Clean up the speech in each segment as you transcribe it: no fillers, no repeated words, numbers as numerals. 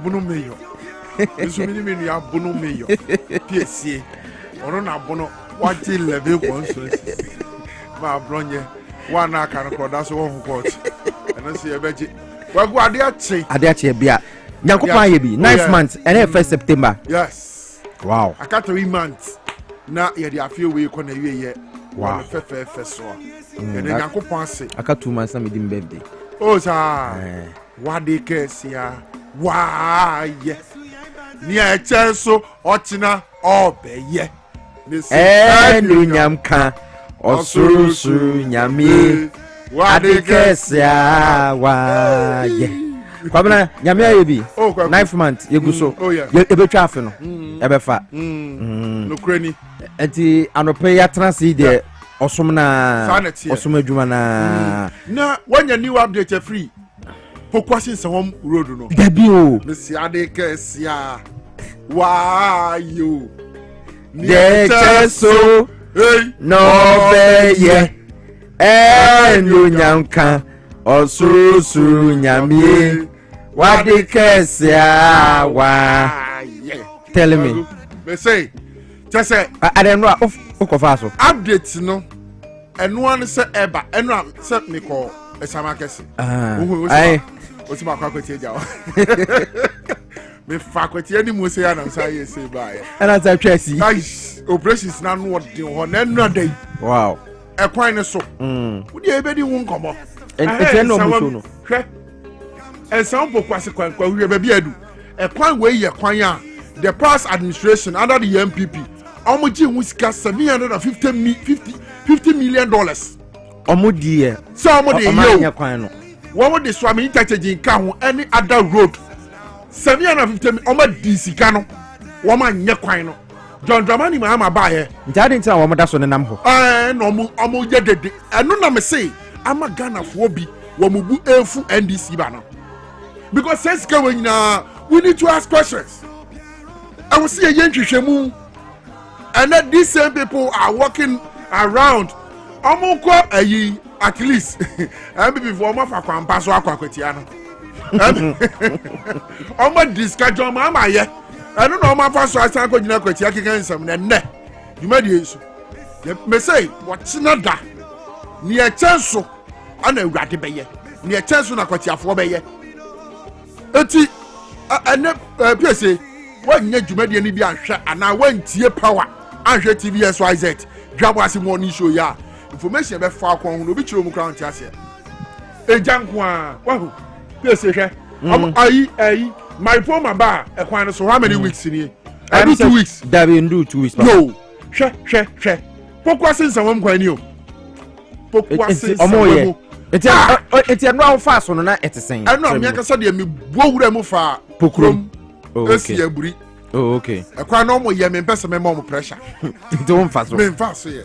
Bono mayo. This mean you are bono mayo. Piesie. Or not bono. What till level consuls? My bronye. One I can call that's one who and I see a veggie. Well, what did I say? I did bia. Nyankopon ye bi 9th month and 1st September. Yes. Wow. I got 3 months. Now ye dey feel we kon awie ye. Wow. Fe so. And Nyankopon say. I got 2 months na me dim birthday. Oh sir. What dey kesia? Why ye. Ni a chenso ochina obeye. Nyam ka osuru nyame. What dey kesia wa ye. Kwabena nyame ayebi 9th month yeguso ebetwa afi no ebefa no krani enti anope ya transi de osum adwuma na wanya new update free pokwashin sawom road no dabi o mesi ade kesia wa yo de cheso no beye enu nyanka osuru nyame wadi kesia wa tell me say just say I don't know okofa so update no eno an say eba eno am say me call esama kese ai osima kwakweti eja me fakweti ani mo say na say yes say bye and as I see guys operations na no de ho na no dey wow e kwan ne so wo de ebedi hu nkomo and no mo so no and some pokwase kwan we be adu e kwan we ye kwan a the past administration under the MPP omoji hu sika $750 million omodi e so omodi yo kwan no wo de so am interchange nka ho any other road $750 omodi sika no wo ma nye kwan no John Dramani Mahama ba here ntade ntia wo moda so ne nam ho no omo ye dede eno na me say ama Ghana fo bi wo mubu efu NDC ba no because since we need to ask questions. I will see a young Chishemu, and that these same people are walking around. At least, I'm before my father pass or Quaquetiano. I'm a discussion on my yeah. I don't know my first I can't go to Quaquetian some and net. You made use. May say, what's not that? Near Chanso, and a ratty bay, near Chanso, Quatia for bay. Eti Piesie when you made any be and I went to power and TV SYZ Dwabo Ase morning show ya information about far kon no bi chiro mu crown tiase e jankwa wahu Piesie hwe my former bar e kwan so how many weeks in I do 2 weeks that we do 2 weeks no hwe pokwase nsawam kwan ni o pokwase nsawam It's a no fast on that. It's the same. I know. I'm going to say me bow mu fa pokrom. Okay. Eburi. Oh, okay. I can't no more. Yeah, me person me more pressure. Don't fast. Me fast. Yeah.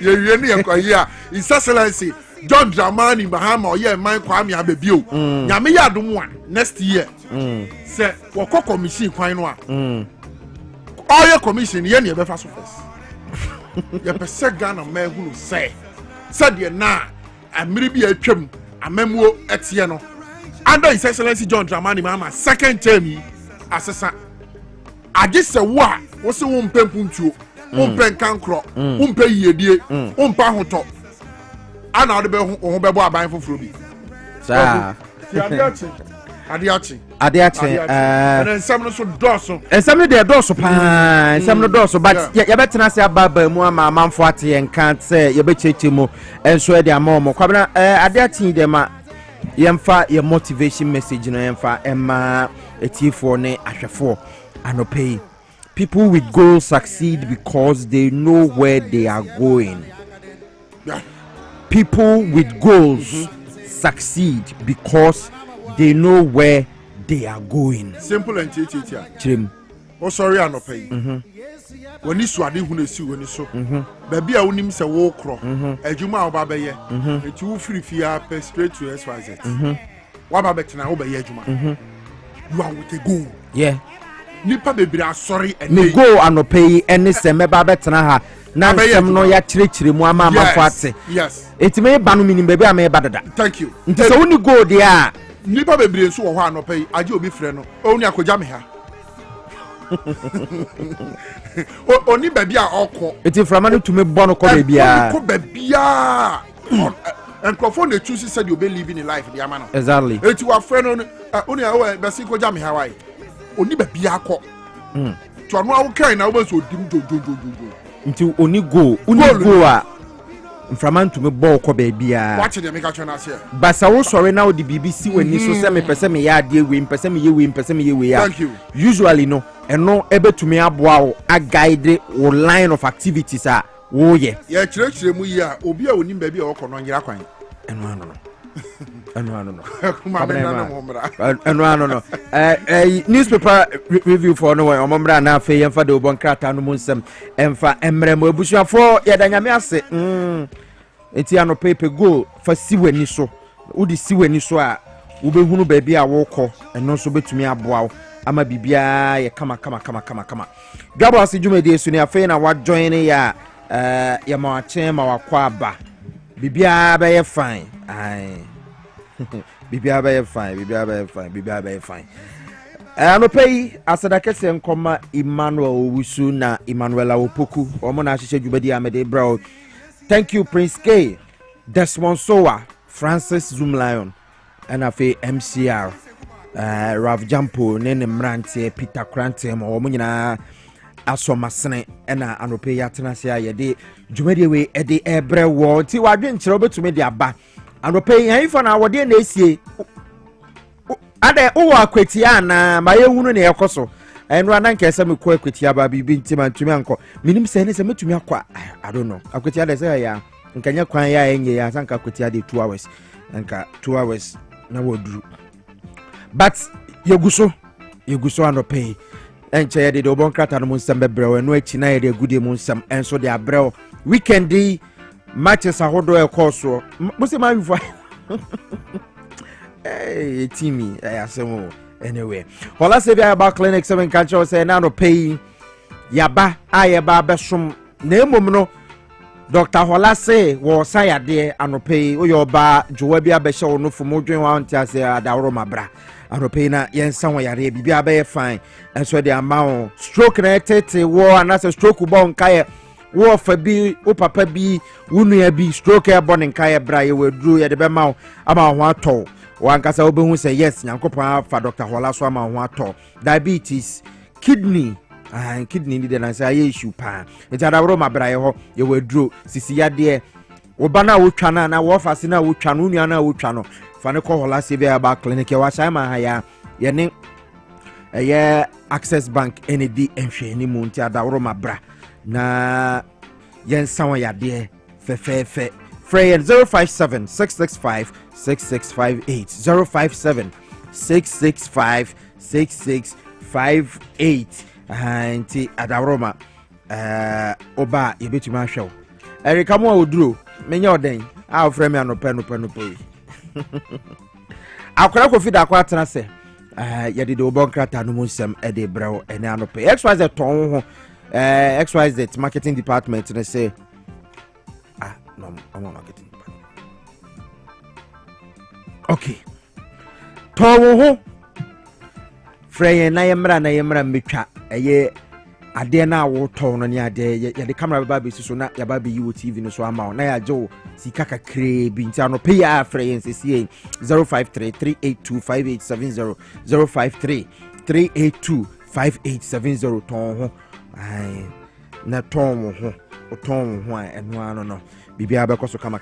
You ni enko here. His Excellency John Dramani Mahama. Yeah, man Kwame Abebio. Nyame ya adom a next year. Say wako commission kwan no a. All your commission ye na be fa so first. You be say Ghana man who say de na amiri bi atwam amamuo etie no under His Excellency John Dramani Mahama second term yi asesa agese wo a wo se wo mpempuntuo wo mpenkankro wo mpe yiedie wo mpa hoto ana wo be ho bebo aban foforo bi sa adiachi and then some no so doso and some dey doso pa some no doso but you betena say ababa mu ama amanfo ate en kan say you be cheche mu enso e dey amom kwabena adiachi dem ma yemfa your motivation message no yemfa emma etifo ne ahwefo anope people with goals succeed because they know where they are going. People with goals succeed because they know where they are going. Simple and titi. Chim. Oh sorry, I no pay. When you swadi hune si when you so. Baby a unim se wo kro. Ejuma obaba ye. Eti wo free fear straight to SYZ. Wa ba betina wo be ye ejuma. You are with a goal. Yeah. Nipa bebre asori and me go anope ene se meba betina ha. Na sem no ya chire mu ama ate. Yes. Eti me ba no minim baby a me ba dada. Thank you. Nti se woni go dia nipa bebre nso wo ho anopa yi age obi frɛ no oni akogya me ha oni baby a okọ eti frama no tumi bɔ no kɔ bebia ko bebia nkrofo na choose said you be living in life the amano exactly eti wa frɛ no oni awo be si kogya me ha wai oni bebia akɔ to anu awo kai na wo so dim jojojojo nti oni go a mframa ntumi bɔ kɔ bebia watch them make a chance here basa wo sɔre na wo di BBC wani so sɛ me pɛsɛ me ya ade we mpɛsɛ me ye we mpɛsɛ me ye we ya usually no ɛno ebetumi aboa wo a guide wo line of activities a wo ye kyerɛkyerɛ mu yi a obi a onim ba bi a wɔkɔ no nyira kwan ɛno ano no kuma me na no mmra ɛno ano no newspaper review for no ɔmomra na afei yɛmfa de obon krata no mu nsɛm ɛmfa emrɛ mo abusuafo yɛda nyame ase enti ano pepe go fa siwani so wodi siwani so a wobɛhunu baabi a wokɔ ɛno nso betumi aboa wo ama bibia yɛ kama Dwabo Ase dwumadi so ne afei na wa join ya yɛ ma wakyɛn ma wakɔ aba bibia bɛyɛ fine bibia bɛyɛ fine anopai asadakese nkɔma Emmanuel Owusu na Emmanuel Opoku omo na ahyehyɛ dwumadi amede bro. Thank you Prince K, Desmond Sowa, Francis Zoomlion, and afi MCR Rav Jampo ne mrante Peter Krante mo omo nyina asomasene na anopai atenase ayede dwumadi we ede ebre wo ti wadwe nkyerɛ obetumi de aba anopai han fa na wode na esie ade wo akwatia na ma yehunu ne ekoso enu ananka ese me ko akwatia ba bibi ntima ntumi anko minim se ne se metumi akwa I don't know akwatia de se ya nkanya kwan ya enye ya sanka akwatia de 2 hours nka 2 hours na woduru but yeguso anopai enche ye de obon krata no nsem bebrɛ enu achi na ye de gude mu nsem enso de abrɛ weekend matches ahodo e course mo se ma wifa hey teamy asemo anyway hola se bia ba clinic 7 culture say na no pay yaba ayeba besom na emom no Dr. Hola say wo sayade anopai oyoba jowa bia be hye wo no fomo dwen wa ntiase adawro mabra anopai na yensa wo yare bibia be fine enso de ama stroke na tete wo anase stroke bo nkae wo fa bi wo papa bi wo nua bi stroke e bo nkae bra ye weduru ye de be ma ama ho atɔ wankasa wo be hu say yes nyankopon fa Dr. Hola so ama ho atɔ diabetes kidney ni de na say issue pa etadawro mabra ye ho ye weduru sisi yade wo bana wo twa na wo fa se na wo twa no nua na wo twa no fa ne ko Hola se bia ba clinic ye wa sha ma ha ya ye ne Access Bank ND enhwe ni mu nti adawro mabra na yensa wa yade fe Frey 057 665 6658 057 665 6658 anti adawroma oba yebetuma hwew Erika mo oduro menya oden a ofre me anopa akora ko fida akwa tena se yede de obon krata no munsem ede brew ene anopa XYZ ton ho XYZ marketing department ne say no I'm not marketing department okay ton ho Frey na yemra metwa eye ade na wo ton no ne ade ye de camera ba be so na ya ba be yi TV no so ama na ya je sika kakre bi nti ano pay ya Frey nsesi 053382580 053382580 ton ho ai na ton ho enu ano no bibia be koso kama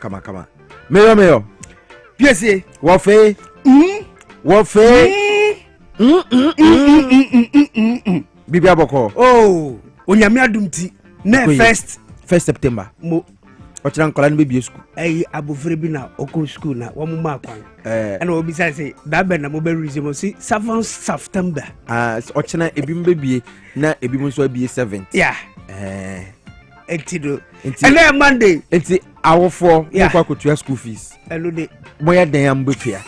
meyo Piesie wo fe bibia boko onyame adumti na first September mo ochira nkola ni bebie school abofre bi na oko school na wo ma akwan na obi say that be na mo be resume si 7 September ochina ebi mbebie na ebi mo so abie 7 yeah entido na Monday enti awofo kwa kotua school fees elo de moya den am betua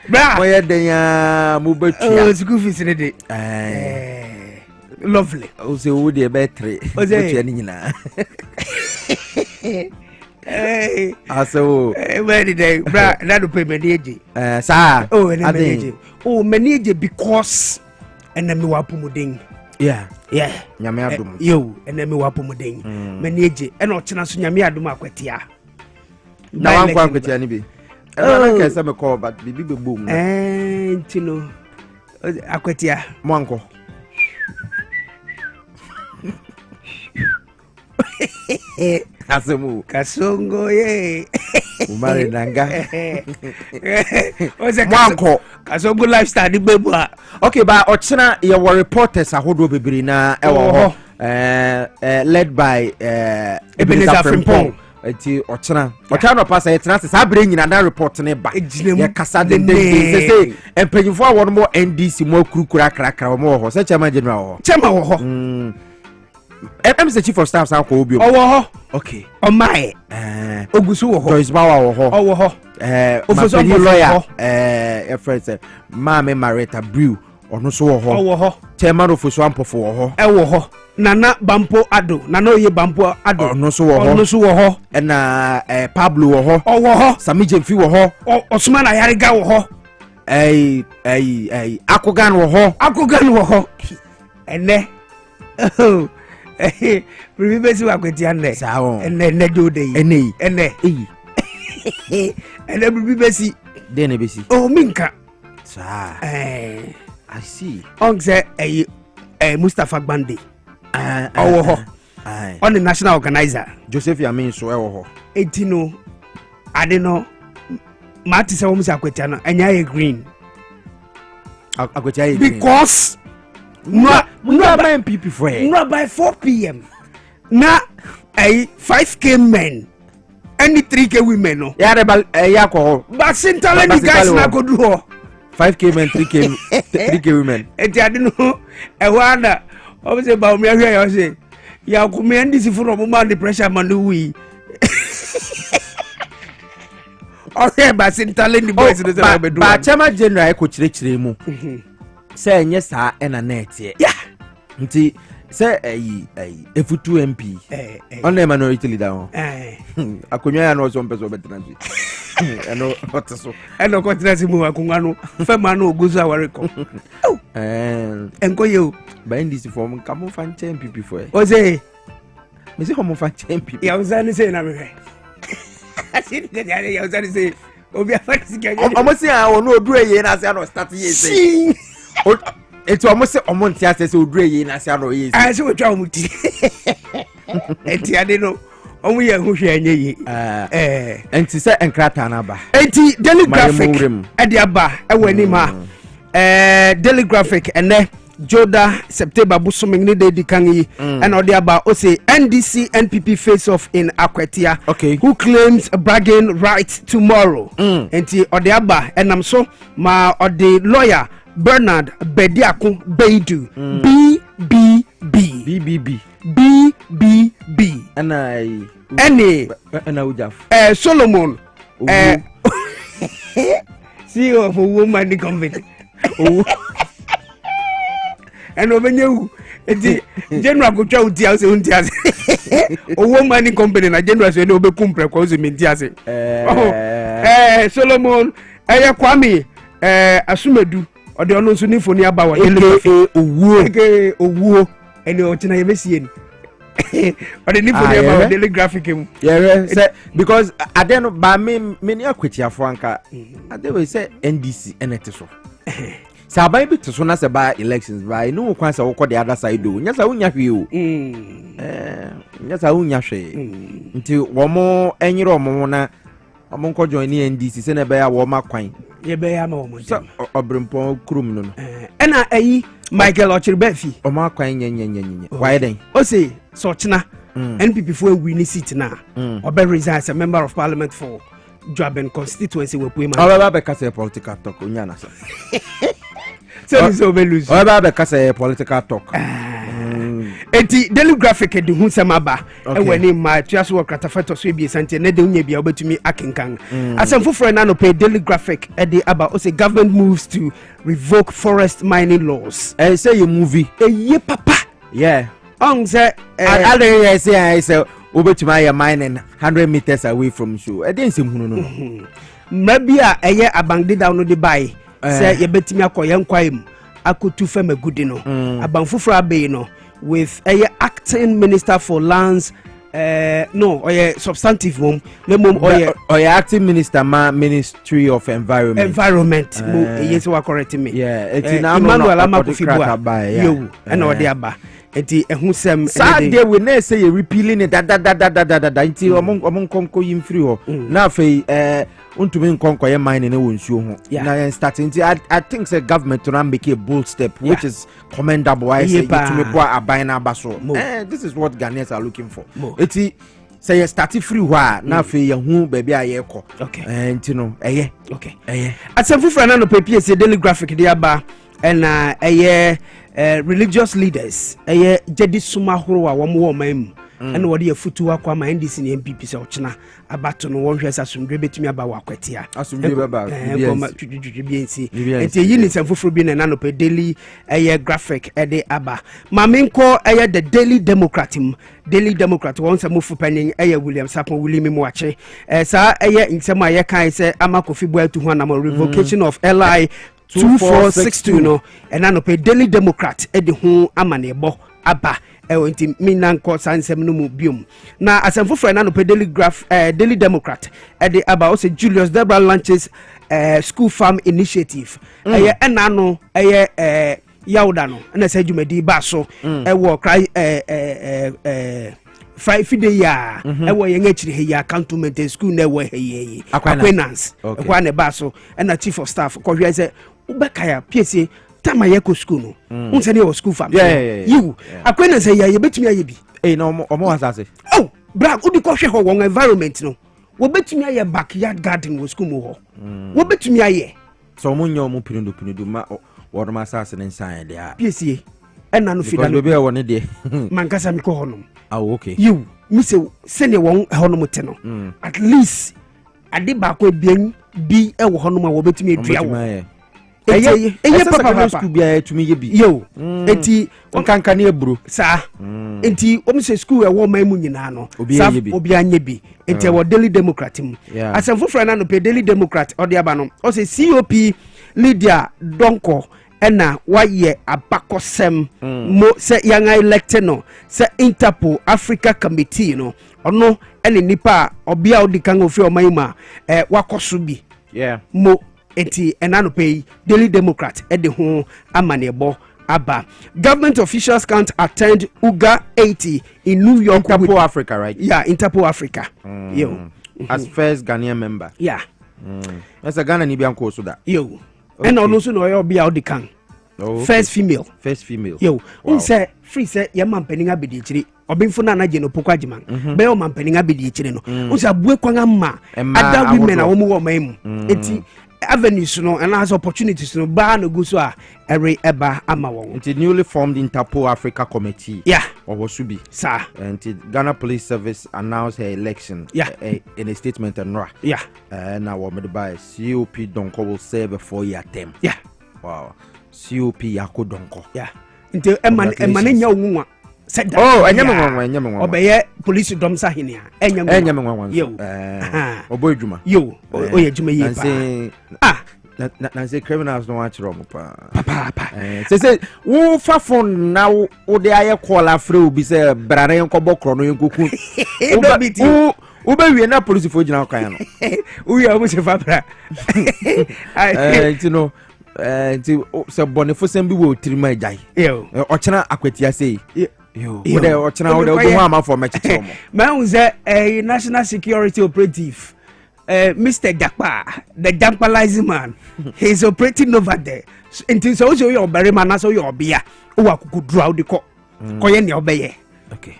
bra moya den ya mo betua school fees ne de lovely o se wo de betre betua ni nyina Aso. Very day, bra. That pay manage. Sir. Oh, and manage. Oh, manage because and then me wapumuding. Yeah. Nyame adum. Yo, and then me wapumuding. Manage. And not chance nyame adum akwetia. Na wan kwa akwetia ni bi. Na ka say me call but bibi be boom. Tino. Akwetia. Mwanko. Asemu kasongo ye umare nanga oze mwanko kasongo lifestyle di bebu a okay ba ochina ye were reporters ahodo bebiri na ewo ho led by Ebenezer Frimpong eti ochina no pass ye tena sa bre nyina na report ne ba ye kasa de say empanyifo awon mo NDC mo kurukura krakra mo ho se chairman general ho I'm the chief of staff sa ko obi ho okay my ogusu wo ho Joyce Bawa wo ho officer lawyer friend Mama Marita Brew ono so wo ho chairman of Osuampofo wo ho wo ho Nana Bampo Ado Nana Oye Bampo Ado ono so wo ho na Pablo wo ho Sami Jemfi wo ho Osman Ayariga wo ho Akogan wo ho ene Privisi wa kwetia nne ene jode yi ene privisi dene besi oh minka sa I see onse Mustafa Gbande owo ho on the national organizer Joseph Yamin so ewo ho etino ade no mati se wo musa kwetia no enya ye green akwetia ye green because no by MPP for no by 4 p.m. na 5k men and 3k women no ya ko but sintale ni guys na go do 5k men 3k women eti ade no wanda obese ba omi ahwe ya say ya ku me ndisi furo mo man the pressure man wi okay but sintale ni boys no say be do ba chama general ko chire mu say enye sa ena net ye nti say efutu MP on the minority leader akonya ya no so mpeso betena nti eno oteso eno kontinasi mu akunwa no fema no oguzu aware ko enko ye ba ndisi form kamo fan MPP for o say me say homo fan MPP ya uzani say na me asini de ya uzani say obi afani sikanya omo say a wonu odure ye na say no start ye say eti omo se omo nti ase se odure yi na ase aro yi ah se wotwa omo ti eti ade no omo ye hu hwe anye yi enti se enkrata na ba enti daily graphic e de aba e wani ma daily graphic ene Joda September busuming ni de kan yi and ode aba o say NDC NPP face off in Akwetia who claims bragging rights tomorrow enti ode aba enam so ma ode lawyer Bernard Bediakun Beidu BBB and Ujaf Solomon CEO of a woman company and obenyewu eti general ko twa uti ase unti ase o woman company na general so ne obekum preko so menti ase Solomon Kwame Asumedu ode ono nso ni foni aba wa owuo ene o tina yebesie ni ode ni foni aba wa daily graphic mu because adeno ba me ni akwetiafo anka ade we say NDC enete so sabai bi to so na se ba elections ba no kwan se wo ko the other side o nya sa unya hwe o nya sa unya hwe nti wo mo enyire omo na omo nko join ni NDC se na be ya wo makwan ye be ya ma wo mo obrempon krum no ena ayi Michael Ochirbefi o makwan nyenyenyenye why then o say so china NPP for win ni seat na obe resign as a member of parliament for Dwaben constituency we put man oba be kase political talk onya na so so be lose oba be kase political talk enti daily graphic de hu samaba e wani ma tuaso wo kratafato so bi sante na de unya bia obetumi akenkan asem foforo na no pay daily graphic e de aba o say government moves to revoke forest mining laws say you movie ye papa yeah on say I say obetuma ya mining 100 meters away from show e dey nsem hunu no maybe eye abangde down no dey buy say ye betimi akoye nkwai akotu fema gudi no abanfufura abe no with acting minister for lands no substantive mom le mom acting minister ministry of environment mo yes wa correct me Emmanuel Amakufibua yo na ode aba enti ehun sem Saturday we na say repealing it da enti omon konko yim free ho na afei untumi nkonko ye mine na wonsuo ho na starting I think say government to make a bold step which is commendable. I say to me boy aban na baso this is what Ghanaians are looking for. Eti say you start free wa na afei ye hu baby aye ko enti no okay asemfu frana no Piesie daily graphic dey aba and religious leaders jadi suma horo a wo mam and what ye futu akwa ma NDC ne MPP se ochina abato no won hwesa sumdwe betumi aba wakwatia asumdwe baba biensi enti yi ni semfoforo bi na no pe daily graphic de aba mamenko the daily democrat won se mofu panin William Sapon William Mwache sa nsema ye kan se Amakufibua tu ho na revocation of LI 2462 no and no pe daily democrat de ho amanebo aba enti minanko sansem no mu biom na asemfofo na no pe daily democrat de aba o se Julius Debra launches school farm initiative ena no yawda no na se djumadi ba so wo cry Friday ya wo ye ngachiri he ya cantonment school na wo he acquaintance kwa ne ba so na chief of staff ko hwe se ubekaya Piesie tama yeko school no unse ne school farm you akwena say ya betumi aye bi no omo asase bra udi ko hwe ho won environment no wo betumi aye backyard garden wo school mo ho wo betumi aye so mo nyo mo pinudu ma wo ma asase ne nsan de a Piesie ena no fida no be won de mankasa mi ko honom okay you mi se ne won honom te no at least ade ba ko bien bi e wo honom a wo betumi adua wo papa school bia tumi ye bi yo enti onkanka ne eburo sa enti omse school e wo man mu nyina no obi anye bi enti wo daily democrat mu asemfofra na no pe daily democrat odi aba no o se COP leader donko ena waye abakosem mo se yanga elected no se Interpol Africa Committee no ono ene nipa obi a odi kan ofi omanima wakoso bi mo enti enano pay daily democrat de ho amanebo aba government officials can't attend UGA 80 in New York. Interpol Africa, right? Yeah, Interpol Africa. Yo as first Ghanaian member. Yeah that's a Ghana ni bianco so that yo and also no you be out the can first female yo unse free say your man penning abedi chiri obinfo na je no pokwa jiman be o man penning abedi chiri no unse abue kwanga ma other women a wo mu wo man mu eti avenues no and as opportunities no ba no go so a every eba ama won. It's newly formed Interpol Africa Committee. Yeah. Or what should be. Sir. And Ghana Police Service announced her election. Yeah. In a statement and yeah. Now what made by COP Donko will serve a 4-year term. Yeah. Wow. COP Yako Donko. Yeah. Until Emanenya Unwa. Oh, enyame obeye police dom sahene a enyame yo oboy djuma yo oye djuma yi pa na say criminals no watch rom pa say wo fa phone na wo de aye call afre obi say brare enko bokro no enkoku wo be wie na police fo gina kan no wo ya mo se fa bra you know ti se bonefo sem bi wo tirima ajai o chena akwatia say yo ochina wo de ho ama for mechiche mo man say national security operative Mr. Jakpa, the Jampalizing man, he's operating over there. Until so your berry man, so your beer, who could draw the cock. Koyen obey. Okay.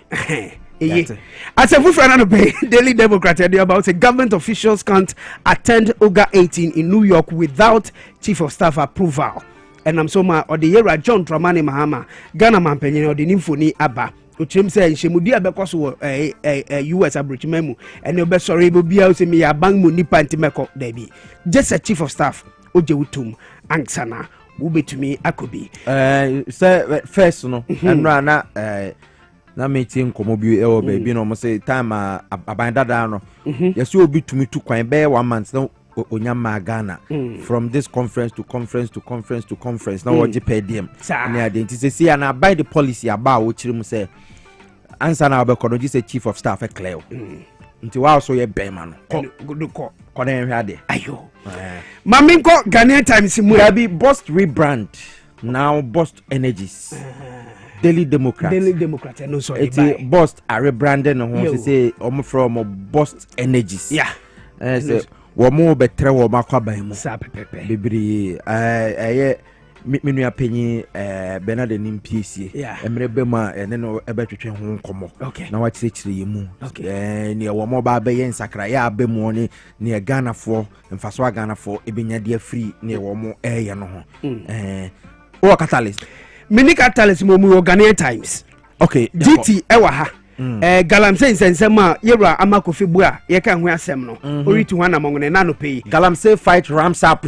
As a friend of Daily Democrat, about the government officials can't attend UGA 18 in New York without chief of staff approval. And I'm so ma or the year John Dramani Mahama, Ghana man penny or the nymphony Abba. Uchim say shemudi abekos wo US abrochi memu and you be sorry bo bia say me ya bang mu nipa ntimeko debi just a chief of staff oje wutum ansana wo betumi akobi say first no enra na na meeting komo bi e o baby no mo say time aban dada no yes obi tumi to kwan be 1 month no onyama Ghana from this conference to conference to conference to conference na woje per diem na identity say and by the policy aba wo chiri mu say answer na obekono ji say chief of staff e clear nti wa so ye ben ma no ko na hwe ade ayo maminko Ghanaian Times mu be Bust rebrand now Bust Energies Daily Democrat no so it's Bust are rebranding no say from Bust Energies say wo mo betre wo makwaban mu sa pepepe bibiri menu apenyi Bernard nim Piesie emre be ma ene no ebetwetwe ho nkomo na wa kyerɛkyerɛ yemu ne wo mo ba be yen sakra ya be mu ne Ghana fo mfaso Ghana fo ebenya de afri ne wo mo ye no ho o catalyst mini catalyst mo mu Ghanaian Times GT ewa ha Galamsey sensema yewra amakofi bua ye kan ho asem no oritu ho anamongone na no pay Galamsey fight ramps up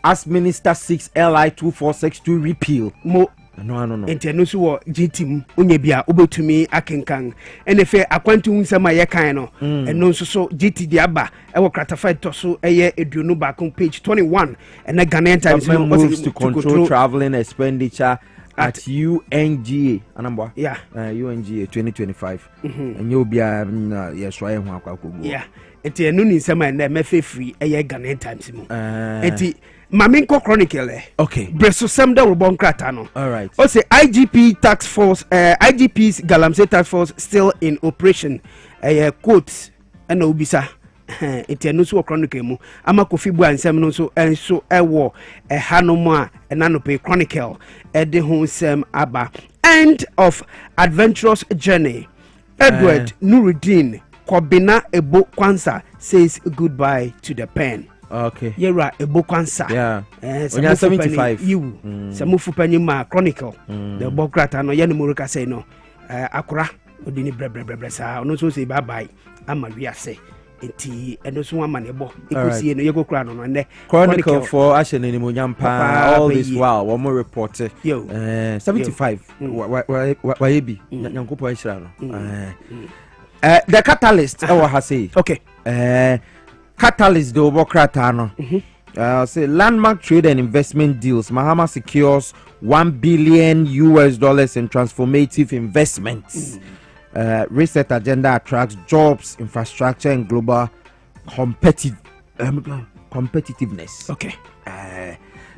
as Minister 6 LI 2462 repeal mo no enti so wo GT mu onye bia obetumi akenkan ene fe akwantu nsema ye kan no eno nso so GT di aba e wo kratafa to so eye eduonu ba kon page 21 ene Ghanaian Times no moves to control traveling expenditure at UNGA anamba UNGA 2025 enye obia yeso aye ho akwakogo enti enu ni nsema na mefe free eye Ghanaian Times mu enti maminko chronicle breso sem da robon krata no alright o say IGP task force IGP's Galamsey task force still in operation quote and obisa enti enu so chronicle mu ama kofi bu ansem no so enso ewo hanom a enanope chronicle de ho sem aba end of adventurous journey Edward Nuruddin Kobina Ebo Kwansa says goodbye to the pen yera Ebo Kwansa onya 75 you samufu panyima chronicle the bokrata no yene muruka say no akora odini bre sa ono so say bye bye ama wiase enti endo so ama nebo ikusie no yego kra no ne chronicle for ashen ni monyampa all this while one more report 75 why be nyankopo ahira no the catalyst I was say catalyst the obokrata no say landmark trade and investment deals Mahama secures $1 billion in transformative investments. Reset agenda attracts jobs, infrastructure, and global competitiveness.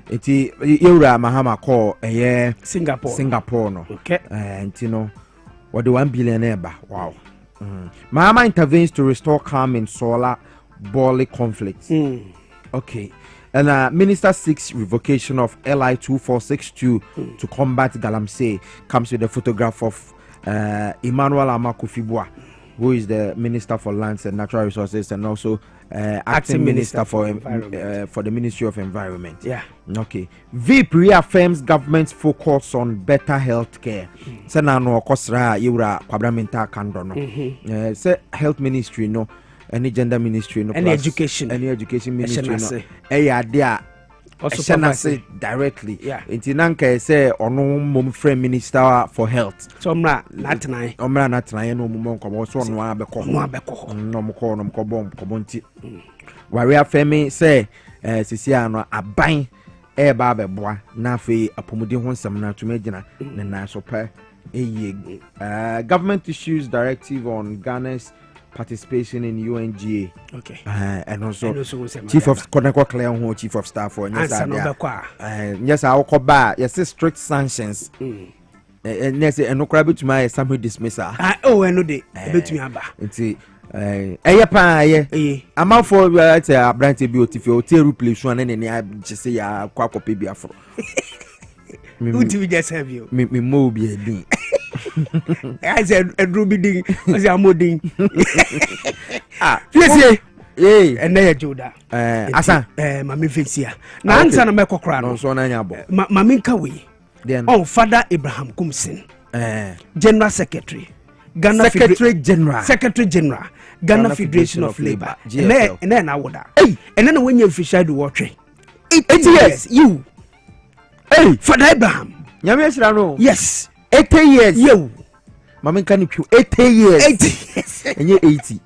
Iti Ira Mahama call Singapore no. And you know what the $1 billion eba. Wow. Mahama intervenes to restore calm in solar Bali conflicts. And Minister 6 revocation of LI 2462 to combat Galamsey comes with a photograph of Emmanuel Amakufibua, who is the Minister for Lands and Natural Resources and also acting Minister for the Ministry of Environment. VIP reaffirms government's focus on better health care. Senano Kosra Yura Kwabraminta Kandono. Say health ministry no. Any gender ministry no. Any education ministry no. There. Also say directly. Inti nanka say ono mom friend minister for health. So omra natna no mom komo so no abeko. No mko bom nti. Wari afemi say sisi ano aban ba beboa na afi apomudi ho nsem na tumagina na so pa government issues directive on Ghana's participation in UNGA. And also chief of Koneko Clear who chief of staff for yes I will ba yes strict sanctions and yes and no crab to my some dismissal no dey betumi aba nti amount for a branch be hotel replace one and I say ya kwakope bi afro who do we just have you me mo bi edin I said a ruby ding as a modding. Piesie, and there, Judah. Asa, Mammy Fixia. Now, answer a Meko Crown, so Maminka we. Then, Father Abraham Kumsin, General Secretary, Ghana Secretary General, Ghana Federation of Labor, and then I would. And then when you fish, I do watch 8 years, you. Hey, Father Abraham. Yes. 80 years. Yo. Mama can you 80 years. 80 years. And you 80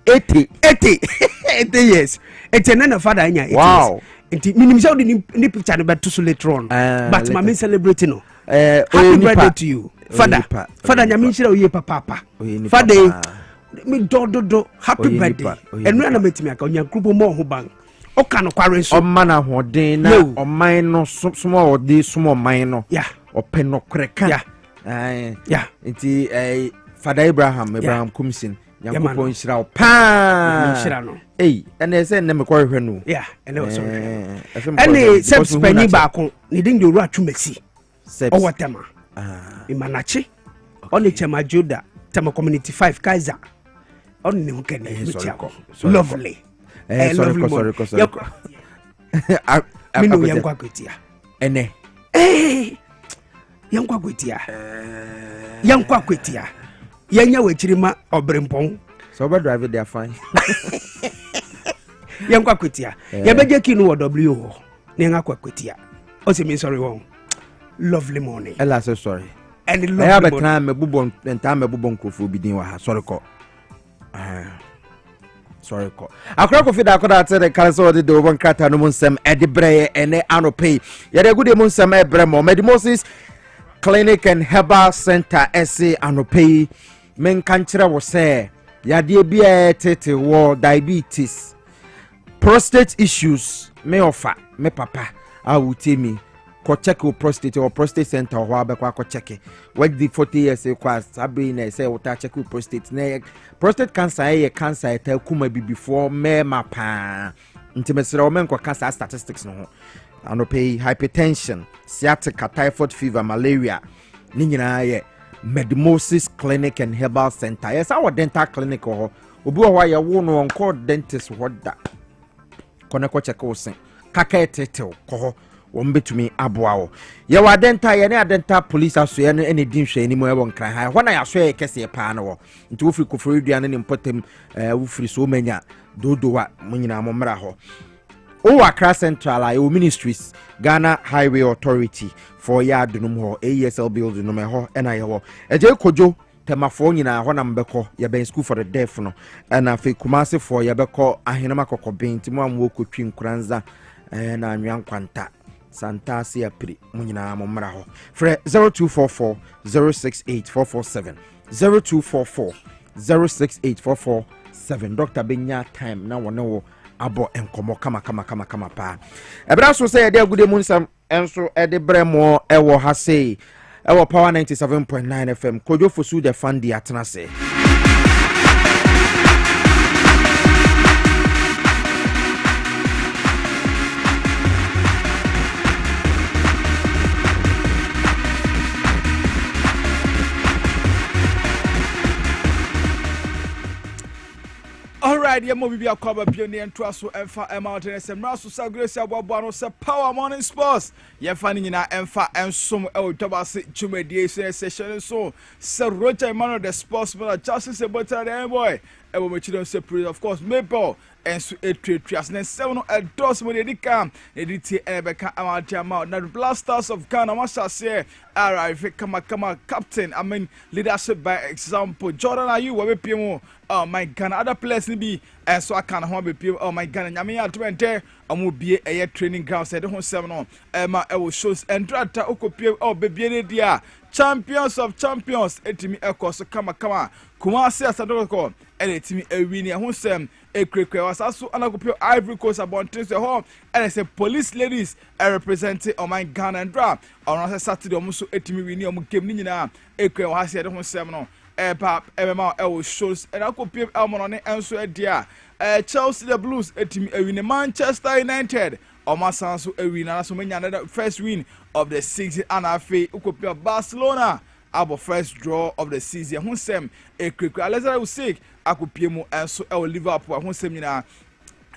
years. It's another father in your wow. It's minimum the picture about to later on. But Mama celebrating no. Happy birthday to you. Father. Father Nyamisha ye papa. Father me do happy birthday. And when I met me on your group more who bang. O can acquire so man ho den na o man no small or this small mine. Yeah. Or pen no creka. Yeah. Nti Father Abraham Kumsin. Yankopon shira pa. Shira no. And they say nem kwa hwe no. Yeah, and was sorry. And steps penny back on. Ni ding do rat to Messi. O watema. Imanachi. Only chema Judah. Tema community 5 Kaiser. Only who can lovely. Sorry. Minu yankwa kwetia. Ene. Yankwa kwetia. Yanya wechirima obrempon. So we drive there fine. Yankwa kwetia. Yabeje kinu wo Nenga kwetia. Ose me sorry won. Lovely morning. Ella say sorry. And the lovely morning. I have a time me bubon time me bubon krofo bi din wa ha. Sorry ko. Sorry ko. Akra ko fi da ko da tell kan so de obon krata no munsem edibreye ene anope. Ya de gude munsem ebremo. Medimosis Clinic and Herbal Center Ase anope. Men kanchira wo say yade bia tete wo diabetes, prostate issues, me offer me papa awutemi ko check your prostate or prostate center ho abekwa ko check what the 40 years kwa sabi na say wo ta check your prostate na prostate cancer cancer ta kuma bi before me mapa ntimesere wo men ko cancer statistics no ho anope hypertension, sciatica, typhoid fever, malaria ni nyina ye Medimosis Clinic and Herbal Center. Yes, our dental clinic or obi wa ya wo no onko dentist hoda. Kone ko check osen. Kaka tetel ko wo mbetumi aboa wo. Ye wa dental ye na dental police aso ye no ene din hwe ani mo e won kran ha. Hona ya so ye kese pa na wo. Nti wo firi kofori duane ne mpotem wo firi so manya dodo wa munyina mo mra ho. Okrah Central ayo ministries Ghana Highway Authority for yard num ho ASL building num ho na ye ho eje kojo temafo nyina ho na mbekọ ye ben school for the deaf no na fe Kumasi for ye bekọ ahenema kokobin ti mo amwo kotwi nkuranza na anwan kwanta Santa Sia Pri munyina mo mra ho frɛ 0244 068447 0244 068447 Dr. Benya time na wona wo abo enkomo kama pa ebra so say de agude mu nsam enso ede bremo ewo ha sei ewo power 97.9 FM kojo fosu de fandi atena se. Alright, mo bibi akwaba pioneer ntwa so emfa mountain semra so sagresi aboabo no se power morning sports ye fa ni nyina emfa ensom e Dwabo Ase chumedie session so se Roger Emmanuel the sportsman justice a better boy e bo mechiro se of course Maple enso etwetwias na 7 endorse mo de kam editi ebeka amajama na Blasters of Ghana masase arrive kama captain leadership by example Jordan Ayew we pimo oh my God other players be and so I can ho be pimo oh my God nyame ya to enter amu bie eye training ground said ho 7 no ma e wo shows and drata okopie oh be bie ne dia champions of champions etimi ekoso kama Kumasi asadoko and etimi ewini ho sem ekrekwe wasaso anakopio Ivory Coast abontin se ho and say police ladies representing oh my God and drop on Saturday omuso etimi wini omu game ni nyina ekwe wa se de ho sem no pap MMA shows and akopio almonone enso edia Chelsea the Blues etimi ewini Manchester United omasanso ewina so menya another first win of the season and afi ukopio Barcelona abo first draw of the season hunsem ekrekwe Alexander Usyk akopie mu enso Liverpool hunsem nyina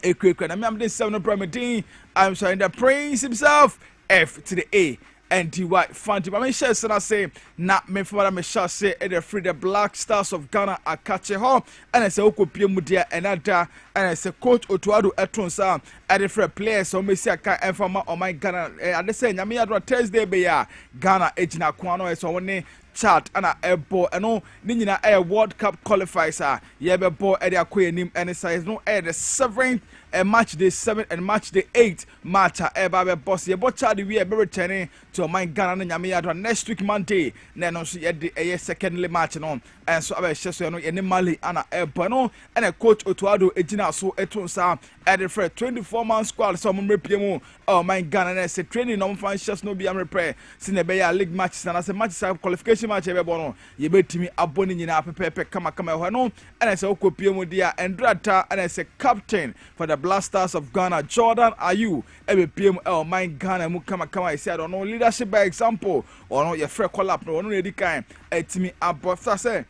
ekrekwe na me am this 7 Premier League I'm sorry the prince himself F to the A and DY Fanti but me share sana say na me fama me share say the free the Black Stars of Ghana akache ho and I say okopie mu dia another and I say coach Otuado Etonsa and the free players so me say aka enfama on my Ghana and they say nyame adro Thursday be ya Ghana ejina kwano so woni Chad ana ebo eno ni nyina World Cup qualifiers a ye be bo e de akoyanim ene size no the 7th match day 7 and match day 8 match eba be boss ye bo Chad we be returning to my Ghana na nyame ya next week Monday na no so ye de secondly match no and so aba hye so no ye ne Mali ana ebo no ene coach Otuado ejina so etonsa e de for 24-man squad so mo repie mu my Ghana na say training no fan hye no bi am repair sin e be ya league matches na say match qualification match e be bo no ye betimi aboni nyina pepepe kama ho no ene say okopie mu dia Endrata ene say captain for the Blasters of Ghana Jordan Ayew ebe piem my Ghana mu kama I said no leadership by example or no ye free collab no no edi kan etimi abofta say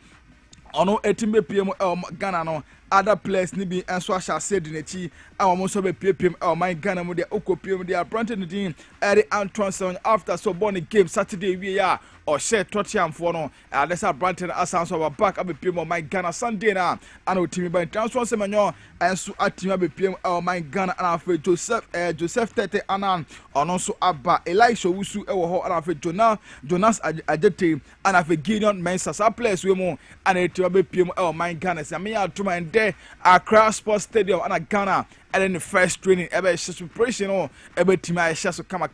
ono etimi piem Ghana no other players ni bi enso asha said in echi awon so be piem my Ghana mu de okopiem de apprentice ni din Eddie Antonson after so born game Saturday we ya or share Tottenham for no Alessa Branton asanso wa back abi piem my Ghana Sunday na ana otimi by transfer semenyo enso atimi abi piem my Ghana ana fe Joseph Tete anan ono so aba Elisha Wusu e wo ho ana fe Jonas Ajete ana fe Gideon Mensah sa players we mu ana etimi abi piem my Ghana se me ya tuma ende Accra Sports Stadium ana Ghana and then the first training ebe preparation no ebe team I share so kama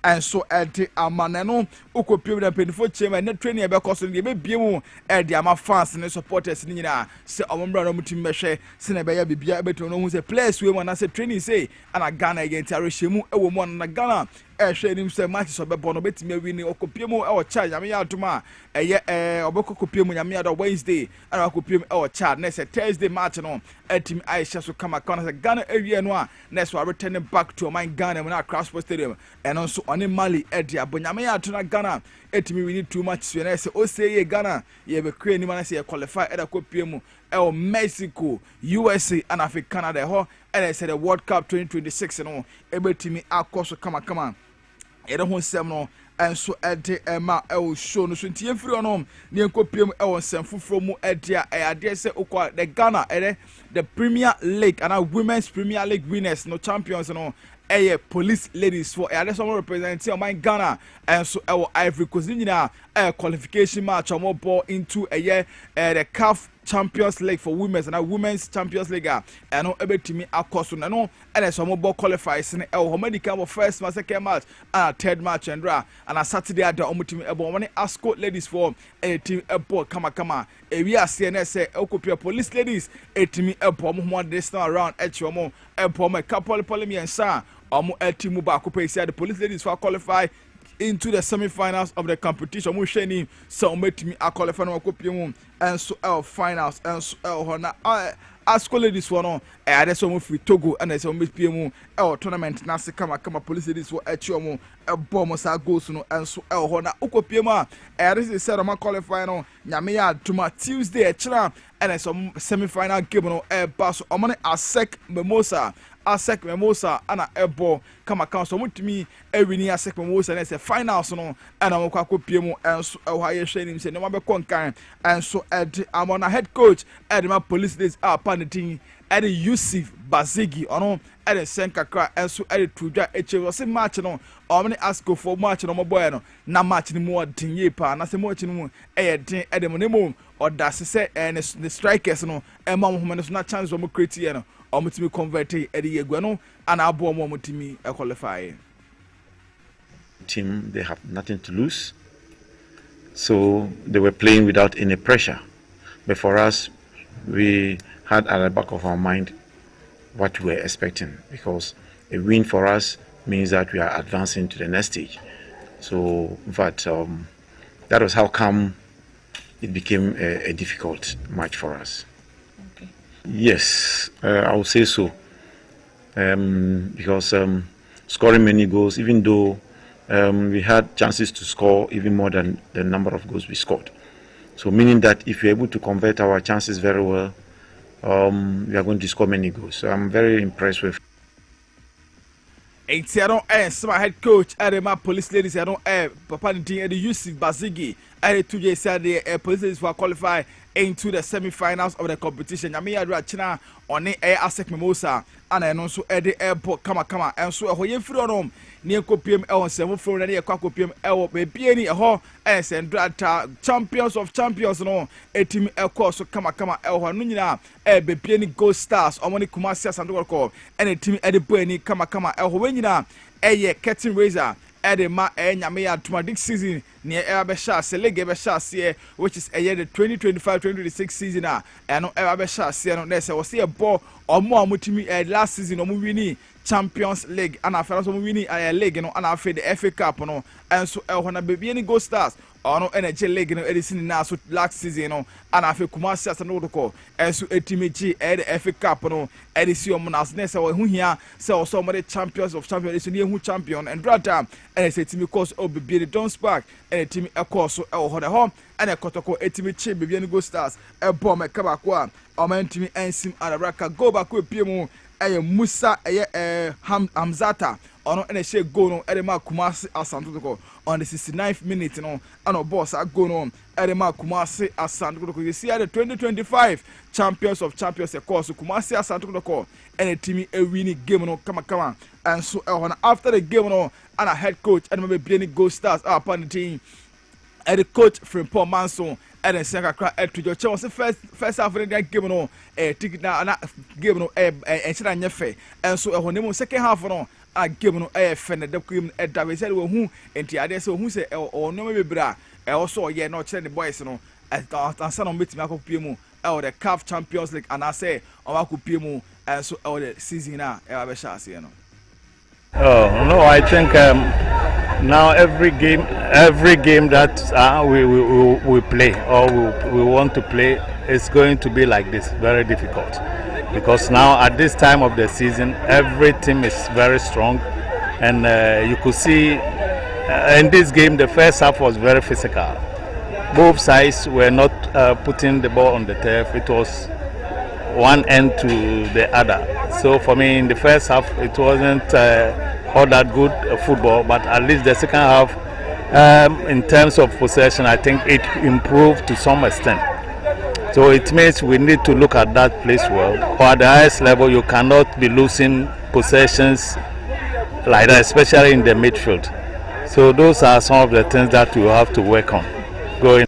and so ede amaneno ukopiem na penifo chema na training ebe cost no ebe biemu ede ama fans ne supporters ni nyina se omombra no mutim mehwe se na ebe ya bibia ebe to no hu se players we na se training say ana Ghana against arehemu ewo mu na Ghana hwe nim se match so be bono betime win okopiem e charge nyame ya adoma eye obekokopiem nyame ya Wednesday ana okopiem e charge na se Thursday match no team I share so kama se Ghana area no a next we returning back to my Ghana na Accra Sports Stadium and also on Mali ede abonyame ya to na Ghana etimi we need too much so na say Ose Ghana ye be create ni man say qualify eda kopiem Mexico USA and Africa Canada ho and say the World Cup 2026 no ebetimi akoso kama ede ho nsem no enso ede ema show no so ntie mfiri no ne nkopiem nsem foforo mu ede ade se okwa the Ghana the Premier League and Women's Premier League winners no champions no police ladies for some representing my Ghana and so Ivory Coast nyina qualification match or ball into the CAF Champions League for women's and Women's Champions League and no ebetimi akoso na no and some ball qualifies in medical first match second match and third match and Saturday at the omutimi one ASCO ladies for a team ball kama we are CNS okopia police ladies etimi mo this time around echomo my couple polemiensa team back the police ladies for qualify into the semi-finals of the competition. We sheni so met me a qualify no kopiem and so finals and so hona ASCO ladies for no ade so mo free Togo and so met pm tournament na se kama police ladies for echomo bom sa goals no and so hona ukopiem a ade se ma qualify no nyame ya tuma Tuesday echira and so semi-final game no pass omone ASEC Memosa ana ebo kama so mutumi ewini ASEC Memosa na se finals no ana mokwa kopiem enso ha ye hwenim se no mabekọ nkan enso amona head coach ma police days panitin Yusuf Bazigi ono senkakra enso tudwa eche se match no omne ASCO for match no moboy no na match ni mo dinye pa na se match ni mu din mo nemo odase se the strikers no ema mo no na chance mo create no omutimi convert edi yegwa no ana abo mo omutimi qualify team. They have nothing to lose, so they were playing without any pressure, but for us we had at the back of our mind what we were expecting, because a win for us means that we are advancing to the next stage. So but that was how come it became a difficult match for us. Yes, I would say so, because scoring many goals, even though we had chances to score even more than the number of goals we scored. So meaning that if we're able to convert our chances very well, we are going to score many goals. So I'm very impressed with. Sama head coach my police ladies Papa Ndin Yusuf Bazigi police ladies for qualify into the semi-finals of the competition. Yami adra china on ASEC Mimosa and also Eddie Airport kama and so a hoye free on ne kopiem e won semo fro na ne kwakopiem e wo bebie ni e ho e sendrata champions of champions no etimi e course kama e ho no nyina e bebie ni Gold Stars omo ne Kumasi Asante ko e na etimi e de boani kama e ho we nyina e ye curtain raiser e ma e nyame ya automatic season ne e abesha se league abesha se which is a year the 2025-2026 season no e abesha se no na se wo se e ball omo amutimi last season omo wini Champions League and after so winning a league no and after the FA Cup no and so na baby any Gold Stars ono energy league no edison na so last season no and after Kumasi Asante ko and so etimechi the FA Cup no edisi omo na se say hu hia say so mo the champions of champions so ne hu champion and brother and say team course o baby the Don Spark and team e course so e ho the home and e kotoko etimechi baby any Gold Stars e bom e kaba ko a o man team ensim arabraka go back we pie mu eye Musa eye Hamzata ono ene she go no ere ma Kumasi Asante ko on the 69th minute no ano boss a go no ere ma Kumasi Asante ko you see the 2025 champions of champions e course Kumasi Asante ko ene team e win game no kama and so after the game no and a head coach and maybe Piesie Gold Stars upon the team and the coach from Paul Manson and then second crack to your chance first half of the game no ticket na game no enchira nyefe and so ehonemu second half no a game no fene the cream da we said we hu enti ade say hu say o no me bra also ye no chere the boys no ansa no metimi akopie mu the CAF Champions League and I say o akopie mu and so the season na e ba sha ase no. Oh no, I think now every game that we play or we want to play is going to be like this, very difficult, because now at this time of the season every team is very strong, and you could see in this game the first half was very physical. Both sides were not putting the ball on the turf. It was one end to the other. So for me, in the first half, it wasn't all that good football, but at least the second half, in terms of possession, I think it improved to some extent. So it means we need to look at that place well. Or at the highest level, you cannot be losing possessions like that, especially in the midfield. So those are some of the things that we have to work on going.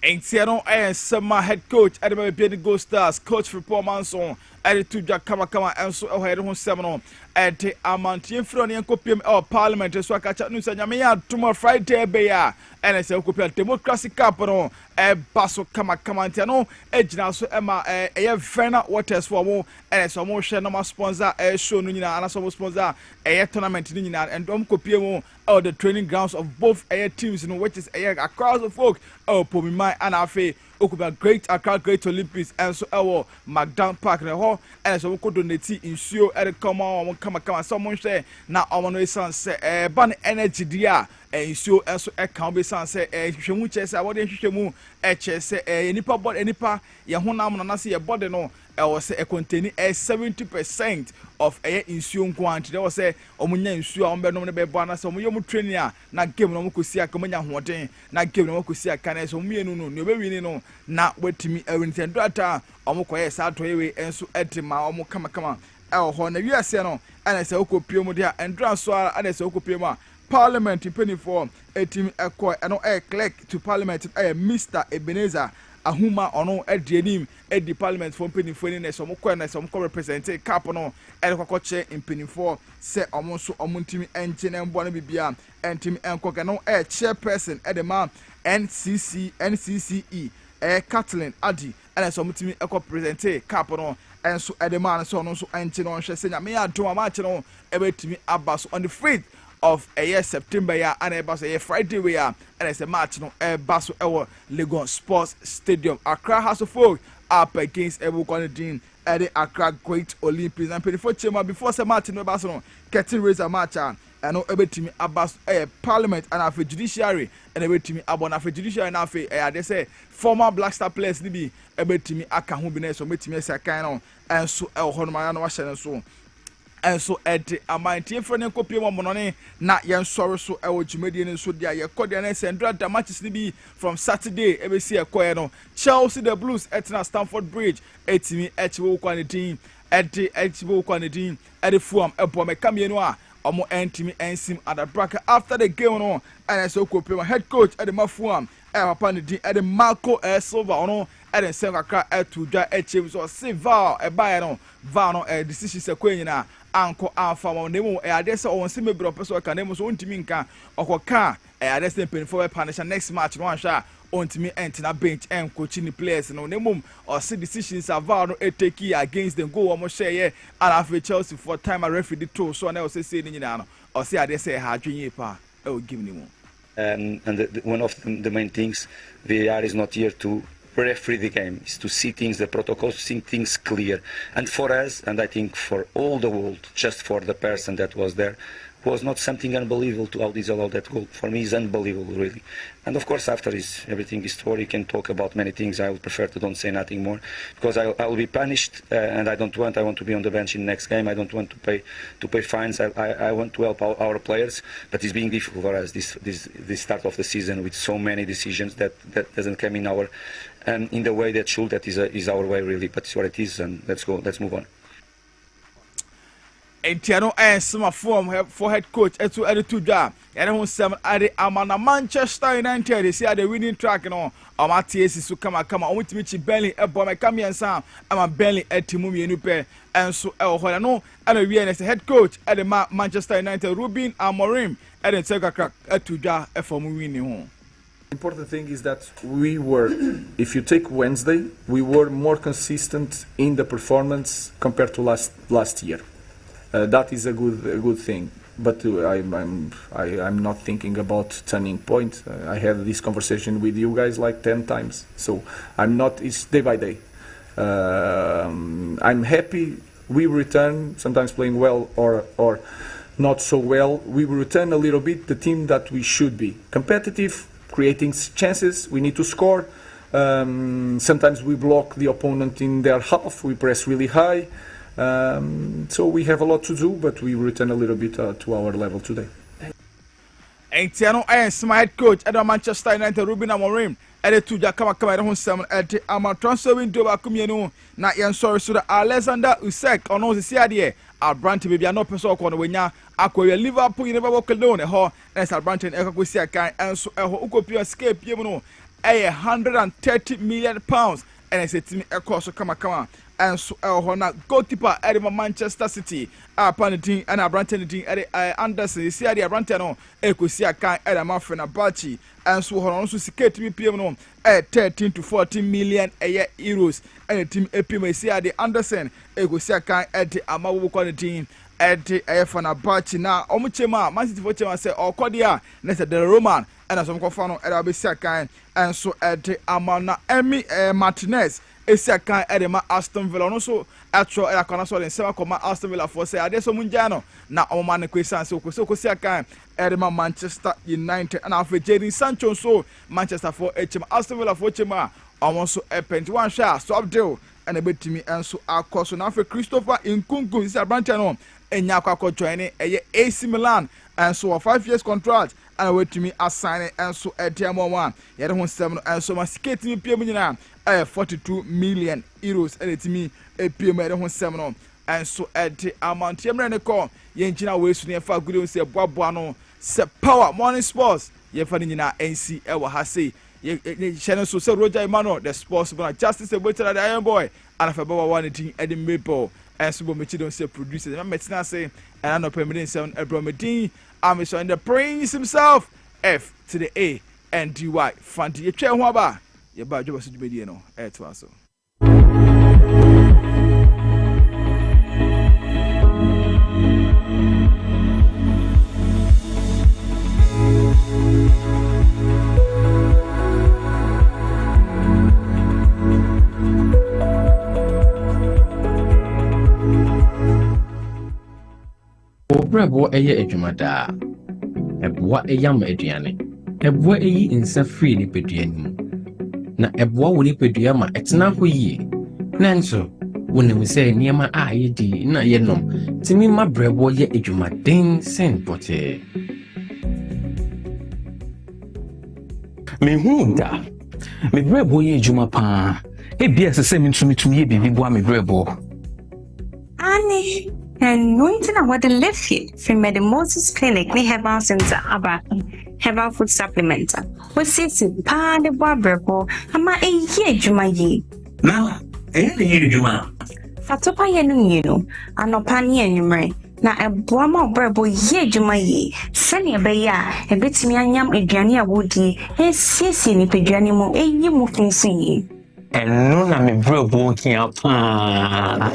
Entiano Sema head coach at the Piesie Gold Stars, coach for Paul Manson, at the Tuja Kama and so ahead on Seminole at the Amantian Front and Copium or Parliament, so I catch up news and Yamia tomorrow Friday Beya and I say Copium Democracy Capital, a Basso Kamatiano, Edge so Emma, a Fena Waters for more, and some more Shanama sponsor, a show Nina and some sponsor, a tournament and Dom Copium. Or the training grounds of both air teams, which is across the folk. Oh, Pomimai and Afe, Okuba Great Accra Great Olympics, and so our McDown Park and Hall, and so we could donate in show at the come someone say now I want to say ban energy dia and show and so can be san say Shimu chess. I want to Shimu chess nipa body nipa Yahunam and I see a body no. I was say containing 70% of air insured quantity. There was say omunya insured on be no be bana so mo yom training na game no mo kosi akamanya hoden na game no mo kosi akane so mienu no no be wini no na wetimi ewinten data omo koye sa toyewe enso etima omo kama ho na wiase no ana say okopie mu dia endran so ana say okopie mu Parliament penny4 etim ekọ eno clerk to Parliament Mr. Ebenezer Ahuma ono edienim edi Parliament for penny4 ne so mokọ na so mokọ represent cap no edekọkọche penny4 se omo so omo ntimi enche na mbo na bibia entimi enkọke no chairperson edema NCCE Kathleen Adi and so mutimi ekọ present cap no enso edema so no so enche no hwe se nya me adom ma che no ebetimi abaso on the 5th of a year September ya and a bus a Friday we are and it's a match no bus our Lagos Sports Stadium. Accra has a folk up against Ebu Kwanedin at the Accra Great Olympics and 24 chamber before the match no bus no curtain raiser match and no ebetimi abas Parliament and afi judiciary and ebetimi abona afi judiciary and afi they say former Black Star players ni bi ebetimi aka ho bi na so betimi esa kan no and so ho no ma no wa hye so. And so at the Amanti friend and copy one money, not young sorrow so our Jumedian and so dear, your coordinates and drag the matches to be from Saturday, every see a choir. Chelsea the Blues at Stamford Bridge, 80 at Wo Quantity, at the Wo Quantity, at the form, a bomb, a camianoa, omo entimi ensim adabraka after the game no and so kopema head coach at the mafuam papa ne din at the Marco Silva ono at the Piesie Okrah to dwa echem so se va e buy no va no decision se kwenyina anko anfa mo nemu ade se on se mebro person ka nemu so ontimi nka okoka ade se pen for punish next match no ansha ontimi entina bench and coaching the players no nemu or see decisions ava no take against them go omo share and after Chelsea for time a referee to so na o say ni nyina no or see ade say ha dwenye pa e o give ni mo. And one of the main things, VAR is not here to referee the game, is to see things, the protocols, see things clear. And for us, and I think for all the world, just for the person that was there, was not something unbelievable to how this allowed that goal. For me, it's unbelievable, really. And of course, after everything is story, you can talk about many things. I would prefer to don't say nothing more, because I will be punished, and I want to be on the bench in the next game. I don't want to pay fines. I want to help our players, but it's being difficult for us this start of the season with so many decisions that doesn't come in our in the way that should. That is our way, really. But it's what it is, and let's move on. Entiano sema form for head coach etu editu dwa yare ho sem ade amana Manchester United see the winning track no amatie si so kama omutimi chi Burnley ebo me kamiensa ama Burnley etimu mienu pe enso ho no ana wie ne head coach ade Manchester United Ruben Amorim ade Piesie Okrah etu dwa efom winning ho. Important thing is that we were, if you take Wednesday, we were more consistent in the performance compared to last year. That is a good thing, but I'm not thinking about turning point. I had this conversation with you guys like 10 times, so I'm not. It's day by day. I'm happy. We return, sometimes playing well or not so well. We return a little bit the team that we should be, competitive, creating chances. We need to score. Sometimes we block the opponent in their half. We press really high. So we have a lot to do, but we return a little bit to our level today. Entiano head coach at Manchester United Ruben Amorim ede tuja kama ho sem ede ama transfer window ba kumienu na yen sorry so Alexander Usyk ono sisi ade Abrante bebia no person ko no wenya akoya Liverpool yin ba bokelo ne ho na Abrante ekokosi akan enso eho ukopia escape yemu no 130 million pounds and it's a team ekoso kama and so na goalkeeper at Manchester City Panitin and Abrante Anderson you see the Abrante no ekosi akan at Mafena Bachi and so hono so siketi mi PM no 13 to 14 million euros and the team epim see the Anderson ekosi akan at amawo quality at Fana Bachi na omuchema Man City for chema say okodia na say the Roman and some kofano at abesi akan and so at Amana Emi Martinez Esiakan edema Aston Villa no so atro akona so den sema koma Aston Villa for say ade so munjano na omama ne kwesan so Esiakan edema Manchester United and after Jadon Sancho so Manchester for HM Aston Villa for HM almost a 21 share stop deal and a betimi enso akoso na after Christopher Nkunku is Abrante no enya akwa join AC Milan and so a 5 years contract and wait to me assign and so one yet won 7 and so my skating PM 42 million euros and it's me a PM at 7 and so at the amount yemre call yenchina we so near fa good say Dwabo no se power morning sports ye fa nyina NC e wa ha say ye channel so say Roger Emmanuel the sports but justice a better the iron boy and fa ba one thing at the maple and so me don't say producer na metina say and I no permanent 7 Abromedin I'm showing the prince himself F to the A and DY Fanti ye twa ho aba ye ba joba so dwumedie no to aso Obrabo eye adwumada eboa eyam aduane eboa eyi insa free ni peduanim na eboa woni pedua ma etena ho yie nanso wonim se niema a yedi na yenom timi ma brebo ye adwumaden sen pote me hunda me brebo ye adwuma pa e bia se me ntumi ye bibi boa me brebo ani And going to what the left here from the Moses Clinic, we have our center about herbal food supplement. What says it? Pa the barber, ama a year Jumayi. Now, any Juma. Fatopa Yenu, and no pani and you na eboama obrebo ye dwuma yi sene be ya ebetimi anyam aduane awodi esiesie ni peduane mu eyi mu finsin yi eno na me brebo kia pa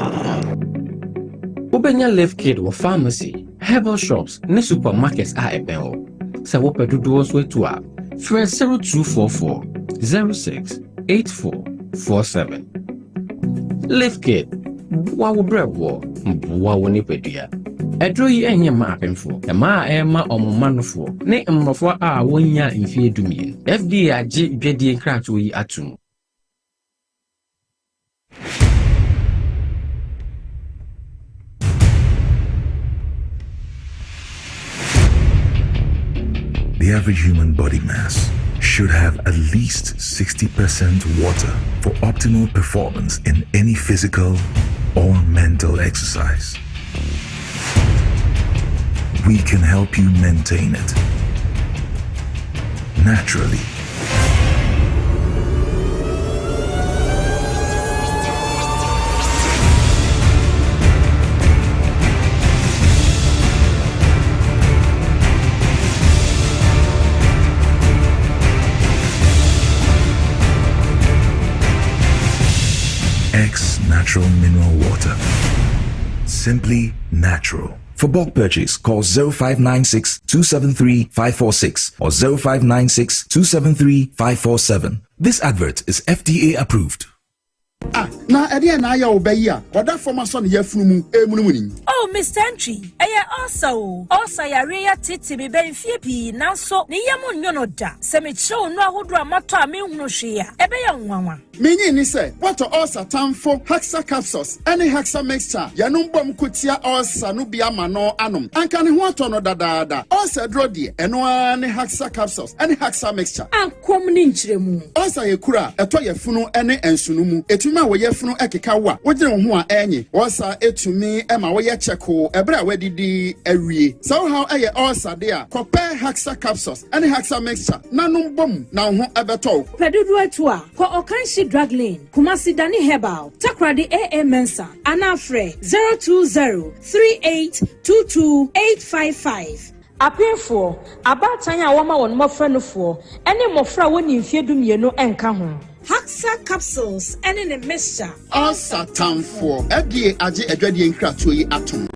Ubenya Left Kid or pharmacy, herbal shops, ne supermarkets are ebeo. Sa wo pedudo so etu a. Fresh 0244 06 8447. Left Kid, wa wo brebo, wa wo ni pedua. Edro yi enye ma apemfo. E ma e ma omomanofo. Ne mmofo a wonya mfie dumie. FDA age dwedie krato yi atum. The average human body mass should have at least 60% water for optimal performance in any physical or mental exercise. We can help you maintain it naturally. X Natural Mineral Water. Simply natural. For bulk purchase, call 0596 273 546 or 0596 273 547. This advert is FDA approved. Na ede na ya obayi a oda forma so ne yafunu emunumuni. Oh, Mr. Entry, also yare ya titi me ben fie pi nanso ne yam nyono da. Se me chew no ahodo amato a me hunu hwe a ebe ya nwanwa. Menyi ni se what ulcer tamfo Hexa capsules any Hexa mixture yanum bom kutia ulcer no bia ma no anom. Anka ne ho ato no dadaada. Ulcer dro de eno ne Hexa capsules any Hexa mixture. Ankom ni nchiremu. Ulcer ye kura eto yefunu ene ensunumu. Etumi a wo yefunu ekeka wa. Wogire ho a enyi. Ulcer etumi ema wo ye cheko ebra wadidi awie. So how eye ulcer de a compare Hexa capsules any Hexa mixture nanum bom na ho ebeto. Pedudu etu a ko okanshi drug lane Kumasi Dani Herbal Takradi AA Mensa Anafre 02038228855 Apefo abatan ya woma won mofra no fo ene mofra woni mfie dumienu enka ho Hexa capsules ene ne mixture ulcer tamfo edie age adwadie nkrato yi atom.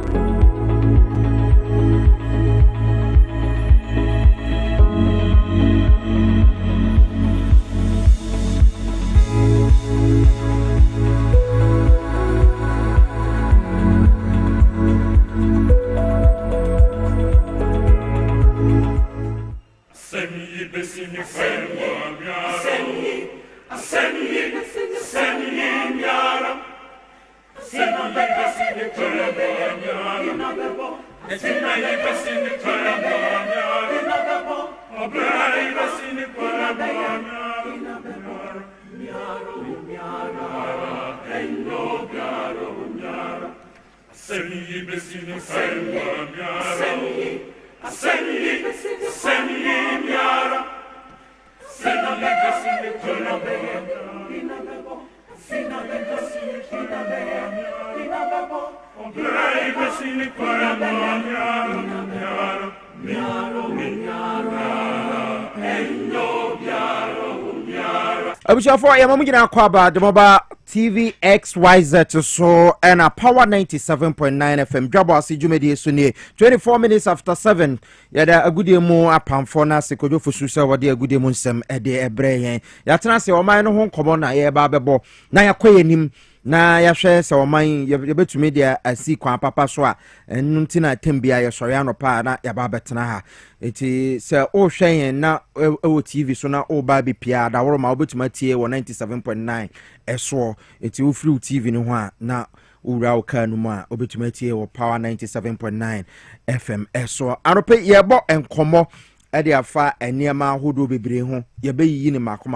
Abusha ya mamugina kwaba de moba TV XYZ so and a power 97.9 FM Dwabo Ase jumedi so ne 24 minutes after 7 ya da agudie mu apamfo na sekojo fosusa wode agudie mu nsem ede ebre yen ya tena se o man no ho nkomo na ye ba bebo na yakoye nim na ya hwe se o man ye betumi dia asi kwa papa so a enu ntina tembia ye sori anopa na ya ba betena ha eti se o hwen na o TV so na o ba bi pia da woro ma obetuma tie wo 97.9 eso eti o free TV ni ho a na ura o kanu ma obetuma tie wo power 97.9 FM eso anope ye bo enkomo ade afa eniama hodo bebre ho ye bayi ni mako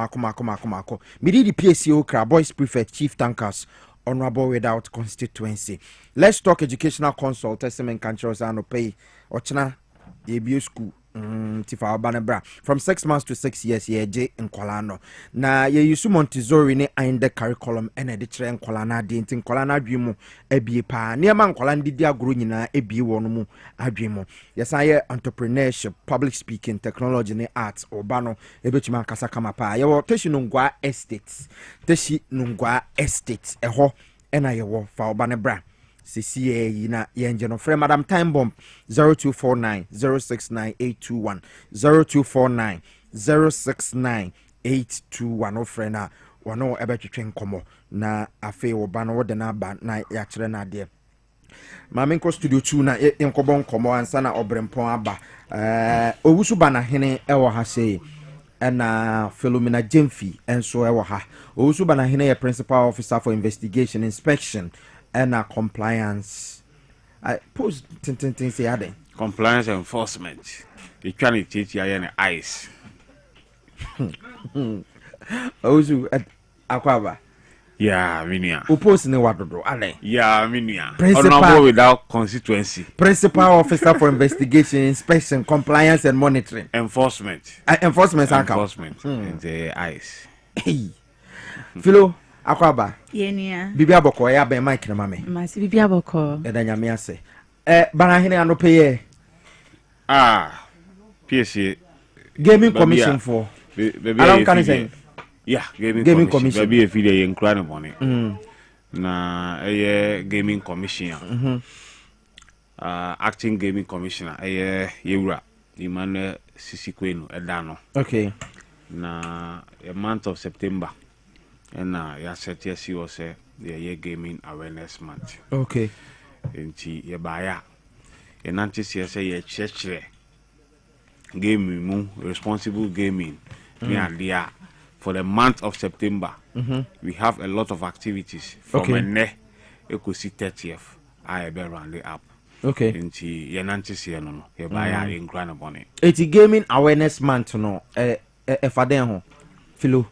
midi di Piesie Okrah boys prefect chief tankers honorable without constituency. Let's talk educational consult. Testament controls and pay ochna yebi school. Tifa Banabra from 6 months to 6 years ye J in Kolano. Na ye yusu Montessori ne in the curriculum and editre en Kolana di in Kolana dwimu ebi pa near man Kolan di agro nyina ebi wonu mu adwimo. Yes I entrepreneurship, public speaking, technology ne arts urbano ebetuma kasa kama pa. Ye wo teshi nungwa estates. Teshi nungwa estates eho ena ye wo fa Banabra. CCA yina yenjeno frame Madam Time Bomb 0249 069 821 0249 069 821 ofrena wano ebetwetwe nkomo na afi oba no de na ba na ya kire na de Mamenko studio 2 na enkobo nkomo ansa na obrempon aba owusu bana hene ewo ha sei na Philomena Jemfi enso ewo ha owusu bana hene ye principal officer for investigation inspection and compliance. I post tin say ade. Compliance enforcement. The trying to teach you ice. Ozu akwaba. Yeah, minia. Who post ne wadodo ade. Yeah, minia. Honorable without constituency. Principal officer for investigation, inspection, compliance and monitoring. Enforcement. Enforcement. And the ice. Hey. Philo akwaba yenia bibia boko ya ben mic na mame masi bibia boko eda nyame ase bana hene anope ye Piesie gaming commission for around can say yeah gaming commission baby e fi dey enkura ne bone na gaming commission acting gaming commissioner yewura Emmanuel Sisikwenu edano okay na a month of September and ya set yes you say the gaming awareness month. Okay. And ye baya. And nanti say ye chechere gaming responsible gaming. Me for the month of September. We have a lot of activities from a ekusi 30th. I be round the up. Okay. And ye nanti say no ye baya in grand bonnet. It's gaming awareness month no faden Philo.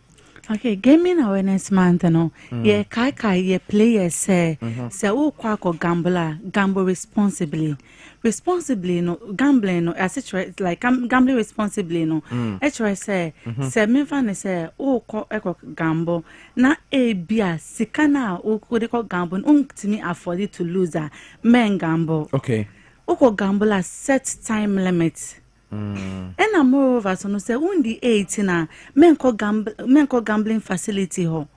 Okay, gaming awareness month no. Ye kai ye players say o kwa gamble responsibly. Responsibly no gambling no as it like gambling responsibly no. Actually say me fan say o ko gamble na e bia sikana o ko de ko gamble untimi afford it to lose men gamble. Okay. O ko gamble a set time limit. And moreover, so no say undi 18 na men ko gambling facility ho.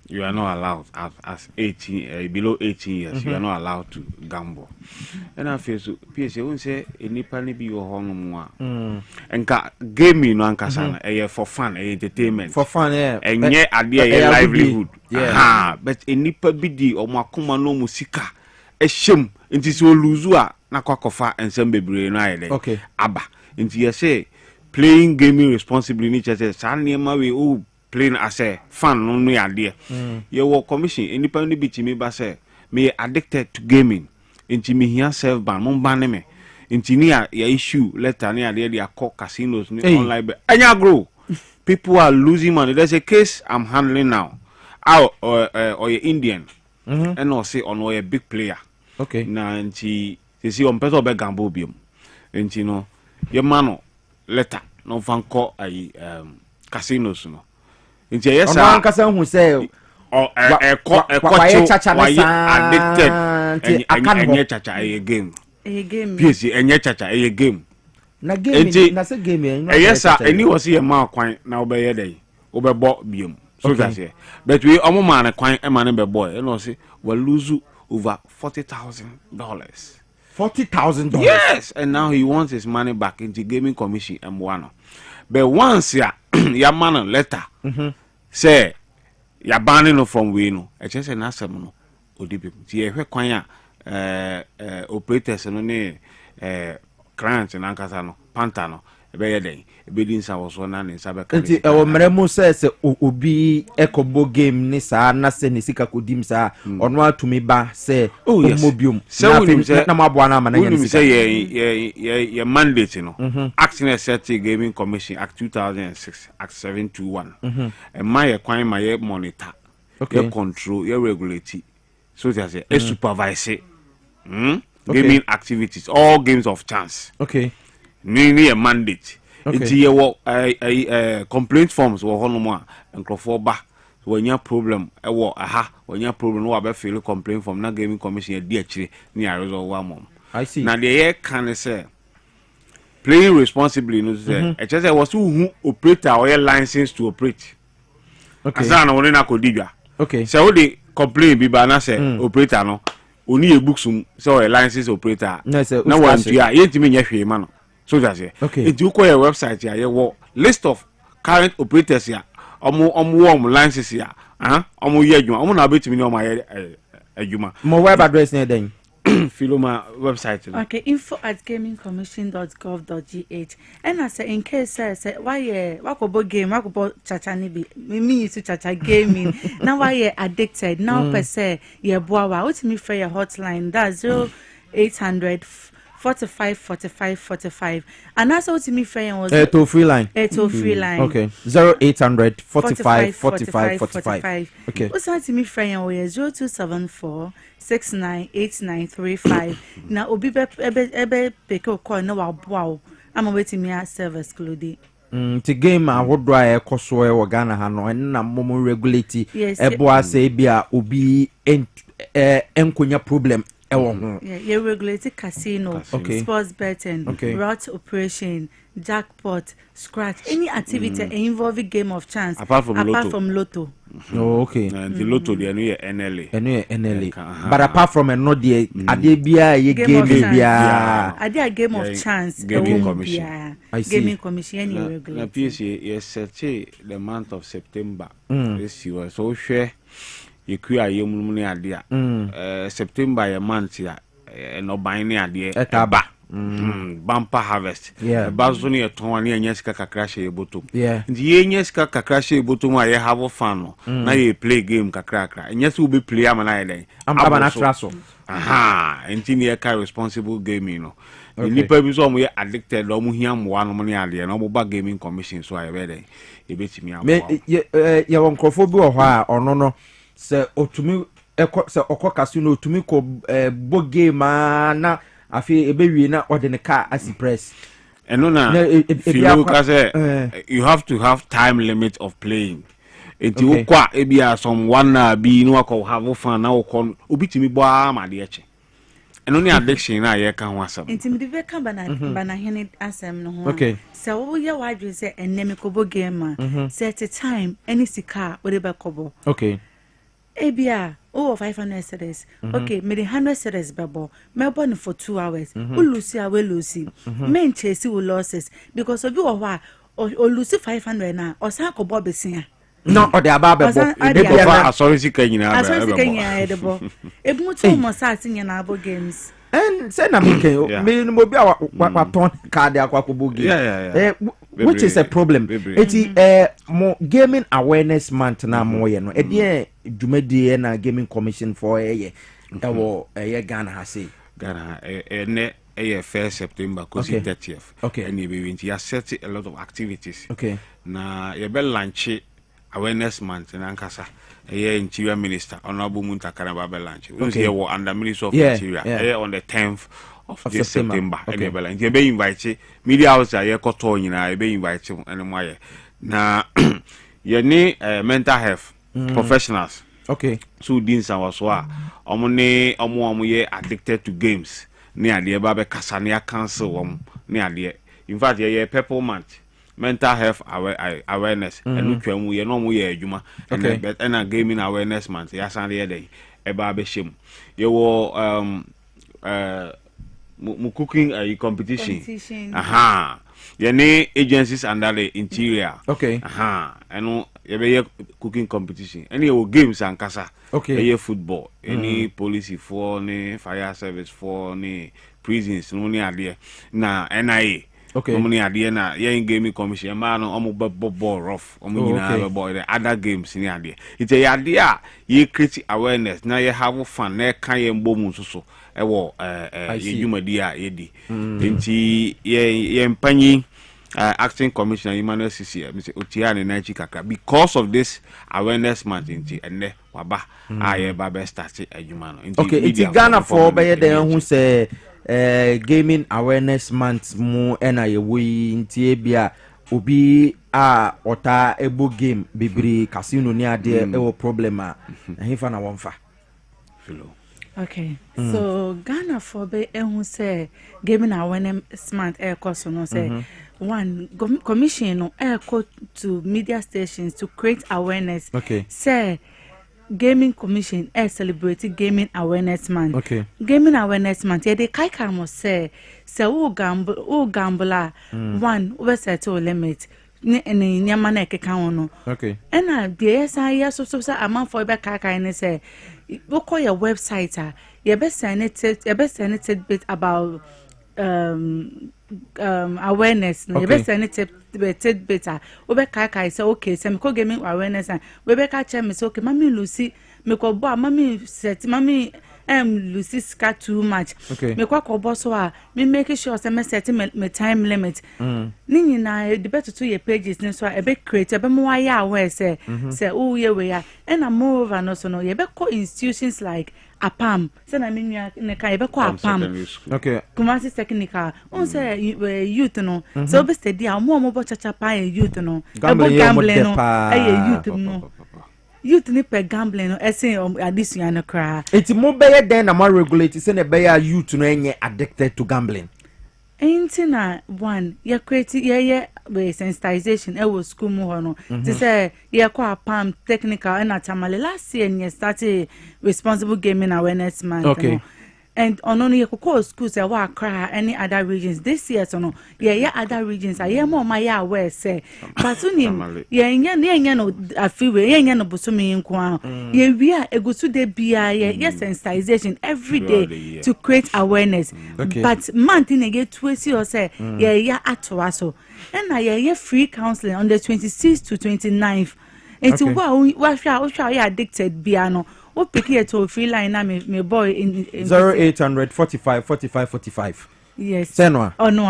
You are not allowed as 18 below 18 years. You are not allowed to gamble. And I feel so. Piesie won't say any pani be your home more. And gaming no ankasana. For fun, entertainment. For fun, yeah. And yet idea livelihood. Yeah. But any pabidi or makuma no musika. A shame. It is so lose na kwakofa ensem bebre no ayede aba nti ye say playing gaming responsibly ni chese sanema we o playing as a fan no no ade ye wo commission enipa no bitimi ba say me addicted to gaming nti me hia self ban mo ban me nti ni ya issue letter ni ade dey call casinos ni online anya grow people are losing money. There's a case I'm handling now or Indian and also on a big player na nti they see on person be gamble biom enti no ye mano letter no fanko ai casinos no enti yes on one kasa hu say addicted enye chacha a game Piesie enye chacha a game na game na say game yes sir any was here ma kwan na obeye dey obebo biom so that say but we omo man kwan e man be boy e no say we lose over $40,000. $40,000. Yes, and now he wants his money back into gaming commission M1. But once ya man letter say ya banning from we no, I just an answer no. Odibi. Ti ehwe kwan operators no ne clients na nkasa no panta no be den be din sa wo so na ne sa be ka nti e wo mremu se obi ekobo game ni sa na se ne sika kodim sa ono atumi ba se omobium na mabo na ma na nya sika ye mandate no act na set gaming commission act 2006 act 721 e ma ye kwan ma ye monitor ye control ye regulate so they say a supervise gaming activities, all games of chance. Okay. Mainly a mandate. It's here complaint forms or honor and crofo back. When your problem, when your problem, no about feel complaint from not gaming commission a dear near one mom. I see. Now the air can say playing responsibly, no say. I just was who operate our license to operate. Okay. As I know na kodibia. Okay. So the complain be ba na say operator no oni e books so a license operator na one ya yentimi nya hwe ma no so that say okay it you call your website ya ye list of current operators ya omo license ya omo ye adwuma omo na betimi ni omo ye adwuma mo web address na den Philoma website. Okay, info@gamingcommission.gov.gh. And I say in case say why wakobo game wakobo chacha ni bi me to chacha gaming. Now why addicted now per se ye boawa what me for your hotline that's 0800 45 45 45 and that's what me friend was toll free line okay 0800 45 45 45 okay what's that me friend was 0274 698935 na obi ebe pick a call no wow I'm waiting me at service clothing ti game a wodo a ekoso e wo Ghana ha no na momo regulate ebo ase bia obi enkonya problem. Yeah, regulate casino, sports betting, route operation, jackpot, scratch, any activity involving game of chance apart from lotto. Oh, okay. And the lotto they are NLA. NLA. But apart from no the adebia ye game bia. Ade a game of chance. Gaming commission. I see. Gaming commission any regulate. Na Piesie yes set the month of September. This year so share you create a young idea. September a month ya no buying idea etaba bumper harvest bazoni e ton ani anya sika kakra she bottom ndi ye nya sika kakra she bottom a ye have fun no na ye play game kakra anya so be play am na ye den aba na traso enti ne ka responsible gaming no nipa bi so mo ye addicted do mo hia mo no mo ne ade no mo ba gaming commission so aye be den e betimi am ye won krofo bi wo ho a ono no se otumi se okọ casino otumi ko bo game na afi ebewie na ode ne car asi press eno na you have to have time limit of playing enti ukwa ebia someone na bi no akọ have fun na ukọ obitimi bo amade eche eno ni addiction na ye kan wasam enti mi be kan bana hene asem no ho se wo ye wadwe se enemi ko bo game set time any sika ode be kobo ebia 500 cedis okay me the 100 cedis bebo me born for 2 hours ulusi awe lusi men chase we losses because obi wo ho olusi 500 na osan ko bo besia no o de aba bebo ebia sorry sika nyina bebo ebu to mo sa tinya na abo games and say na me mo bi waton card akwakobo game which is a problem eti mo gaming awareness month na mo ye no e de dwumadi na gaming commission for ye ewo ye Ghana ha say Ghana ne first September cause 30th and we ya set a lot of activities na ye be launch awareness month na nkasa interior minister honorable Muntakana Babe launch we here under minister of interior on the 10th of this September and you be invite media house ya koto nyina be invite and mo na you need mental health professionals so dins and was wa omo ye addicted to games ni ade ba be kasa ne cancel ni ade in fact ye purple month mental health awareness and twam ye no mo ye adwuma and gaming awareness month ya san ye dey e ba be shem ye wo cooking competition. Any agencies under the interior. And you cooking competition. Any games and kasa. Any football. Any police for any fire service for any prisons. No idea. Na NIA. Okay. Omuni ade na yen gaming commission ma no omo ball rough. Omo nyina ball the other games ni ade. It's a ade a ye create awareness na ye have fun na kan ye mbom so ewo ye dwumadi a ye di. Nti ye mpanyi acting commissioner Emmanuel Sisi Mr. Otiane Nachi Kaka because of this awareness month nti enne waba aye ba start adwuma no. Okay, it's Ghana for by the who say gaming awareness month mu ena ye we nti bia obi a ota ebo game bibiri casino ni ade e problem a hefa na wonfa. Okay, so Ghana for be who say gaming awareness month e course no say one commission no go to media stations to create awareness. Okay. Say gaming commission celebrating gaming awareness month. Okay. Gaming awareness month. Yeah, they kai must say who gambler one we set to limit. Ni nyama na ekeka wono. Okay. And the SIA so amount for be kai ne say we call your website you best send it bit about awareness no. You best send it better we be kai say okay say me ko gaming awareness and we be ka check me say okay mami Lucy me ko bo mami set mami Lucy ska too much. Okay. Me kwa ko so a me make sure say me set me time limit. Ni nyina the better to your pages ni so e be create e be mo ya aware say oh ye we ya and moreover no so no ye be call institutions like APAM say na me nua ne ka ye be call APAM. Okay. Kumasi technical on say youth no so be steady a mo bo chacha pa youth no e bo gambling no youth no youth ni pe gambling no ese addition no cry. It's mo be den na mo regulate say na be ya youth no enye addicted to gambling. Ain't one ya create ya sensitization was school mu no to say ya kwa PAM technical and atamale last year and started responsible gaming awareness month. Okay. And on ya ko schools ya wa cry any other regions this year so no ya other regions are more my ya aware say but unim ya nya no afiwe ya nya no bosomi nko ya wi a egusu de bia ya sensitization every day to create awareness. Okay. But month in get to see or say ya atwa so and ya free counseling on the 26th to 29th. It's wa ya addicted bia no o pick it to free line na me boy in 0800 45 45 45. Yes. Senwa. Oh no.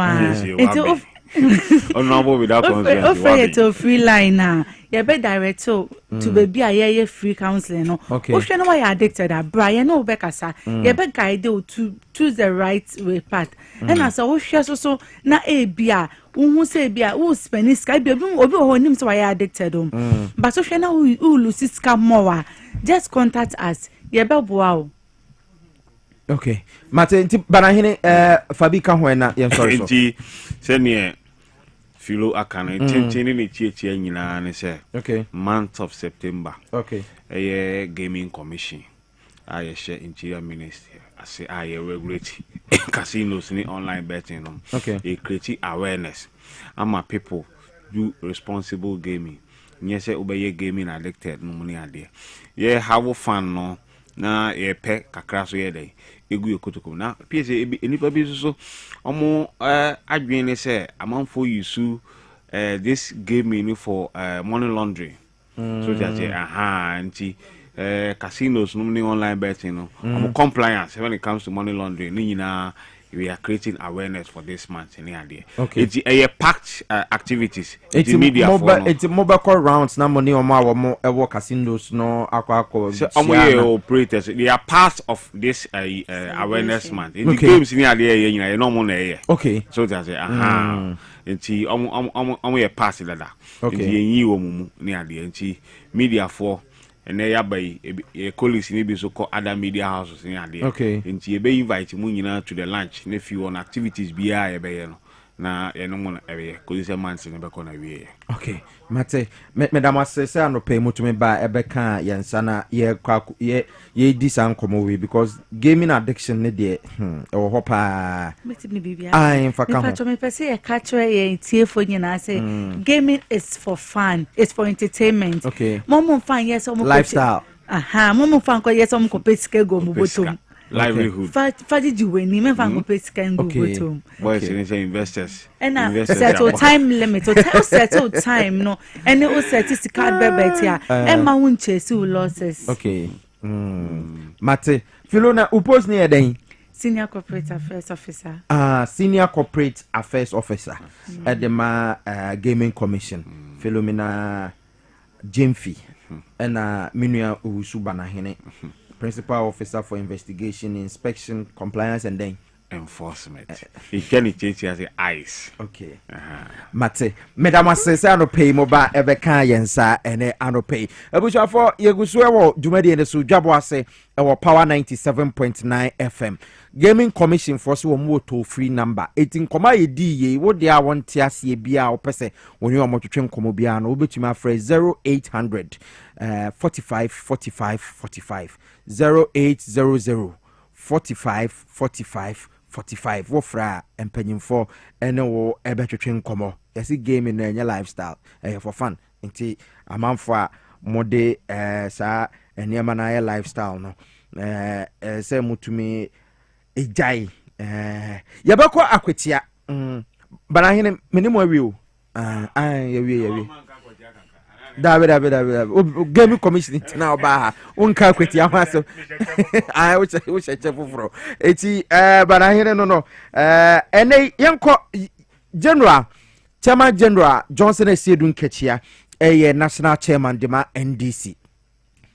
It's honorable without consent. Offer to free line na. You be direct to baby a free counseling no. Okay. If you know why you addicted a Brian no be kasa. You be guide you to choose the right way path. And as o share so na e bia who say bia who spend sky be obi ho nim so why addicted but if you know who lose scam more just contact us. You be boa. Okay. Mate nti banahene Fabi ka ho na yen sorry so. Nti senior Piesie Okrah tintin ni chie nyina ne say. Okay. Month of September. Okay. Gaming commission. Aye share interior ministry. I say aye regulate casinos ni online betting no. Okay. E create awareness. Ama people do responsible gaming. Nye say obeye gaming addicted no money ade. Ye have fun no na ye pe kakra so ye dey. Egu ekotoko na Piesie enipa bi so omo adwene say amanfo yusu this gaming for money laundering. So that say anti casinos no online betting no compliance when it comes to money laundering ni nyina we are creating awareness for this month in idea. Okay. It's a packed activities. It's media mobile, it's mobile call rounds na money or more casinos no aqua so operators they are part of this awareness month. In the games in idea you know money. Okay. So that's it's a pass that. Okay. You omumu ni idea nti media for and they are colleagues in so called other media houses in there. Okay. And you be invite mu to the lunch. If you on activities be no. Na no mo area colleagues months in be corner we. Okay. Mate madam say no pay mu to me ba ebeka yensa na ye di san komo we because gaming addiction ne de o hopa metimi bibia ai faka ho me pese e ka kire ye tiefo nyina say gaming is for fun, it's for entertainment. Okay. Momo fan yes o mo lifestyle momo fan ko yes o mo ko pesike go mo botom livelihood. Fadi juweni me fan compare scan do bottom. Boys investors. And settle time limit or settle time no. And it was statistical bebet ya. Emma won't chase losses. Okay. Mate, Philona upos near den. Senior Corporate Affairs Officer. Senior Corporate Affairs Officer at the Gaming Commission. Philomena Jemfi and Minua Usubana Hene, Principal Officer for Investigation, Inspection, Compliance, and then enforcement. He can change as eyes. Okay. Mate, Madam says I don't pay mobile ever can sir and I don't pay. I wish for Yaguswa Jumedi and the Dwabo Ase our Power 97.9 FM. Gaming Commission for so more toll free number 18 comma ye what they are want tiasi bia or pese when you are more to train comobiano to my phrase 0800 45 45 45 0800 45 45 45 wofra empanyin for ene wo ebetwetwe nkomo yesi game na enya lifestyle for fun nti amanfo a mode sa eniema na ya lifestyle no se mutumi ejai yabako akwetia bana hene menimo awiu yawi David Gaming Commission now ba unka kweti amaso which chefufro eti but I hear no ene yenko general chairman general Johnson Esedun Kechia national chairman dema NDC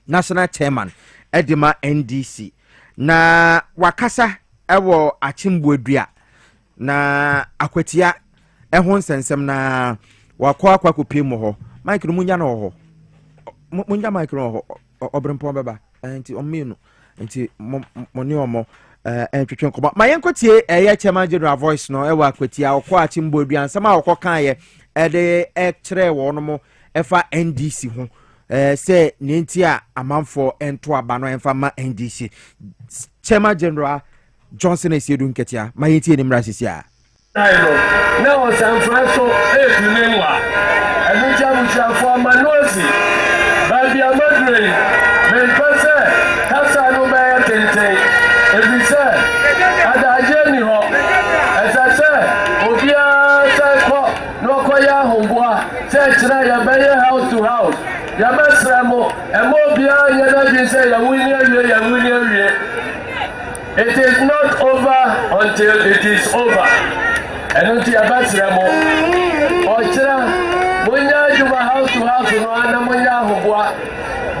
national chairman edema NDC na wakasa ewo achimbuadua na akwetia ehon sensem na wakwa kopemo ho Mike munya no ho munya Mike no ho obrempo beba enti omenu enti moni omo twetwe nkoba ma yenkotie chairman general voice no ewa akwatia okwa achimbodu ansama okọ kan ye de kire wo no mo efa NDC ho say nenti a amanfo ento aba no emfa ma NDC chairman general Johnson Esedun Ketia ma yentie ni mrasisi a na o San Francisco ekunenwa enuja for manosi baby amadre men pese kasa no ba tente ebise adaje ni ho esase obia se ko no ko ya homboa se tira ya be house to house ya masramo emo obia ya da bi se ya wuni awie it is not over until it is over enunti ya basramo ochira munya juba house to house no ana munya hobwa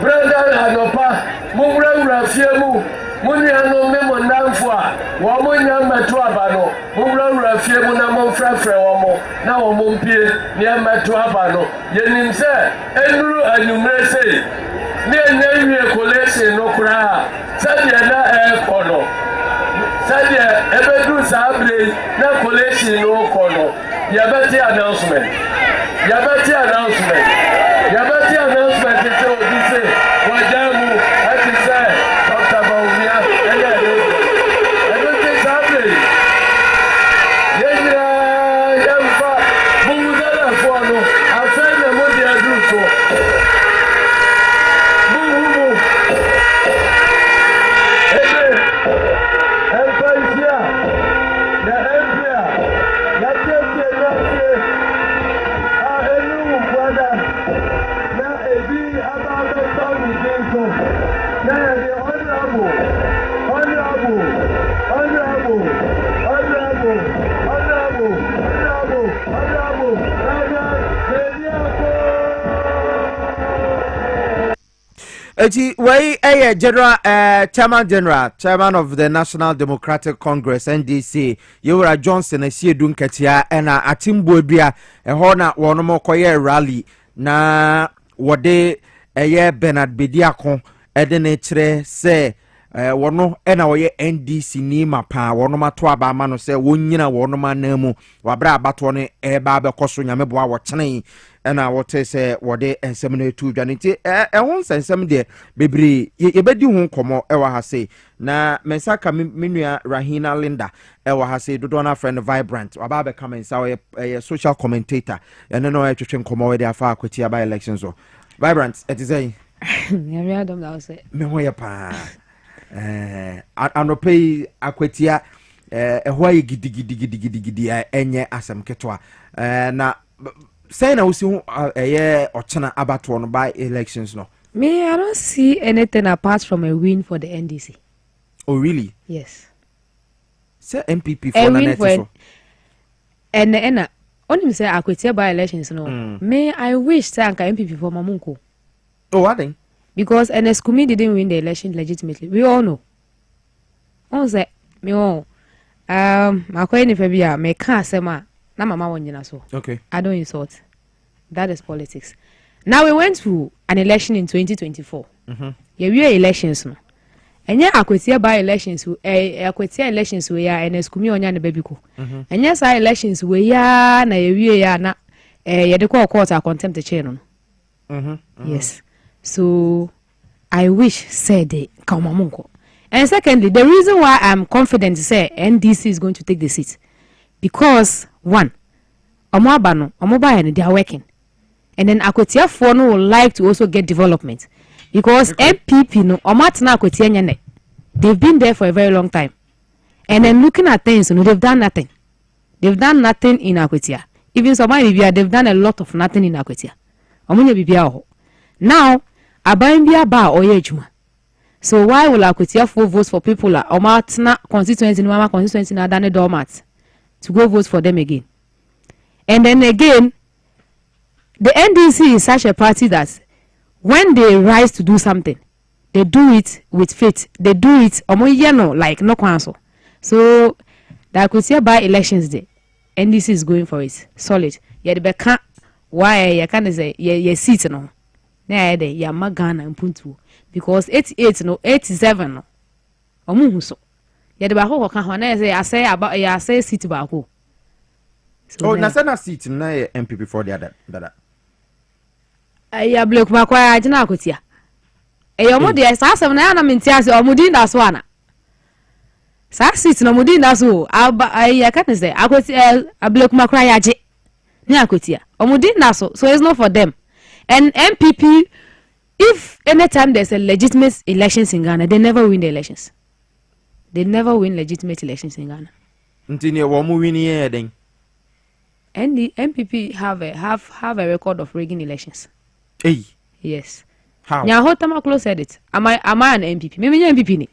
brother hanopa mumura fiemu munya no memo namfo a wo munya meto abano mumura fiemu na momfrafre wo mo na wo mompie ne meto abano yenim se enuru anyumre sei ne enye collection no kura sadia na kono sadia ebedu sabre na collection no kono yabati announcement so this say wajamu ati say Dr. Baumia I don't think sabre yamfa bungala fono afanya modi adruso bubu elfaisia na empia na tete general chairman of the National Democratic Congress NDC Yoweri Johnson Esedun Ketia ena atimboadua eho na wono koye rally na wode Bernard Bediako edene kire se wono ena woye NDC ni mapa wono mato aba ma no se wonyina wono manamu wabra abato ne eba bekoso nyameboa wo kyene ena wote se wode ensem na etu dwane nti ehon sensem de bebri yebedi hu komo ewa ha se na mensaka menua Rahina Linda ewa ha se dodo na friend Vibrant waba be come nsa we social commentator ene no etwetwe komo we de afa akwati aba elections so Vibrant it is say Nyame adom na wo se me ho ye pa Anope akwatia ɛhɔ ayɛ gidigidi ɛnyɛ asɛm ketewa na say na wosi ho ɛyɛ ɔkyena abatoɔ no by elections no. Me, I don't see anything apart from a win for the NDC. Oh really? Yes. Say MPP for na net so. And only say akwatia by elections no. Me, I wish say anka MPP for Mamunko. Oh what then? Because NSKUMI didn't win the election legitimately. We all know. On say me all akwai ni febia me ka asema na mama wonyina so. Okay. I don't insult. That is politics. Now we went to an election in 2024. Yeah, we are elections no. Enya akwatia by elections akwatia elections we ya NSKUMI onya ne babiko. Enya sa elections we ya na ye ya na ye de call court a contempt chain no. Yes. So I wish said the Kaumamunko. And secondly, the reason why I'm confident to say NDC is going to take the seat, because one, Omabano, Omoba, they are working, and then Akwatia Fono would like to also get development, because MPP no Omatna Akwatia Nyane, they've been there for a very long time, and then looking at things, you know, they've done nothing. They've done nothing in Akwatia. Even somebody they've done a lot of nothing in Akwatia. Now, Abambia ba oyejuma. So why will Akwatia vote for people like Omatna constituency, Mama constituency na dane doormat to go vote for them again? And then again, the NDC is such a party that when they rise to do something, they do it with faith. They do it like no council. So the Akwatia by elections day, NDC is going for it. Solid. Yeah, the can't why you can't say yeah seat no. Na de ya magana mpuntu because 88 no 87 no omuhu so ya de ba ho ka ho na say about ya say seat ba ho. Oh na say na seat na MPP for the other that ya block makwa agina Akwatia omo de sa asem na ya na mentia se omudi nda so ana sa seat no omudi nda so ya can say Akwatia block makwa ya je ni Akwatia omudi nda so it's not for them. And MPP, if anytime there's a legitimate elections in Ghana, they never win the elections. They never win legitimate elections in Ghana. And the MPP have a record of rigging elections. Hey. Yes. How? Nyahotamaklo said it. Am I an MPP? Maybe you're MPP ni.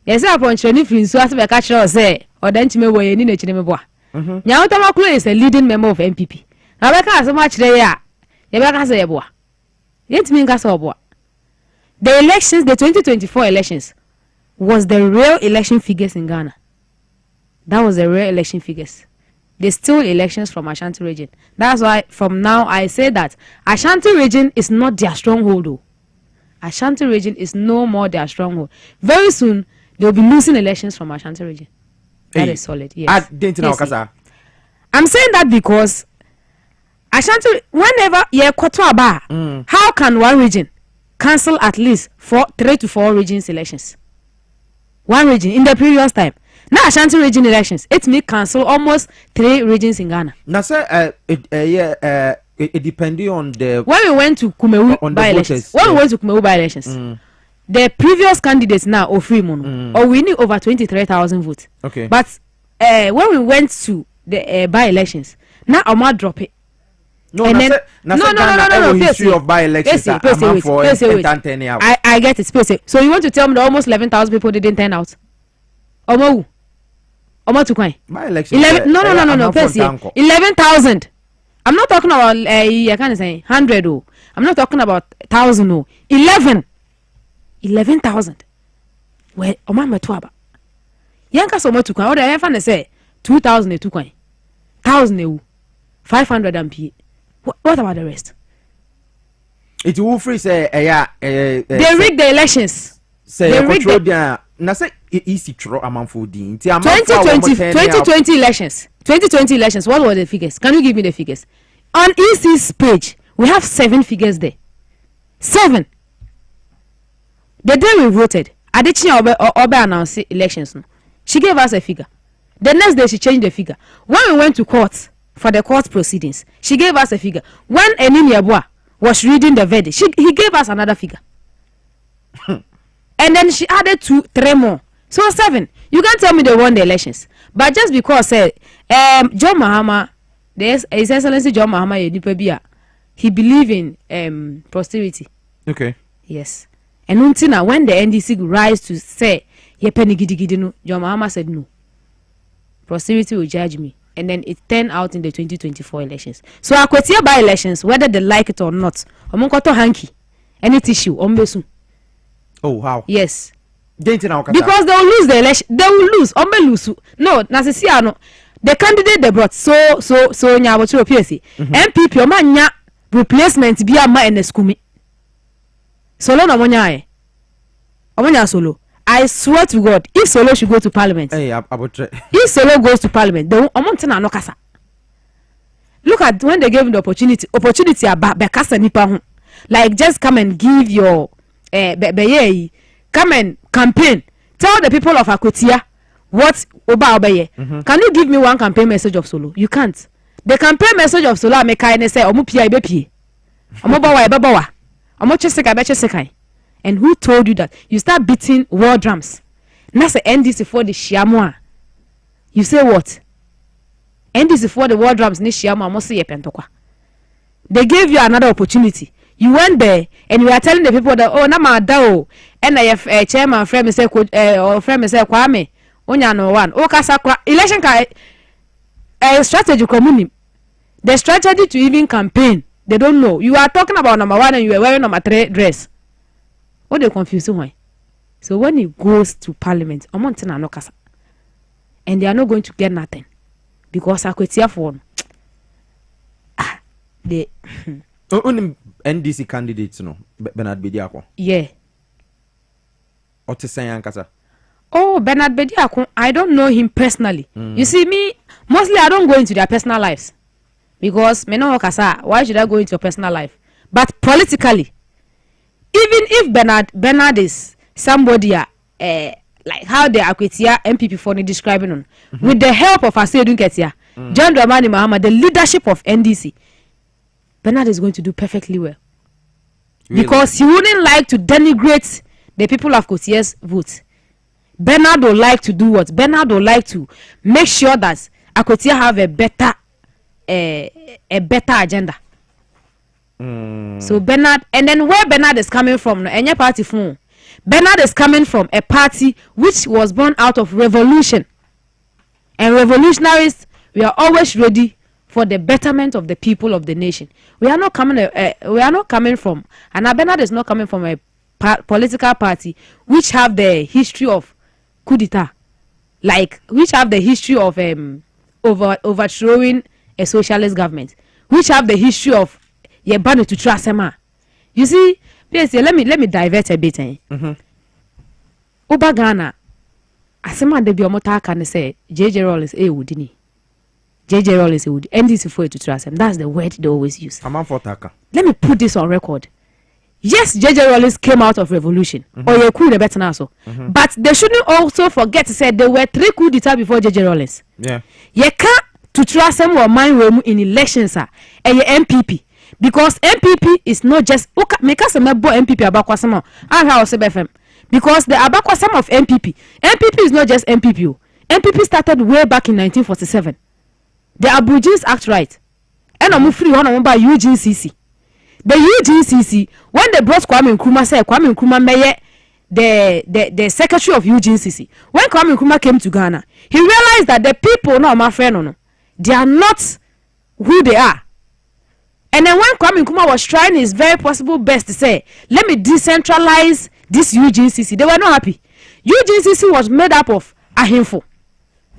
Yes, upon Chinese friends who ask me a catch or say, or then to me where you need a Chinese. Nyahotamaklo is a leading member of MPP. Now I can't so much there. The elections, the 2024 elections, was the real election figures in Ghana. That was the real election figures. They still elections from Ashanti region. That's why from now I say that Ashanti region is not their stronghold. Though. Ashanti region is no more their stronghold. Very soon they will be losing elections from Ashanti region. That is solid. Yes. I'm saying that because Ashanti, whenever you how can one region cancel at least 3 to 4 regions elections? One region in the previous time. Now Ashanti region elections, it may cancel almost 3 regions in Ghana. Now, sir, it depending on the when we went to Kumewu by elections. When we went to Kumewu by elections, the previous candidates now are free mono or winning over 23,000 votes. Okay, but when we went to the by elections, now Omar drop it. No, history of by-elections. I get it. So you want to tell me that almost 11,000 people didn't turn out? Omo to coin. By-elections. 11,000. I'm not talking about I can't say 100. I'm not talking about 1,000. 11,000. Well, Oma metuaba. Yanka so much to coin. What I have say 2,000 to coin. 1,000 500 MP. What about the rest? It will free say they rigged the elections. They rigged the na say easy tro amount for din 2020 elections. 2020 elections. What were the figures? Can you give me the figures? On EC's page, we have 7 figures there. 7. The day we voted, Adichie Obe announced elections. No, she gave us a figure. The next day she changed the figure. When we went to court for the court proceedings, she gave us a figure. When Enini Abua was reading the verdict, he gave us another figure. And then she added 3 more. So 7. You can't tell me they won the elections. But just because John Mahama, His Excellency John Mahama, he believe in prosperity. Okay. Yes. And until when the NDC rise to say, Ye penny gidi no, John Mahama said no. Prosperity will judge me. And then it turned out in the 2024 elections. So I could by elections, whether they like it or not. Omonkoto hanky. Any tissue, ombesu. Oh, wow. Yes. Because they will lose the election. They will lose. Lose. No, Nasisiano. The candidate they brought so nyawochiro Piesie. MPP omanya replacement bi ama eneskumi. Solo na omonya Solo. I swear to God, if Solo should go to parliament. Hey, if Solo goes to parliament, they omontina no kasa. Look at when they gave him the opportunity about bekasa nipa ho. Like just come and give your come and campaign. Tell the people of Akwetia what Oba Obeye. Can you give me one campaign message of Solo? You can't. The campaign message of Solo make I say omu pia ibe omu bawa ebe bawa. Omu cheseka be cheseka. And who told you that? You start beating war drums. Na say NDC for the shiamwa. You say what? NDC for the war drums ni shiamwa mo say yepentokwa. They gave you another opportunity. You went there and you are telling the people that na ma da o and I chairman friend me say or friend me say Kwame onya no one o kasa kwa election ka strategy community. The strategy to even campaign they don't know. You are talking about number 1 and you are wearing number 3 dress. What they confuse why? So when he goes to parliament omontina no kasa and they are not going to get nothing because Akwetia for they NDC candidates no Bernard Bediako. Yeah. Kasa. Oh, Bernard Bediako, I don't know him personally. You see me, mostly I don't go into their personal lives. Because me no kasa, why should I go into your personal life? But politically, even if Bernard is somebody like how the Akwetia MPP for describing him, with the help of Asedun Ketia, John Dramani Mahama, the leadership of NDC, Bernard is going to do perfectly well. Really? Because he wouldn't like to denigrate the people of Kotie's vote. Bernard would like to do what? Bernard would like to make sure that Akotia have a better agenda. So Bernard, and then where Bernard is coming from, any party from Bernard is coming from a party which was born out of revolution. And revolutionaries, we are always ready for the betterment of the people of the nation. We are not coming from, and Bernard is not coming from a political party which have the history of coup d'etat, like which have the history of overthrowing a socialist government, which have the history of yebane to trasema. You see, Piesie, let me divert a bit. Oba Ghana, asema de bi omota aka ne say JJ Rollins wudini. JJ Rollins would NDC for to trust him. That's the word they always use. Let me put this on record. Yes, JJ Rollins came out of revolution. Or you could better now so. But they shouldn't also forget to say there were 3 coup d'etat before JJ Rollins. Yeah. You can't to trust them or mind room in elections and your MPP. Because MPP is not just make us a member MPP abakwasama. I have FM. Because the abakwasama of MPP is not just MPP. MPP started way back in 1947. The Aborigines Act right. And I'm free one by UGCC. The UGCC, when they brought Kwame Nkrumah, said Kwame Nkrumah may the secretary of UGCC. When Kwame Nkrumah came to Ghana, he realized that the people, no, my friend, no, they are not who they are. And then when Kwame Nkrumah was trying his very possible best to say, let me decentralize this UGCC, they were not happy. UGCC was made up of a handful.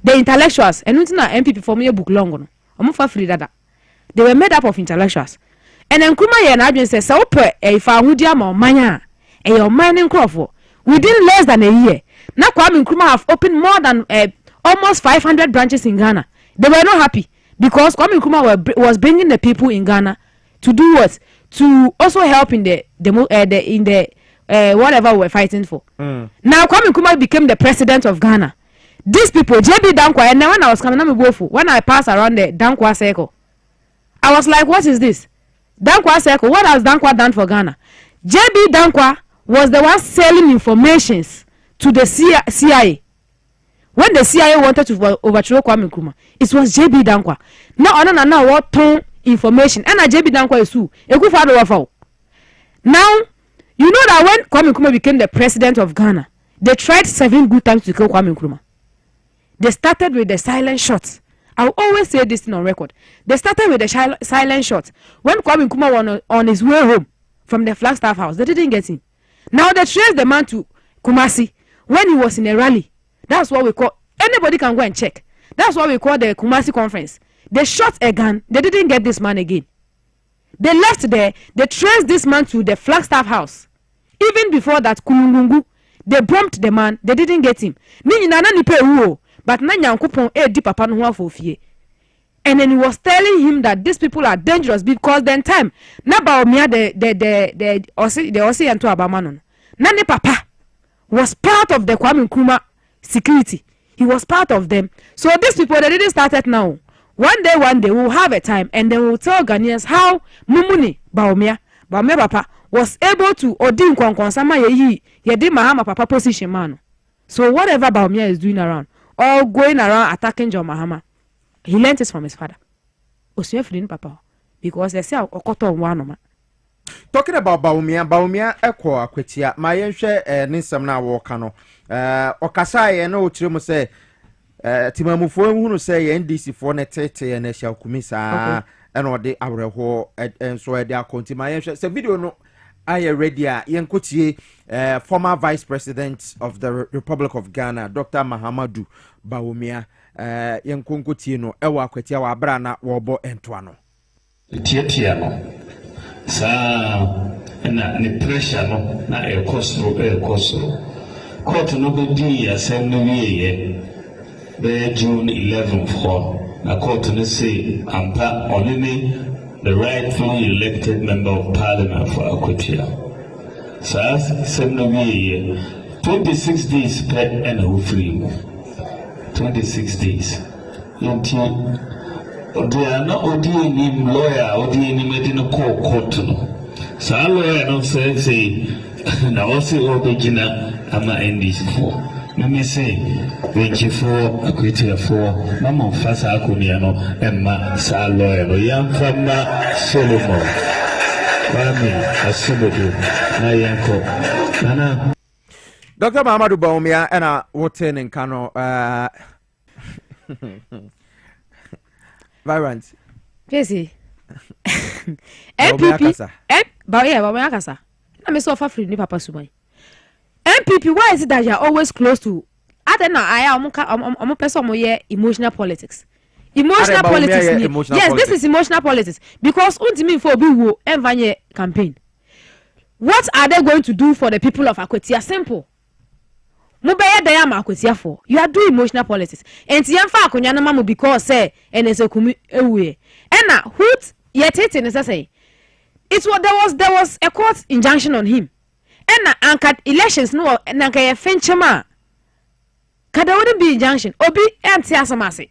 The intellectuals, and MPP for me a book long. They were made up of intellectuals. And then Nkrumah and Adrian says, so if I would jam or mania, and your mining Crawford, within less than a year. Now Kwame Nkrumah have opened more than almost 500 branches in Ghana. They were not happy because Kwame Nkrumah was bringing the people in Ghana to do what? To also help in the whatever we're fighting for. Now Kwame Nkrumah became the president of Ghana. These people, JB Dankwa, and then when I was coming, when I passed around the Dankwa circle, I was like, what is this? Dankwa circle, what has Dankwa done for Ghana? JB Dankwa was the one selling informations to the CIA. When the CIA wanted to overthrow Kwame Nkrumah, it was JB Dankwa. Now what tone information? And JB Dankwa is who? Now, you know that when Kwame Nkrumah became the president of Ghana, they tried 7 good times to kill Kwame Nkrumah. They started with the silent shots. I'll always say this on record. They started with the silent shots. When Kwame Nkrumah was on his way home from the Flagstaff house, they didn't get him. Now they traced the man to Kumasi when he was in a rally. That's what we call, anybody can go and check. That's what we call the Kumasi conference. They shot a gun. They didn't get this man again. They left there. They traced this man to the Flagstaff house. Even before that, Kulungungu, they bumped the man. They didn't get him. But and then he was telling him that these people are dangerous because then time the Ose and Abamanon. Nani Papa was part of the Kwame Nkrumah security. He was part of them. So these people, they didn't start it now. One day we'll have a time and then we'll tell Ghanaians how Mumuni Baumia Papa was able to Odin Kwankwansama ye did Mahama Papa position man. So whatever Baumia is doing around, or going around attacking John Mahama, he learnt it from his father. Osuefrin Papa, because they say Okoto one. Talking about Baumia Eko Akwetia, my share Ninsam na Wakano. Okasai no Trimu say Timamufo who say NDC for Netete and Esha Kumisa and or the Areho and so they are continuing. My share video no I ready Yankuti former Vice President of the Republic of Ghana, Dr. Mahamadou Baumia Yankunkuti no Ewa Kwetia wa Brana Wobo Entwano. Tietiano. Sa na ni pressure no na e kosro court no be di asem no wiye be June 11th ho na court no say ampa only the rightfully elected member of parliament for Akwatia. Sa asem no wiye 26 days per and who free 26 days until Odiana Odi lawyer Odi ni medina court no. Sa lawyer no say na osi obegina ama NDC4. Me say wenchifo Akwatia4 mama fasa akonia no emma sa lawyer no yamfama Solomon. Kwame Asubodo na yanko. Nana Dr. Mahamadou Baumia and Woten in Kano Virant. Piesie. MPP. Baumia Kasa. I'm so far free ni Papa Sumai. MPP, why is it that you are always close to? I don't know. I am a person who emotional politics. Emotional politics. Yes, this is emotional politics because ultimately for Biwo Envanye campaign. What are they going to do for the people of Akwatia? Simple. Mubaya dayama Akwatia for. You are doing emotional politics. And Tianfa Akunyana mamu because say and is a kumi ewe. And now who yet it in say it was there was a court injunction on him. And now anchored elections no nankaya fenchema. Kada wouldn't be injunction. Obi empty asamasi.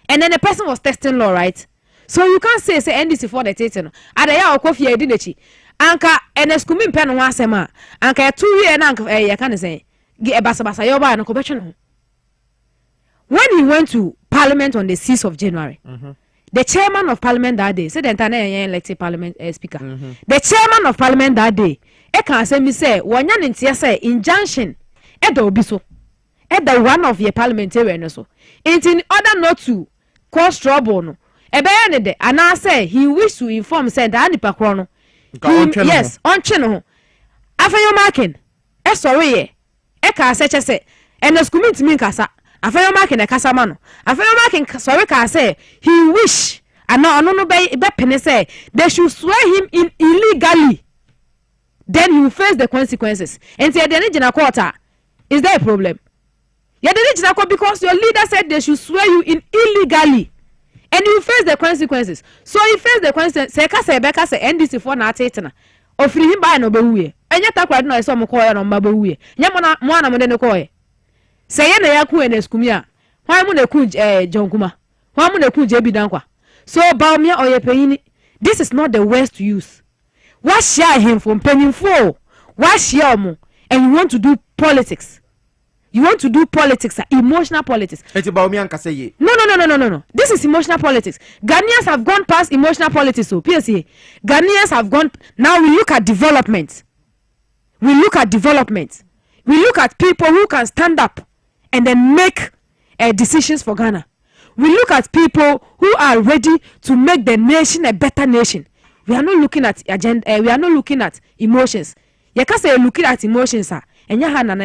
And then the person was testing law, right? So you can't say NDC for the Titan. Adaya or coffee dinechi. Anka and a scumming pen one sema. Anka 2 years and anka can say. Get a basabasa yoba and a convention. When he went to Parliament on the 6th of January, the chairman of Parliament that day said the entire elected Parliament speaker. The chairman of Parliament that day, I can say me say one yan in say injunction at the obiso at the one of your parliamentarian so. In order not to cause trouble no. Ebe and I say he wished to inform said that Andy Pakrono. Yes, on channel. After your marking, sorry. Eka say and the school to me kasa after marking a casamano after marking sorry ka say he wish and no be penny say they should swear him in illegally, then he will face the consequences. And say the regional quarter is there a problem? Yeah, the regional quarter because your leader said they should swear you in illegally and you face the consequences. So he face the consequences. Say kasa beka say NDC for na tetena or free him by no be enya takwa no so mo koye no mba wuye nya mo na mo de ne koye se ye na yaku ene skumi a hwan mo na ku jonkuma hwan mo na ku JB Dankwa. So Baumia oye payini, this is not the worst to use. What share him from penny for why share mo and you want to do politics. You want to do politics, emotional politics. No. This is emotional politics. Ghanaians have gone past emotional politics. So, Piesie, Ghanaians have gone. Now we look at development. We look at people who can stand up and then make decisions for Ghana. We look at people who are ready to make the nation a better nation. We are not looking at agenda. We are not looking at emotions. You can say looking at emotions, Ghana,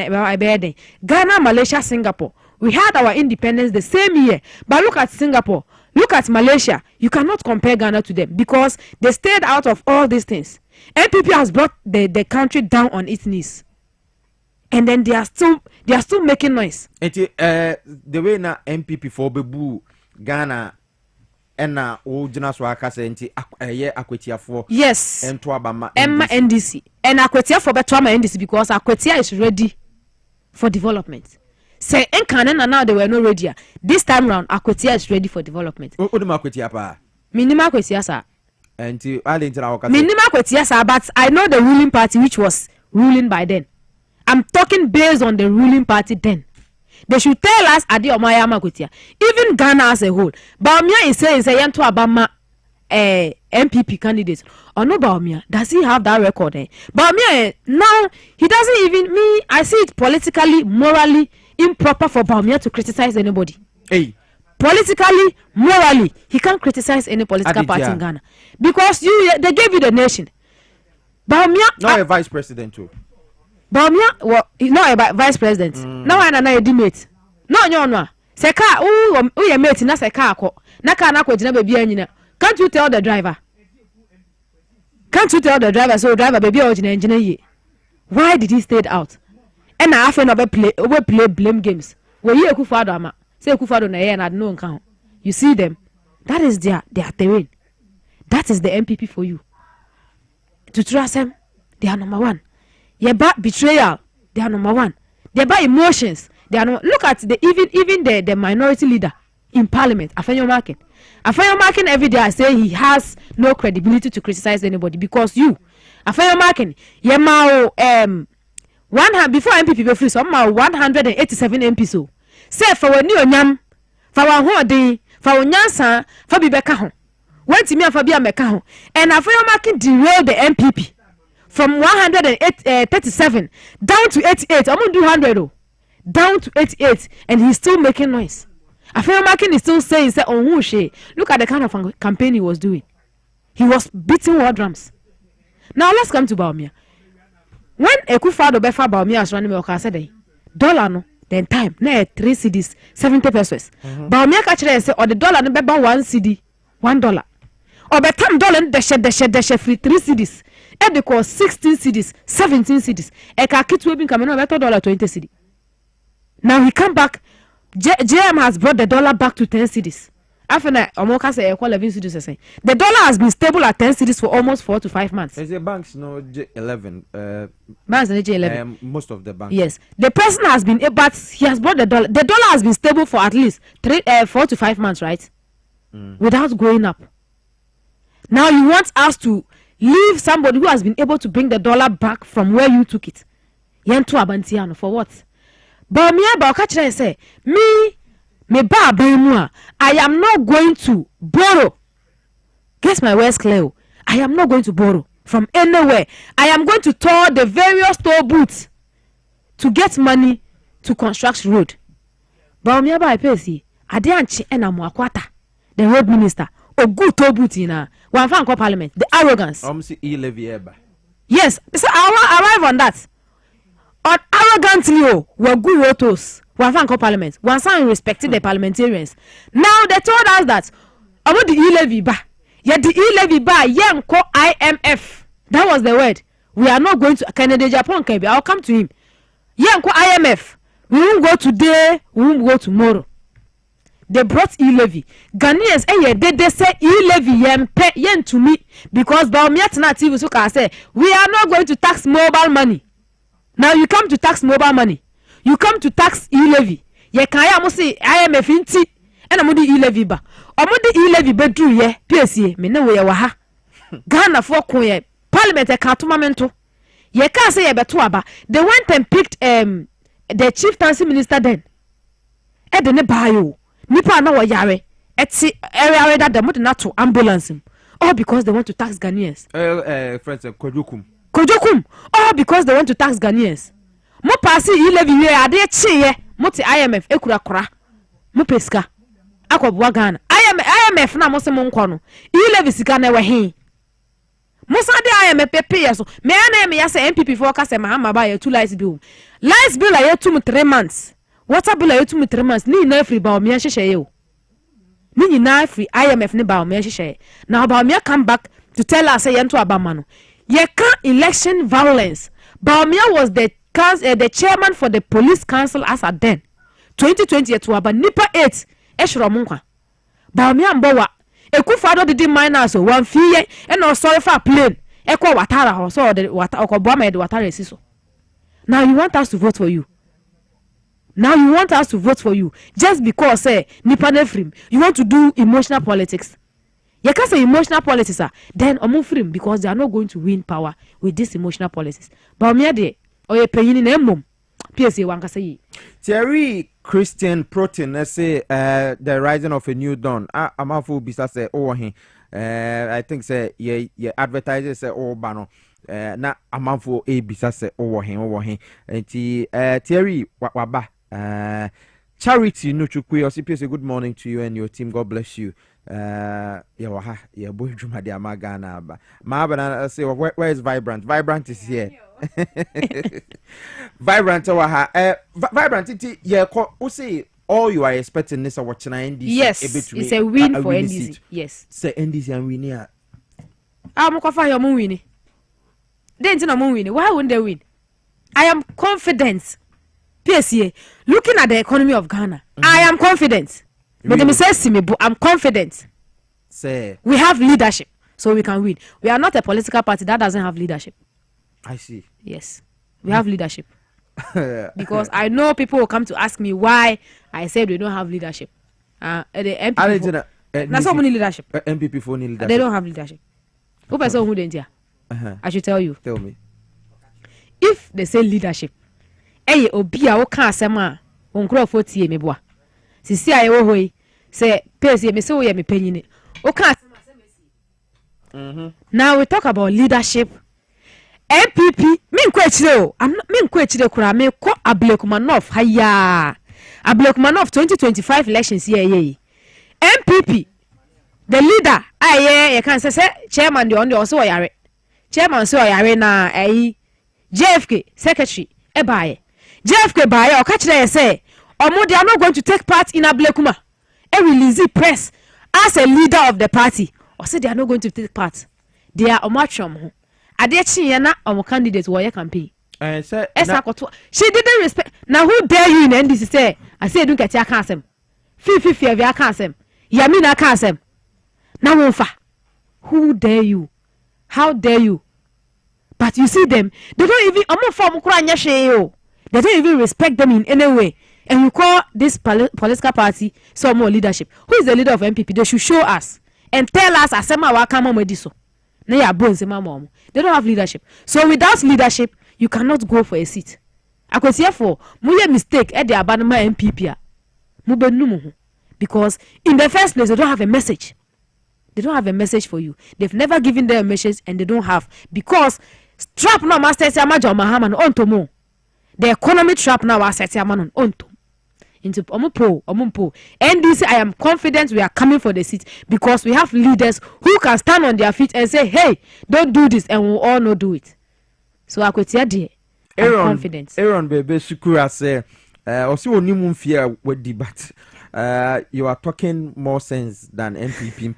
Malaysia, Singapore. We had our independence the same year. But look at Singapore. Look at Malaysia. You cannot compare Ghana to them because they stayed out of all these things. NPP has brought the country down on its knees. And then they are still making noise. The way na MPP for Bebu Ghana and na Ojina Swaka senti Akwetia for yes and Twabama Emma NDC and Akwetia for Betwama NDC because Akwetia is ready for development. Say Enkanen and now they were not ready. This time round Akwetia is ready for development. Oduma Akwetia pa. Minima Akwetia sir. And minima Akwetia sir, but I know the ruling party which was ruling by then. I'm talking based on the ruling party then. They should tell us Adi Omaya Makwetia. Even Ghana as a whole. Baumia is saying to Abama MPP candidates. Or no Baumia. Does he have that record? Baumia now he doesn't even I see it politically, morally improper for Baumia to criticize anybody. Hey. Politically, morally, he can't criticize any political party in Ghana. Because they gave you the nation. Baumia not a vice president too. Baumia not a vice president. Now I na edimate. No. Seka your mate na seka akọ. Na ka na kwagina baby anyina. Can't you tell the driver? So driver baby original ye. Why did he stay out? And I often play blame games. We hear Akufo-Addo ama. Say Akufo-Addo na here na no nkan. You see them? That is their terrain. That is the MPP for you. To trust them, they are number one. Yeba betrayal, they are number one. Yeba emotions, they are look at even the minority leader in parliament, Afenyo Markin every day I say he has no credibility to criticize anybody because you, Afenyo Markin, yema before MPP be free, so 187 MP so. Say for when you nyam, for one hode, for one nyansa, for be beka ho. When to me for be a meka ho. And Afenyo Markin derailed the MPP. From 137 down to 88. I'm going to do 100 down to 88 and he's still making noise. Afenyo Markin is still saying look at the kind of campaign he was doing. He was beating war drums. Now let's come to Baumia. When Akufo-Addo befa Baumia as running me said dollar no then time na 3 cedis 70 pesos. Baumia catch say or the dollar no beba 1 cedi $1. Or betam dollar deshe free 3 cedis. They call 16 cedis, 17 cedis. Eka kitwe bin kameno beto $20 cedi. Now he come back. JM has brought the dollar back to 10 cedis. After that, Omoka say equal 11 cedis. The dollar has been stable at 10 cedis for almost 4 to 5 months. Is the banks no J11? Banks no J11. Most of the banks. Yes, the person has been, but he has brought the dollar. The dollar has been stable for at least 4 to 5 months, right? Without going up. Now you want us to leave somebody who has been able to bring the dollar back from where you took it. Yentu abantiano for what? But me about catch say me ba mu I am not going to borrow. Guess my words clear. I am not going to borrow from anywhere. I am going to tour the various toll booths to get money to construct road. But me ba Piesie adeanchi ena mu akwata the road minister o good toll booth in one fan parliament. The arrogance. E-levy. Yes, so I arrive on that. On arrogantly, we're good rotos. One fan parliament. One sign respected the parliamentarians. Now they told us that about the e-levy ba. Yet the e-levy ba yem ko IMF. That was the word. We are not going to Canada, Japan, Kebi. I'll come to him. Yem ko IMF. We won't go today. We won't go tomorrow. They brought e-levy. Ghanaians, they say e-levy yen to me because Baumia na TV so can say we are not going to tax mobile money. Now you come to tax mobile money. You come to tax e-levy. Ye kaya mo say IMF inti ena mo di e-levy ba. O mo di e-levy bedru ye Piesie me na we wa ha. Ghana for ko ye parliament e ka to mamento. Ye can't say beto aba. They went and picked the chieftaincy minister then. De ne bayo. Nipa na wa yare. Eti area that the not to ambulance him. All because they want to tax Ghanaians. Friends, Kojokum. All because they want to tax Ghanaians. Mo pasi levy we ade chi mo ti IMF Okrah. Mo peska. Akobwa Ghana. IMF na mo se mo nko no. Levy sika na we hin. Mo sa de IMF pay so. Me na me ya say MPP for ka say Mahama ba ya 2 lights bill. Lights bill ya 3 months. Water bill ya 3 months. Ni na free ba o me hyehyɛ ye o. Ni na free IMF ne ba o me hyehyɛ. Now ba me come back to tell us say yento abama no. Ye can election violence. Baumia was the chairman for the police council as at then. 2020 to aba nipa 8 ehro munkwa. Baumia mbowa Ekufado did minus 1 fee and no sorry for plane. Eko watara ho so the water okoboma the water esiso. Now you want us to vote for you. Just because say nipa nefrim you want to do emotional politics. You can say emotional politics, then omufrim because they are not going to win power with this emotional politics. But me de or you paying in emom. Piesie Okrah say. Terry Christian Protein, let's say the rising of a new dawn. Amafu bisa say I think say ye advertisers say bano. Na amafu bisa say Terry waba Charity no chukwe or good morning to you and your team. God bless you. Yeah, boy, Juma de Amagana. Mabana say, where is Vibrant? Vibrant is here. Vibrant, Vibrant, yeah, say all you are expecting this watching NDC. Yes, it's a win for NDC. Yes, say NDC and win here. I'm going your moon winning. Then no moon winning. Why wouldn't they win? I am confident. Piesie, looking at the economy of Ghana, I am confident. But let me say, I'm confident. Say we have leadership, so we can win. We are not a political party that doesn't have leadership. I see. Yes, we have leadership. Because I know people will come to ask me why I said we don't have leadership. The MPP that's so many leadership. MPP for leadership. They don't have leadership. Who person who didn't? I should tell you. Tell me. If they say leadership, obia wo ka asema onkro fotie me boa. Sisi aye wo hoi say Piesie me say wo ye me panyini. O ka Now we talk about leadership. MPP me nkwa chire o. Me nkwa chire kura me ko Ablekumanov haya. Ablekumanov 2025 elections ye. MPP the leader aye you can say chairman the on also yare. Chairman so yare na JFK secretary ebaye. JFK baye o ka chire say they are not going to take part in Ablekuma. Release press as a leader of the party. Or say they are not going to take part. They are omachom. Adechi yana omo candidate for your campaign. She didn't respect. Now who dare you in NDC say? I say don't get your cansem. 50 of your cansem. Yamina cansem. Now wonfa. Who dare you? How dare you? But you see them. They don't even they don't even respect them in any way. And you call this political party some more leadership. Who is the leader of MPP? They should show us and tell us asema wa kama mwediso. They don't have leadership. So without leadership, you cannot go for a seat. For muye mistake at the abandonment MPP. Because in the first place, they don't have a message. They don't have a message for you. They've never given them a message and they don't have. Because trap now master Samaja Mahaman on to more. The economy trap now was set on onto into omumpo. NDC, I am confident we are coming for the seat because we have leaders who can stand on their feet and say, hey, don't do this, and we'll all not do it. So I could say, I'm confident. Aaron Bebe Shukura say, also new fear with debate. You are talking more sense than MPP.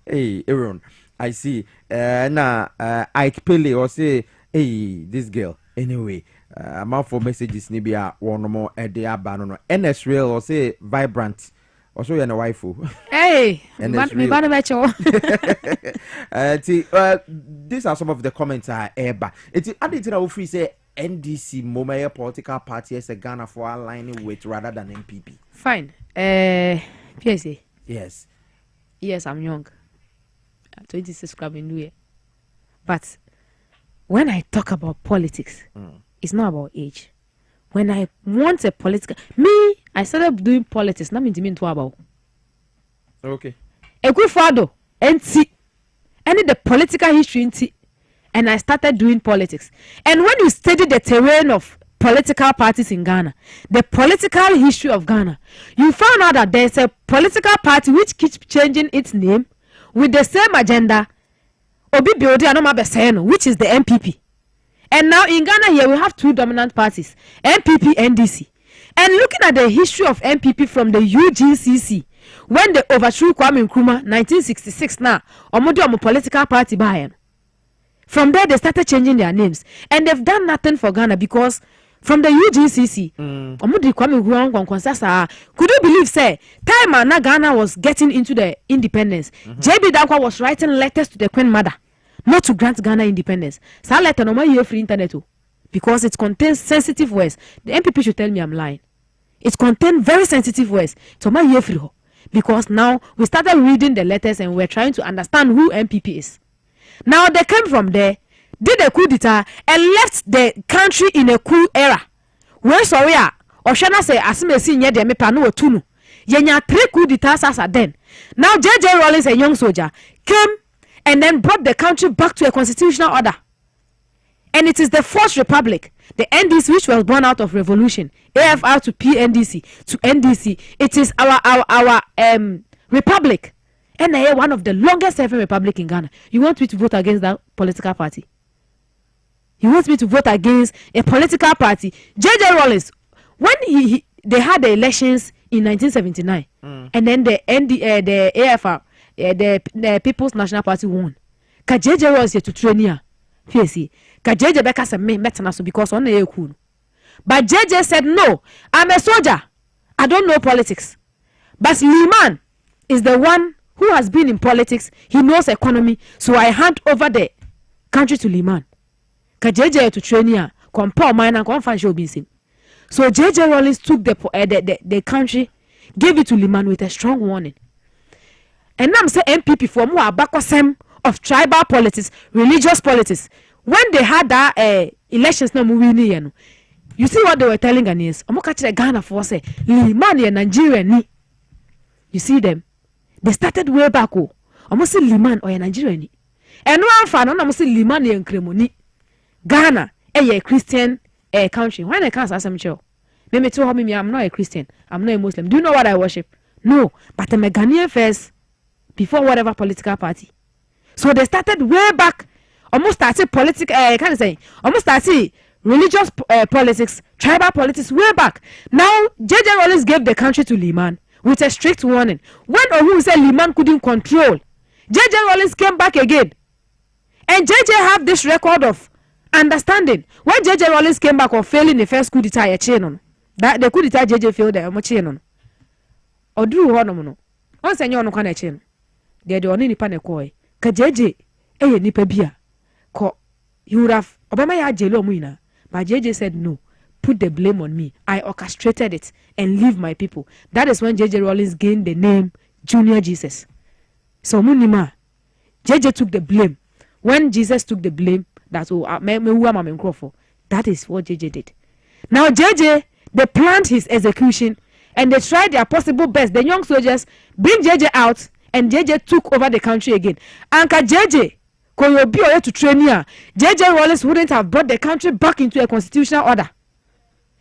Hey, Aaron, I see. Now, Ike Pele or say, hey, this girl. Anyway, amount for messages maybe one more at the abandon. NS real or say Vibrant. Also, you're a wife. Hey, these are some of the comments I ever. It's added to free say NDC Momaya political party as a Ghana for aligning with rather than MPP. Fine. Piesie. Yes. Yes, I'm young. 26 club in New Year. But when I talk about politics, it's not about age. When I want a political, I started doing politics. Not mean to about. Okay. Ekufuado, NT, any the political history NT, and I started doing politics. And when you study the terrain of political parties in Ghana, the political history of Ghana, you found out that there's a political party which keeps changing its name with the same agenda, which is the MPP. And now in Ghana here we have two dominant parties, MPP, NDC. And looking at the history of MPP from the UGCC, when they overthrew Kwame Nkrumah 1966 now, omo political party buy. From there they started changing their names, and they've done nothing for Ghana because from the UGCC, Kwame Nkrumah, could you believe say time na Ghana was getting into the independence, JB Dankwa was writing letters to the Queen Mother not to grant Ghana independence. That letter no more free internet because it contains sensitive words. The MPP should tell me I'm lying. It contains very sensitive words. So my free because now we started reading the letters and we're trying to understand who MPP is. Now they came from there, did a coup d'etat and left the country in a coup era. Where sorry Oshana say asimesi nye de me panu otunu. Yenya 3 coup d'etats as then. Now JJ Rawlings, a young soldier, came and then brought the country back to a constitutional order. And it is the Fourth Republic, the NDC, which was born out of revolution, AFR to PNDC to NDC. It is our republic, and one of the longest serving republic in Ghana. You want me to vote against that political party? You want me to vote against a political party? JJ Rawlings, when they had the elections in 1979, and then the AFR, the People's National Party won. Ka JJ Rawlings here to train here. Piesie. JJ Beka said me metanaso because on the cool. But JJ said no, I'm a soldier. I don't know politics. But Liman is the one who has been in politics. He knows economy. So I hand over the country to Liman. JJ to train here. Compare mine and confine show being. So JJ Rawlings took the country, gave it to Liman with a strong warning. And now I'm saying MPP for more abacosem of tribal politics, religious politics. When they had that elections, no movie, you see what they were telling Ghanaians. I'm catch the Ghana for say, Liman and Nigeria ni. You see them? They started way back. I'm say Liman or Nigeria ni. And one fan, I'm say Liman and Kremoni. Ghana, a Christian country. When I can't ask them, maybe tell me I'm not a Christian, I'm not a Muslim. Do you know what I worship? No, but I'm a Ghanaian first before whatever political party. So they started way back. Almost started politics, almost started religious politics, tribal politics way back. Now, JJ Rawlings gave the country to Liman with a strict warning. When Ohu said Liman couldn't control, JJ Rawlings came back again. And JJ have this record of understanding. When JJ Rawlings came back of failing the first coup d'etat, that the coup d'etat JJ failed there, or do one once I know no can chain. They're the only nipa nekoi. Ka JJ, nipa bia. He would have Obama ya jelo muina, but JJ said no. Put the blame on me. I orchestrated it and leave my people. That is when JJ Rawlings gained the name Junior Jesus. So munima, JJ took the blame. When Jesus took the blame, that's that is what JJ did. Now JJ, they planned his execution and they tried their possible best. The young soldiers bring JJ out and JJ took over the country again. Anka JJ to train here, JJ Rawlings wouldn't have brought the country back into a constitutional order.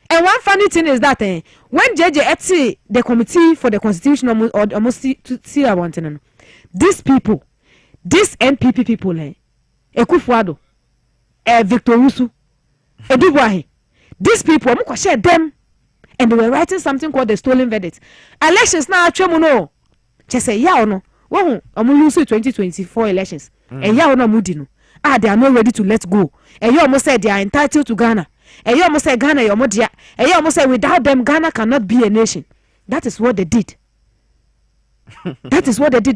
And one funny thing is that when JJ ate the committee for the constitutional almost see I want to know, these people, these NPP people, Ekufuado, Victor Usu, Edugwahi, these people, I'm share them, and they were writing something called the stolen verdict. Elections now, no, just say yeah or no. Well, I'm losing 2024 elections. And ya no mudino. They are not ready to let go. And you almost said they are entitled to Ghana. And you almost said Ghana, your modia. And you almost said without them, Ghana cannot be a nation. That is what they did. That is what they did.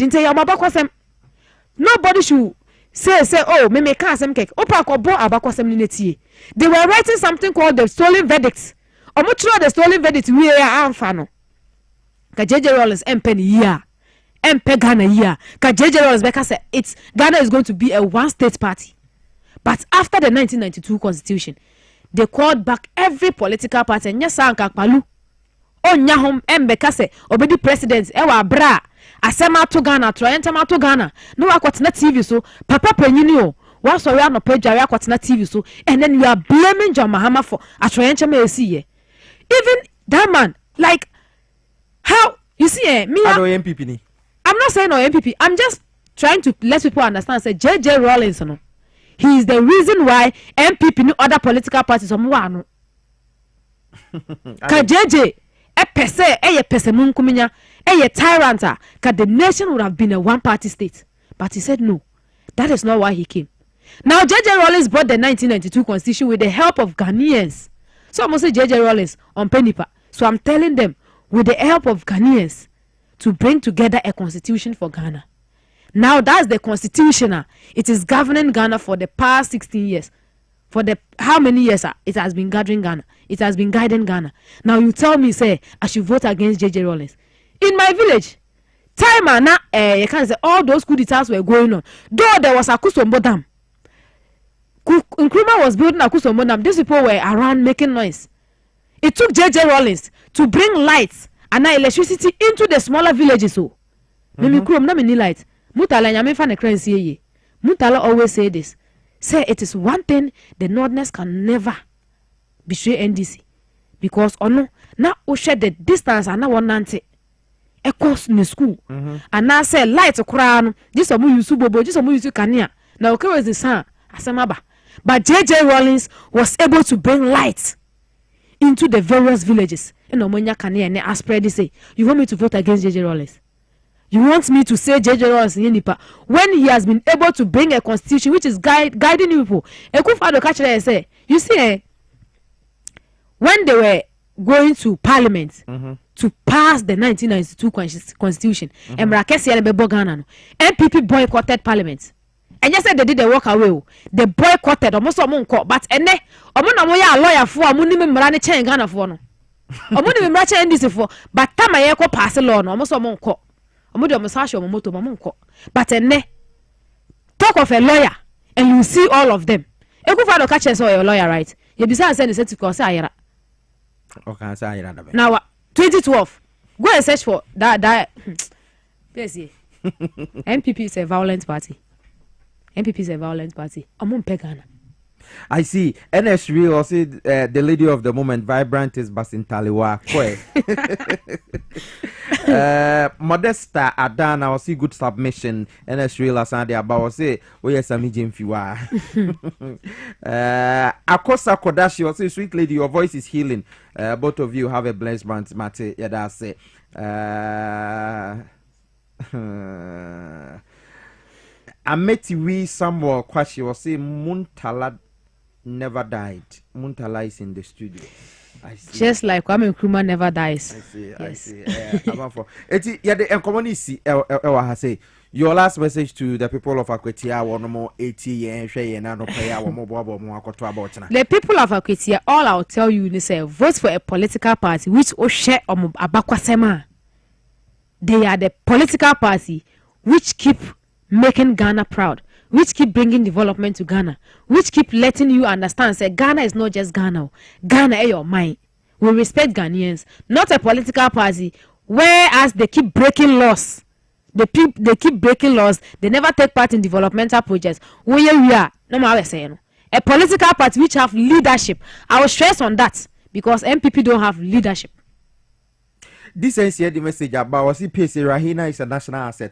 Nobody should say, oh, me make some cake. They were writing something called the stolen verdicts. The stolen verdict we are anfano. JJ Rawlings penny year. Ghana here. JJ Rawlings said it's Ghana is going to be a one-state party. But after the 1992 constitution, they called back every political party. Nyasa Nkakpalu. Onya hom embeka se obedi president ewa bra asema to Ghana troyentama to Ghana no akwatena TV so papa panyini o wa sorry no pagware akwatena TV so and then you are blaming John Mahama for atroyentama esiye. Even that man, like how you see me MPP ni. I'm not saying no MPP, I'm just trying to let people understand say JJ Rawlings no, he is the reason why MPP no other political parties omo no ka JJ pese munkuminya tyrant ka the nation would have been a one party state, but he said no, that is not why he came. Now JJ Rawlings brought the 1992 constitution with the help of Ghanaians. So I'm say JJ Rawlings on Penipa. So I'm telling them with the help of Ghanaians to bring together a constitution for Ghana. Now that's the constitution. It is governing Ghana for the past 16 years. For the how many years it has been gathering Ghana, it has been guiding Ghana. Now you tell me say I should vote against JJ Rawlings. In my village, time now you can say all those coup d'etats were going on. Though there was a Kusombo Dam, Nkrumah was building a Kusombo Dam. These people were around making noise. It took JJ Rawlings to bring lights and electricity into the smaller villages. So, light. Mutala nyame fa ne kransie ye. Mutala always say this. Say it is one thing the Northerners can never betray NDC because ono na o share the distance and na one nante across the school and now say light okra no this omo use bobo this omo use kania na okay was the sun asemaba, but JJ Rawlings was able to bring light into the various villages and omonya kania and I spread this say you want me to vote against JJ Rawlings? You want me to say JJ Rawlings when he has been able to bring a constitution which is guiding people? Ekufado catch there say, you see, when they were going to parliament to pass the 1992 constitution, MPP boycotted parliament. And yes, they did the walk away. They boycotted almost a month, but and then a lawyer for a minimum money chain Ghana for no. A minimum chain this for, but time I echo pass a law almost a month. But talk of a lawyer and you see all of them. Ekufado catch us or a lawyer, right? You besides send the certificate. Now 2012, go and search for that. Piesie. MPP is a violent party. MPP is a violent party. Among Pegana. I see. NS3 or say the lady of the moment, Vibrant is Basin Taliwa. Modesta Adana, I see good submission. NS3 last Sunday about say, oh yes, I'm Jim Fiwa. Akosa Kodashi or say, sweet lady, your voice is healing. Both of you have a blessed month, Mate. Yeah, that's it. I met we somewhere. Kwashi was say Muntala never died. Muntala is in the studio. I see. Just like Kwame Nkrumah never dies. I see. Yes. I see. Yeah, the community. Say your last message to the people of Akwetia. One more 80 years. The people of Akwetia, all I'll tell you is say vote for a political party which share abakwasema. They are the political party which keep making Ghana proud, which keep bringing development to Ghana, which keep letting you understand say Ghana is not just Ghana. Ghana is your mind. We respect Ghanaians, not a political party whereas they keep breaking laws. They keep breaking laws. They never take part in developmental projects. We are no matter saying a political party which have leadership. I will stress on that because MPP don't have leadership. This is here the message about was Piesie Rahina is a national asset.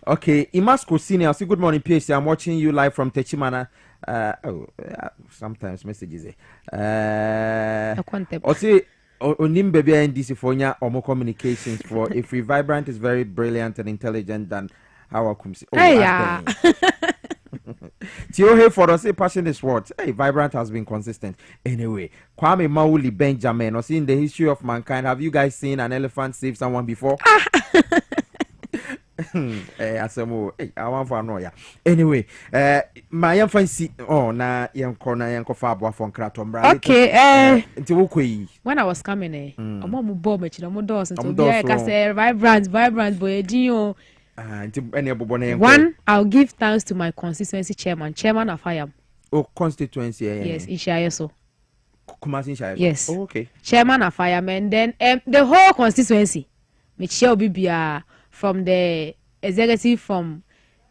Okay, Imasco Senior, say good morning, Piesie. I'm watching you live from Techimana. Sometimes messages. Also, Onim baby and DC for or more communications for if we Vibrant is very brilliant and intelligent than how I come see. Yeah. Tio for us, passion is what? Hey, Vibrant has been consistent. Anyway, Kwame Mauli Benjamin, or in the history of mankind, have you guys seen an elephant save someone before? I want for annoya. Anyway, my young fancy. Oh, na young corner, young fabo from Kratom. Okay, when I was coming, a mom bomb it, no more doors, and to be like I say, Vibrant, boy, Gio. One, I'll give thanks to my constituency chairman Afayam. Oh, constituency. Yes, Ishayeso. Yes. Oh, okay. Chairman Afayam, and then the whole constituency, Michelle Bibia, from the executive, from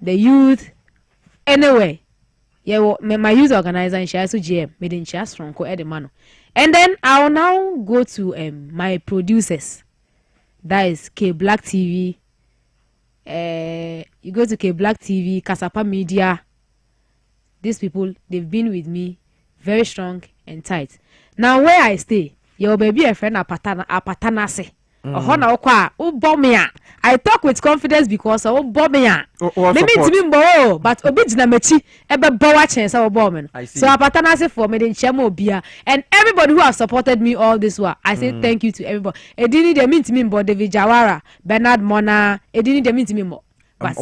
the youth, anyway. Yeah, my youth organizer in Shayasu GM, made in Shas from Ko Edemano. And then I'll now go to my producers. That is K Black TV. You go to K Black TV, Kasapa Media. These people, they've been with me very strong and tight. Now where I stay, your baby a friend apatanase. I talk with confidence because I bomb me. Maybe to me but obijina mechi ebe bowa chance our bomb. So apatanase for me in chemo bia and everybody who have supported me all this while. I say thank you to everybody. It didn't they mean to me but David Jawara, Bernard Mona, it didn't they mean to me more. Yes,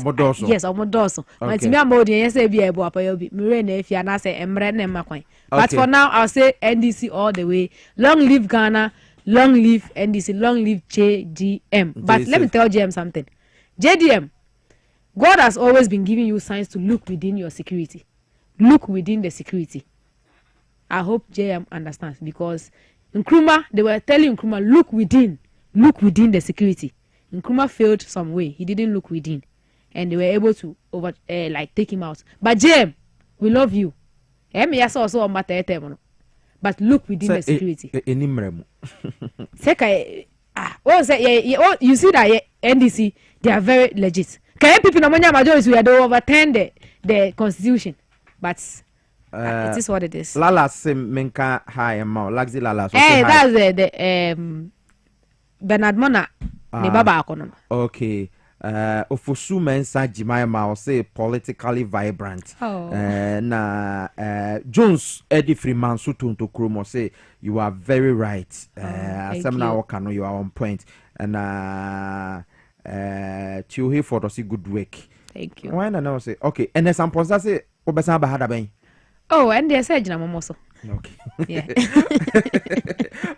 Omodoso. But to me I'm more yes be able apoyobi. Mirene if you na say emre na makwan. But for now I'll say NDC all the way. Long live Ghana. Long live NDC, long live JDM. But let me tell JM something. JDM, God has always been giving you signs to look within your security. Look within the security. I hope JM understands because Nkrumah, they were telling Nkrumah, look within the security. Nkrumah failed some way. He didn't look within. And they were able to take him out. But JM, we love you. Also on matter. But look within the security. You see that NDC, they are very legit. Can people no majority we are overturn the constitution, but it is what it is. Lala sim menka high amount, laxi lala. That's the Bernard Mona, ne baba akono. Okay. Ofosu mensa Jimaima say politically vibrant. Jones Eddie Freeman Sutun to Kromo say you are very right. Asem you are on point. And Tuhe for the good work. Thank you. Why not say okay? And some points say Obasa Bahada Ben. Oh, and they said Jinamoso. Okay. Yeah.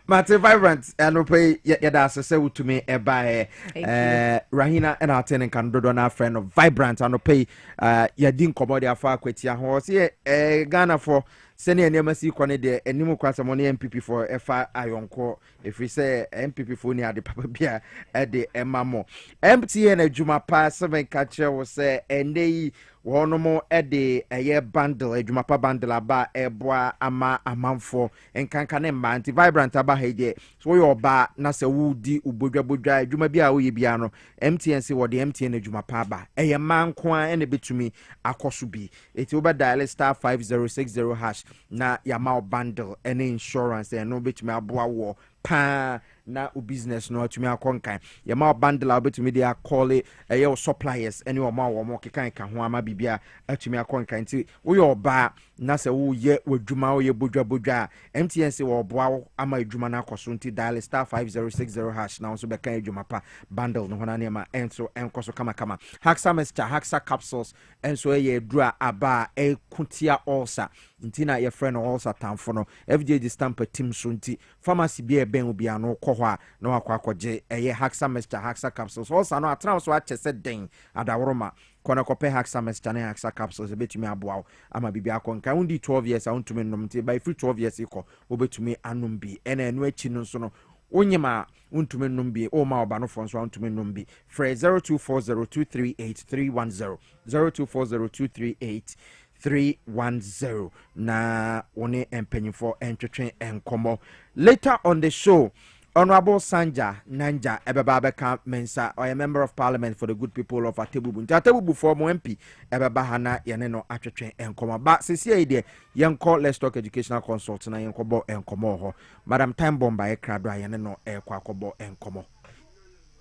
Mate vibrant and pay yada say to me by Rahina and our tenant can do our friend of vibrant and pay yadin commodity afar kwetia ho say Ghana for senior nemasi kwane de enimu kwasa money MPP for FI Ayonko if we say MPP for near the papa bia at the emamo MTN adwuma pa 7 catcher was say ende one more ede a bundle adwuma pa bundle aba eboa ama amanfo enkankane mba anti vibrant aba hede so yo ba na se wudi ubodwa adwuma bia wo ye bia no MTN se wo de MTN adwuma pa ba eye manko a ene betumi akoso bi eti wo ba dial *5060 hash na yama bundle any insurance and no betumi aboa wo pa na o business no atumi akonkan yama bundle a betumi dey call it your suppliers any o ma wo mo kekan ka ho ama bibia atumi akonkan ti wo yo ba na se wo ye wadwuma wo ye bodwa MTN se wo boa ama adwuma na akoso nti dial *5060 hash na so be kan adwuma pa bundle no hona ne ma enso enkoso kama haxa mixture haxa capsules enso ye dura aba kutia ulcer nti na ye friend ulcer tamfo no FJ stamp team so nti pharmacy bia ben obi ano kɔ hɔ a na wakɔ akɔgye eye haxa mixture haxa capsules ulcer no atra so achese den adaworoma kona kope haxa mixture na haxa capsules betumi aboa ama bibia akɔnka undi 12 years a untumi nom nti by free 12 years ikɔ obetumi anom bi ena enu achi no so no onyema untumi nom bi o ma oba no fo so untumi nom bi free 0240238310 0240238310 na one empenyifo entwetwe enkomo later on the show. Honorable Sanja Nanja Ebeba Beka Mensa, or a member of parliament for the good people of Atebubu. Atebubu for MP Ebeba Hana Yaneno Atretrain and Coma. But since ye young call Let's Talk Educational Consultant and Kobo and Komoho. Madam Time Bomb by a crab Yaneno Air Quacobo and Como.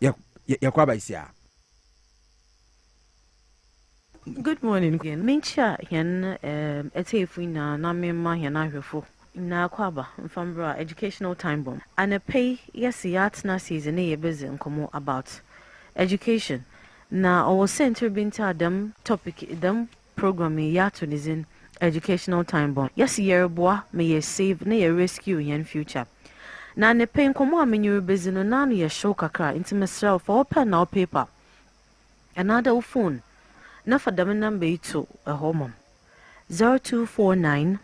Yaquabaisia. Good morning again. Mincha Yan Etefina Namima Yanafo. Na kwaba mfambra educational time bomb and a pay yes yatna season e busy nkomo about education na our center binta them topic them program yatunizin educational time bomb yes yerboa may save na rescue yan future na ne pay nkomo amenyu busy no na no ye show kakra into myself for pen or paper another phone na fa dam number yi to a home 0249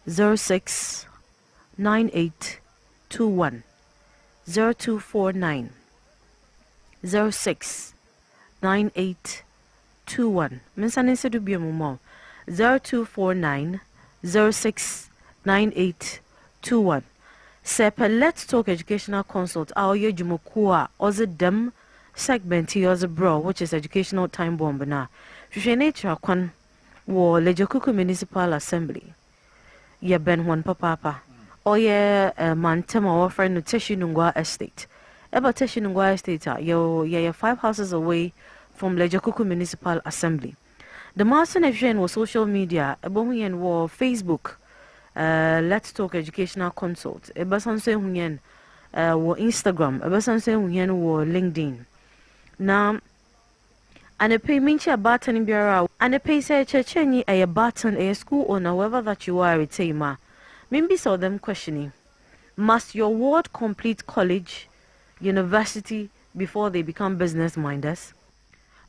06 9821 0249 06 9821 mensane se do bi mo 0249 06 9821 Sepa Let's Talk Educational Consult our ye jumokua oze dem segment here bro which is educational time bomb na hwehwe nature kwan wo Lejokuku Municipal Assembly ye ben one papa oye mantem our friend Teshinungwa Estate about Teshinungwa Estate ye 5 houses away from Lejokuku Municipal Assembly. The master nation was social media ebohien wo Facebook Let's Talk Educational Consult ebasanse hunyen wo Instagram ebasanse hunyen wo LinkedIn na and a payment a button biara and a pay say chechenyi a button a school owner wherever that you are retema maybe saw them questioning must your ward complete college university before they become business minders?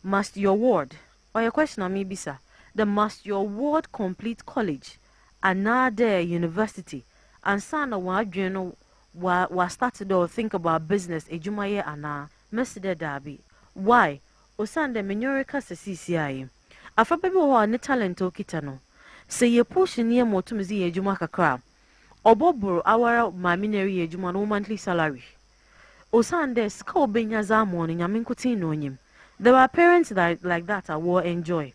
Must your ward or your question on maybe sir the must your ward complete college another university and son of what you know was started or think about business ejumaye ana meside dabi why osande menyorika se CCI afa baby wo ne talent okita no se ye push ne motumzi ejuma kakra oboboro awara maminary ejuma no monthly salary osande ska obenya za mo no nyame nkotin no nyim. There are parents that like that I will enjoy.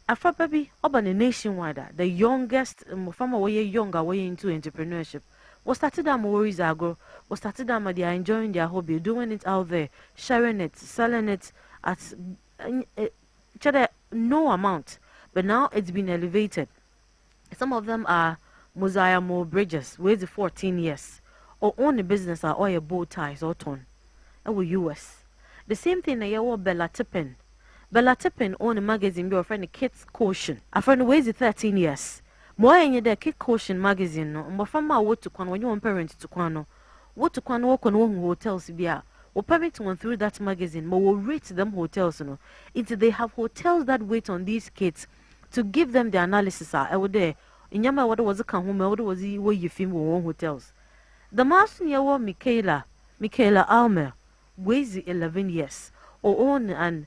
After baby, urban nationwide, the youngest from away younger way into entrepreneurship. Was started them worries ago. Was started them they are enjoying their hobby, doing it out there, sharing it, selling it at no amount. But now it's been elevated. Some of them are Mosiah Mo Bridges, where's the 14 years, or own a business or a bow ties or ton. Our US. The same thing I hear Bella Tippin. Bella Tippin own a magazine be friend Kids Caution. A friend weighs 13 years. More in the Kid Caution magazine no. More from my what to when you want parents to kwano. What to kwano walk on hotels bia. Or permit one through that magazine. More will rate them hotels no. It's they have hotels that wait on these kids to give them the analysis. I would there. In Yama what was a come home what was he where you film one hotels. The master near Michaela Almer. Weighs 11 years or own an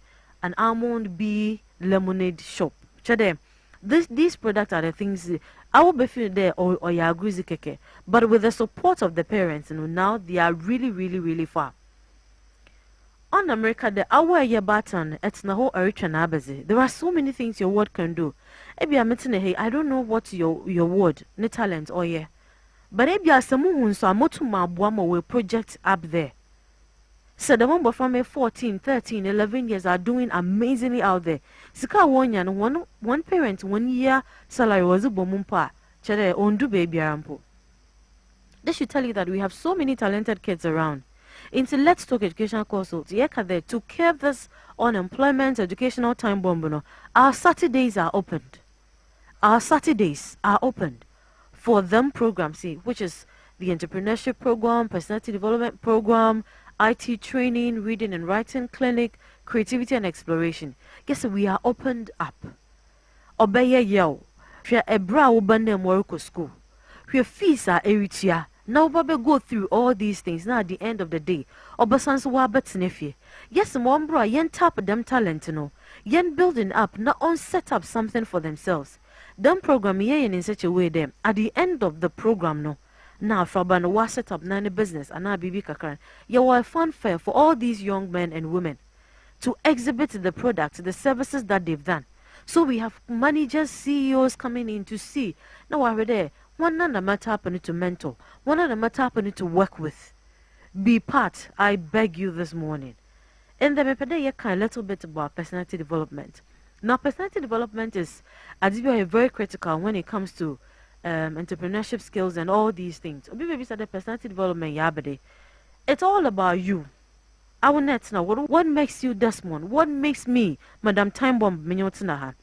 almond bee lemonade shop. Chade, these products are the things I will be feeling there or yaguzi keke. But with the support of the parents, now they are really far. On America, the hour year button it's na whole Eritrean abazi. There are so many things your word can do. Maybe I'm meeting hey, I don't know what your word, ne talent or yeah. But maybe as someone so amotu ma buamo will project up there. So the one from 14, 13, 11 years are doing amazingly out there. Sika one parent 1 year salary was a bomumpa. Chere ondu baby arampo. They should tell you that we have so many talented kids around. Into Let's Talk Educational Consult, yeka there to curb this unemployment educational time bomb. Our Saturdays are opened. Our Saturdays are opened for them programs, see, which is the entrepreneurship program, personality development program, IT training, reading and writing clinic, creativity and exploration. Guess we are opened up. Obeye yo. We are a bra ubande moroko school. We fees are eritia. Now babe go through all these things. Now at the end of the day, obasans wa betnefi. Yes, mom bra yen tap them talent no. Yen building up, not on set up something for themselves. Them program yen in such a way them at the end of the program no. Now, Faban was set up nine business and now Bibi Kakran. You are a fun fair for all these young men and women to exhibit the products, the services that they've done. So we have managers, CEOs coming in to see. Now we're there. One none matter happening to mentor. One none matter happening to work with. Be part. I beg you this morning. And then I a little bit about personality development. Now, personality development is very critical when it comes to entrepreneurship skills and all these things. Maybe said the personality development yabade. It's all about you. Our nets now. What makes you Desmond? What makes me Madam Time Bomb Minyotsinaha?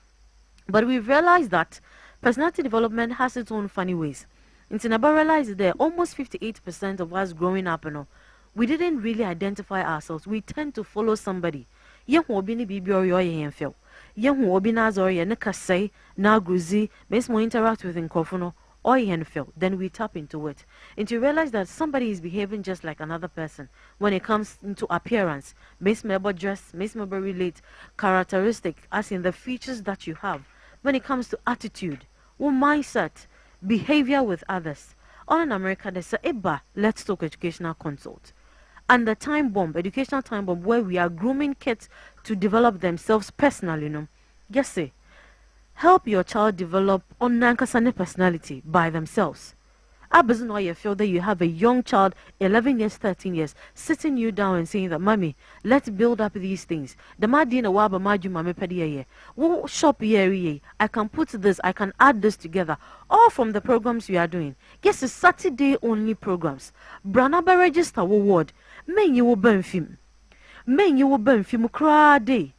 But we realized that personality development has its own funny ways. In Tinaba realized that almost 58% of us growing up, we didn't really identify ourselves. We tend to follow somebody. Ye who be ni bibi or your yen feel. Ye who be nazor ye neka say, na gruzi, makes more interact with in Kofuno or yen feel. Then we tap into it. And to realize that somebody is behaving just like another person when it comes into appearance, makes me about dress, makes me about relate, characteristic, as in the features that you have. When it comes to attitude, or mindset, behavior with others. On in America, there's a EBA, Let's Talk Educational Consult. And the time bomb, educational time bomb, where we are grooming kids to develop themselves personally, Yes, say, help your child develop on nankasane personality by themselves. I doesn't know you feel that you have a young child, 11 years, 13 years, sitting you down and saying that, Mommy, let's build up these things. The madina waba maju mame pediye. Wo shop here, I can put this, I can add this together. All from the programs we are doing. Yes, it's Saturday only programs. Branaba register ward. Men you will burn film. Men you will burn film cry day.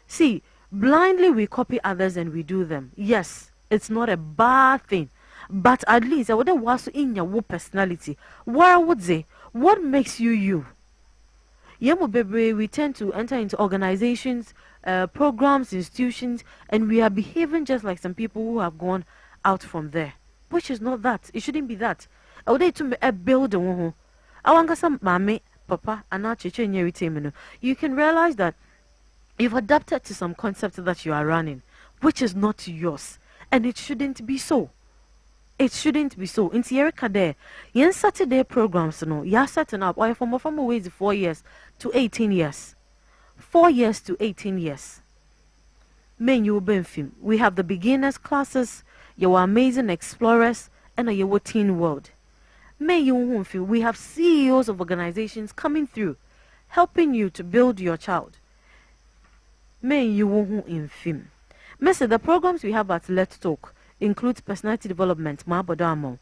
See, blindly we copy others and we do them. Yes, it's not a bad thing. But at least I would was in your personality. What would say? What makes you you? Yemo baby, we tend to enter into organizations, programs, institutions, and we are behaving just like some people who have gone out from there. Which is not that. It shouldn't be that. I would to a building. I want some mommy, papa, and not you can realize that you've adapted to some concept that you are running, which is not yours, and it shouldn't be so. It shouldn't be so. In Sierra there, yen Saturday programs, you're setting up or from ways 4 years to 18 years. 4 years to 18 years. Men you will film. We have the beginners classes, your amazing explorers, and your teen world. Men you won't feel. We have CEOs of organizations coming through, helping you to build your child. Men you won't in film. Mister, the programs we have at Let's Talk includes personality development, Mabodamo,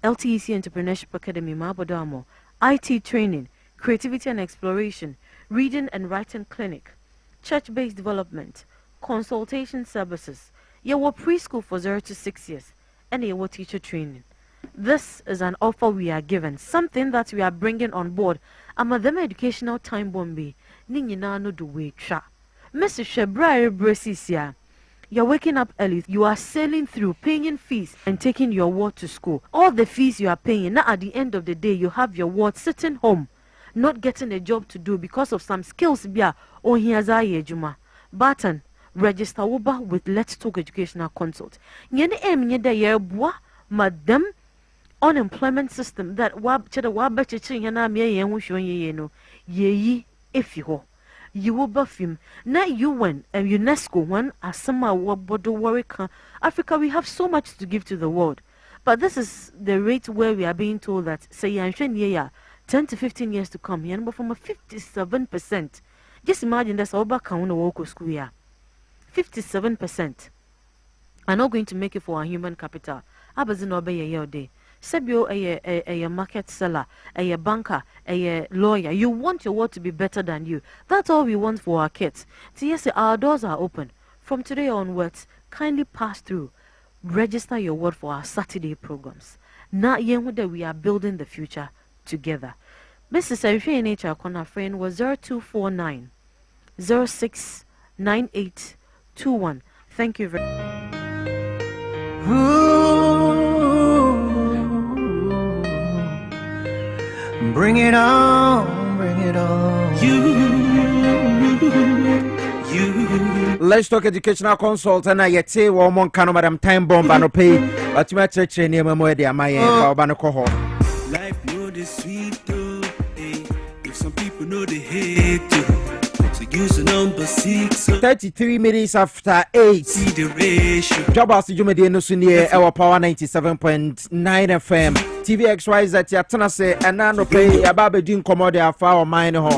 LTEC Entrepreneurship Academy, Mabodamo, IT training, creativity and exploration, reading and writing clinic, church-based development, consultation services, your preschool for 0 to 6 years, and your teacher training. This is an offer we are given, something that we are bringing on board. Amadama educational time bombi, Nina no do we tra. Mr. Shebra Bresisia. You're waking up early, you are sailing through, paying fees and taking your ward to school. All the fees you are paying, now at the end of the day, you have your ward sitting home, not getting a job to do because of some skills. Or here's a juma. Button, register Uber with Let's Talk Educational Consult. Yene em de ye bois, madam, unemployment system that wab cheda wab chichin yana me ye wusho ye no, ye if you ho. You will buff him. Now you win and UNESCO one as some worry. Africa, we have so much to give to the world. But this is the rate where we are being told that say 10 to 15 years to come, but from a 57%. Just imagine that's all back on the local school year. 57% are not going to make it for our human capital. Abazin obey a year day. Sebio a market seller, a banker, a lawyer. You want your world to be better than you. That's all we want for our kids. So yes, our doors are open. From today onwards, kindly pass through. Register your word for our Saturday programs. Now, we are building the future together. Mrs. Arife Nature Kona friend was 0249 069821. Thank you very much. Bring it on, bring it on. Let's Talk Educational Consult and I yet say one can madam time bomb and pay but my church near Memoria my Banaco. Life know the sweet though, if some people know the hate too. So use the number 6 33 minutes after 8. See the ratio. Dwabo Ase Jumedi no sunie our power 97.9 FM. TV XYZ yatana se ena no pay ababe din commode afa o mine ho.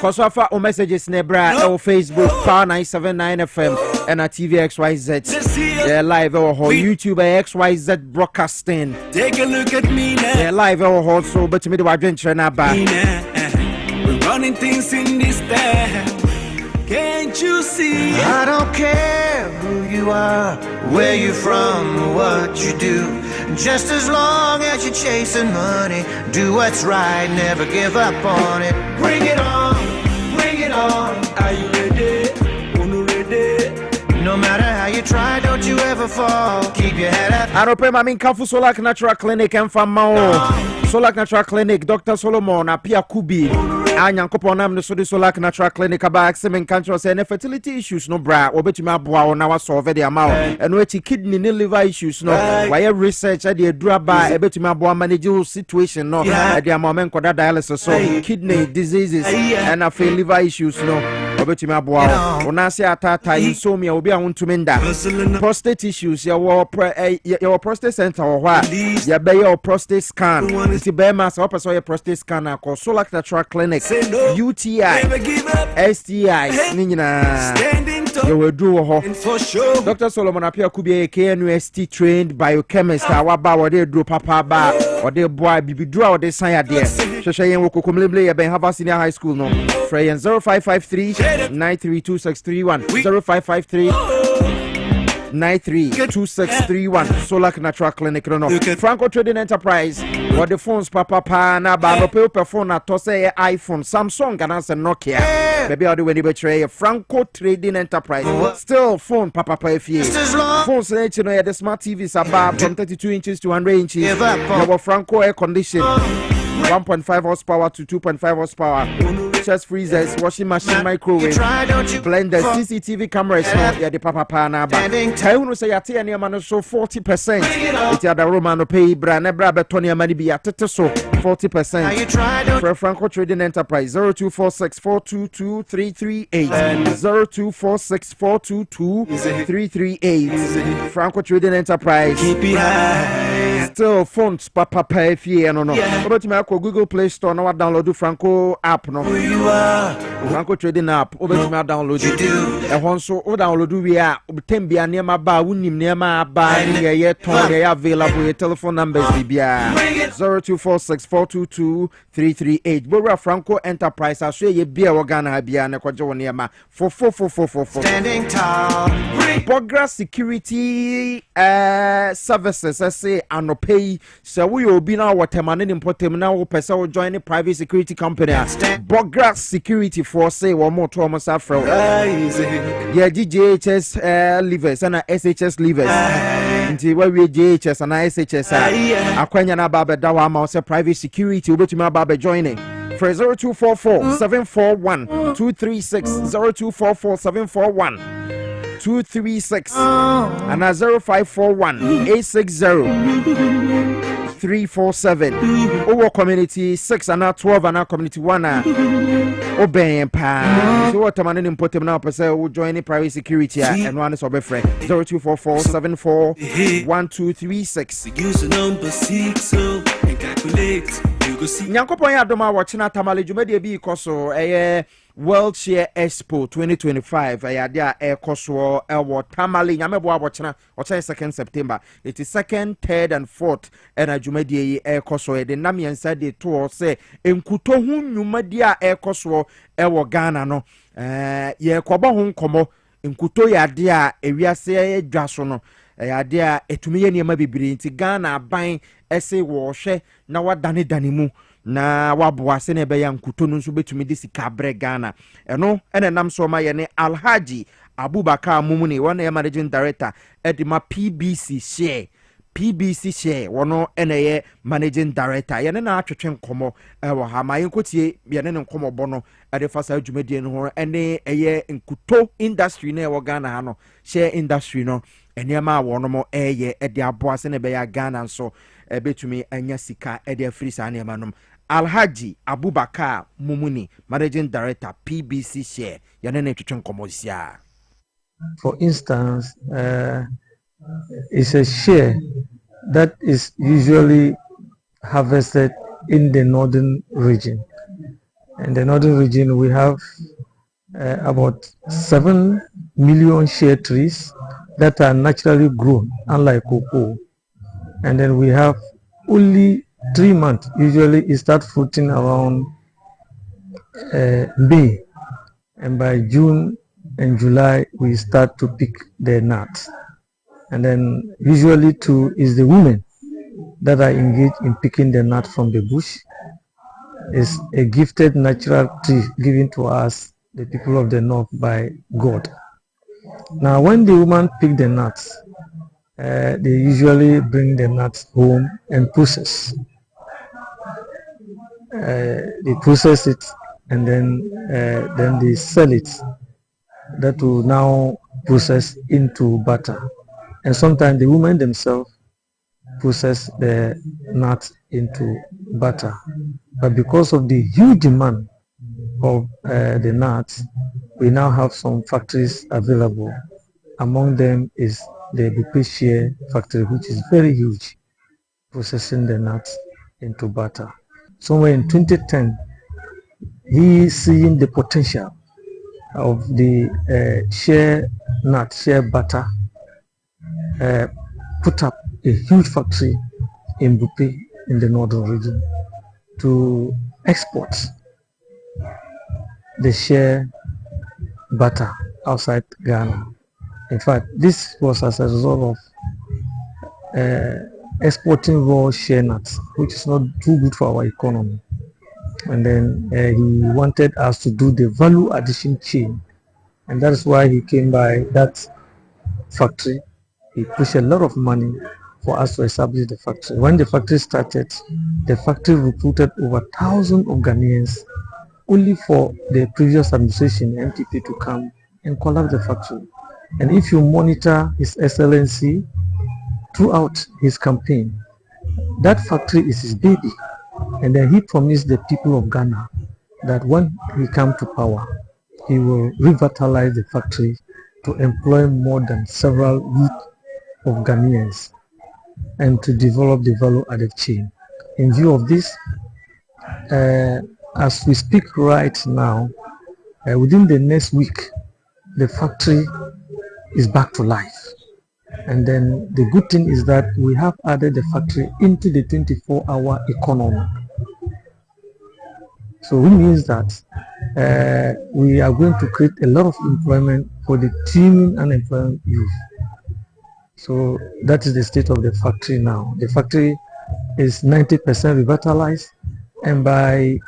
Cause of our messages nebra on Facebook power 979 FM and at TV XYZ. They're live on YouTube XYZ broadcasting. Take a look at me now. They're live on so but me the adventure na ba. We're running things in this town. Can't you see? I don't care who you are, where you're from, what you do. Just as long as you're chasing money, do what's right, never give up on it. Bring it on, bring it on. Are you ready? No matter how you try, don't you ever fall. Keep your head up. I don't pay my main Kafu Solak Natural Clinic and Famao. Solak Natural Clinic, Dr. Solomon, Apia Kubi. Anyankopon the Solak Natural Clinic about semen cancer and fertility issues no bra or bet my bow now solve the amount and which kidney liver issues no why research at the draba a bet my boy managerial situation no at the moment for that dialysis so kidney diseases and a fail liver issues no obetimi aboa ona se atata insomnia obi a wontumenda prostate issues your prostate center or hwa ya be your prostate scan ti be ma se opese your prostate scan akọ Solak Natural Clinic UTI STI ni nyina you will do ho Dr. Solomon Apia Kubi KNUST trained biochemist awaba wode dro papa ba wode boy bibidura wode san ya de hwehwe yen wo kokomleble ya ben Harvard Senior High School no frey 0553 932631 0553 932631 Solak Natural Clinic no Franco Trading Enterprise what the phones papa na ba no pe phone na to say iPhone Samsung and answer Nokia baby all the way betray Franco Trading Enterprise still phone papa fie phones na you know the smart TVs about from 32 inches to 100 inches your Franco air condition 1.5 horsepower to 2.5 horsepower chest freezers, washing machine, microwave, blenders, CCTV cameras. Yeah, the papa na ba. Taiwo say ate ene man so 40%. It ya da Romano pay bra na bra betoni amani bi atete so 40%. For Franco Trading Enterprise 0246422338 0246422338 Franco Trading Enterprise. Still phones papa pay fie no. About me ko Google Play Store na download Franco app no. Franco Trading app over to me download it. E hon so o download we a obtembia niam ba wunim niam ba ye ton ye available your telephone numbers bibia 0246422338 Bora Franco Enterprise aso ye bia Ghana bia na kwaje won niam for standing tall Bogra Security Services say anopay so we obi na waterman ni importem na wo pese wo join the private security company Bogra Security for say one more to almost afro yeah GHS levers and SHS levers nti we GHS and SHS akwanya na baba dawa ma say private security obetuma baba joining for 0244-741-236 0244-741-236 and 0541-860-347 Owo community 6 and 12 and community 1 oben pa so what man important now person who join the private security and one is obe friend 0244-74-1236 use the number 6 so and calculate Nyankopon ya doma watching tamale jumede bi ikoso World Share Expo 2025 ayade a ekoso ewo tamale nyamebo abochena ochen 2nd September it is 2nd 3rd and 4th ena jumede ekoso de nam yensa de to se enkuto hu nwumade a ekoso ewo Ghana no ye kobo hu nkomo enkuto yade a ewiase dwaso no yade a etumiye niam bibiri nti Ghana aban ese wo hwe na wadane dane mu na waboa se na be ya nkuto no nso betumi de sika bre Ghana eno ene nam so ma ye ne Alhaji Abubakar Mumuni one ya managing director edima PBC share wono ene ye managing director ye ne na atwetwe nkomo ewo ha ma yenkotie ye ne nkomo bono ade fasa adwumadie no ho ene eye nkuto industry na ewo Ghana ha no share industry no eniema wono mo eye ede aboa se na be ya Ghana nso betumi anya sika ede afiri sa eniema no Alhaji Abubakar Mumuni managing director PBC share ye ne twetwe nkomo sia. For instance, it's a share that is usually harvested in the northern region. In the northern region, we have about 7 million share trees that are naturally grown, unlike cocoa. And then we have only 3 months. Usually it starts fruiting around May. And by June and July, we start to pick the nuts. And then usually too is the women that are engaged in picking the nut from the bush. Is a gifted natural tree given to us, the people of the north, by God. Now, when the woman pick the nuts, they usually bring the nuts home and process. They process it, and then they sell it. That will now process into butter, and sometimes the women themselves process the nuts into butter. But because of the huge demand of the nuts, we now have some factories available. Among them is the Piesie factory, which is very huge, processing the nuts into butter. Somewhere in 2010, he seeing the potential of the shea butter, put up a huge factory in Bupe in the northern region to export the shea butter outside Ghana. In fact, this was as a result of exporting raw shea nuts, which is not too good for our economy. And then he wanted us to do the value addition chain, and that's why he came by that factory. He pushed a lot of money for us to establish the factory. When the factory started, the factory recruited over 1,000 of Ghanaians, only for the previous administration, MTP, to come and collapse the factory. And if you monitor His Excellency throughout his campaign, that factory is his baby. And then he promised the people of Ghana that when he comes to power, he will revitalize the factory to employ more than several youth of Ghanaians and to develop the value added chain. In view of this, as we speak right now, within the next week, the factory is back to life. And then the good thing is that we have added the factory into the 24-hour economy. So it means that we are going to create a lot of employment for the teeming unemployed youth. So that is the state of the factory now. The factory is 90% revitalized, and by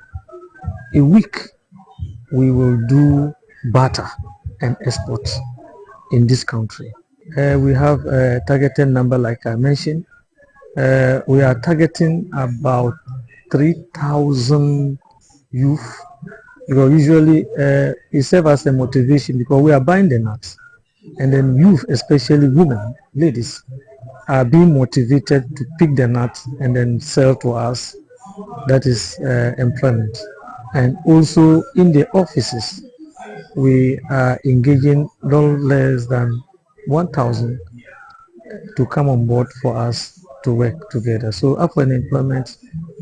a week we will do butter and export in this country. We have a targeted number, like I mentioned. We are targeting about 3,000 youth, because usually it serves as a motivation, because we are buying the nuts, and then youth, especially women, ladies, are being motivated to pick the nuts and then sell to us. That is employment. And also in the offices, we are engaging no less than 1,000 to come on board for us to work together. So up for employment,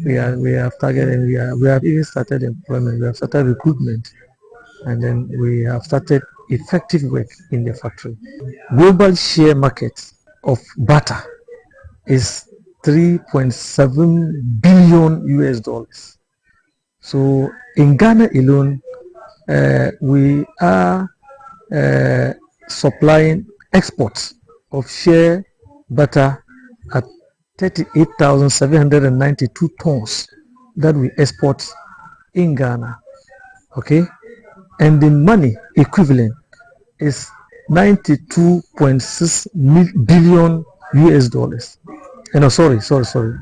we have targeted, and we have even started employment. We have started recruitment, and then we have started effective work in the factory. Global share market of butter is $3.7 billion US. So in Ghana alone, we are supplying exports of shea butter at 38,792 tons that we export in Ghana. Okay, and the money equivalent is $92.6 billion US. And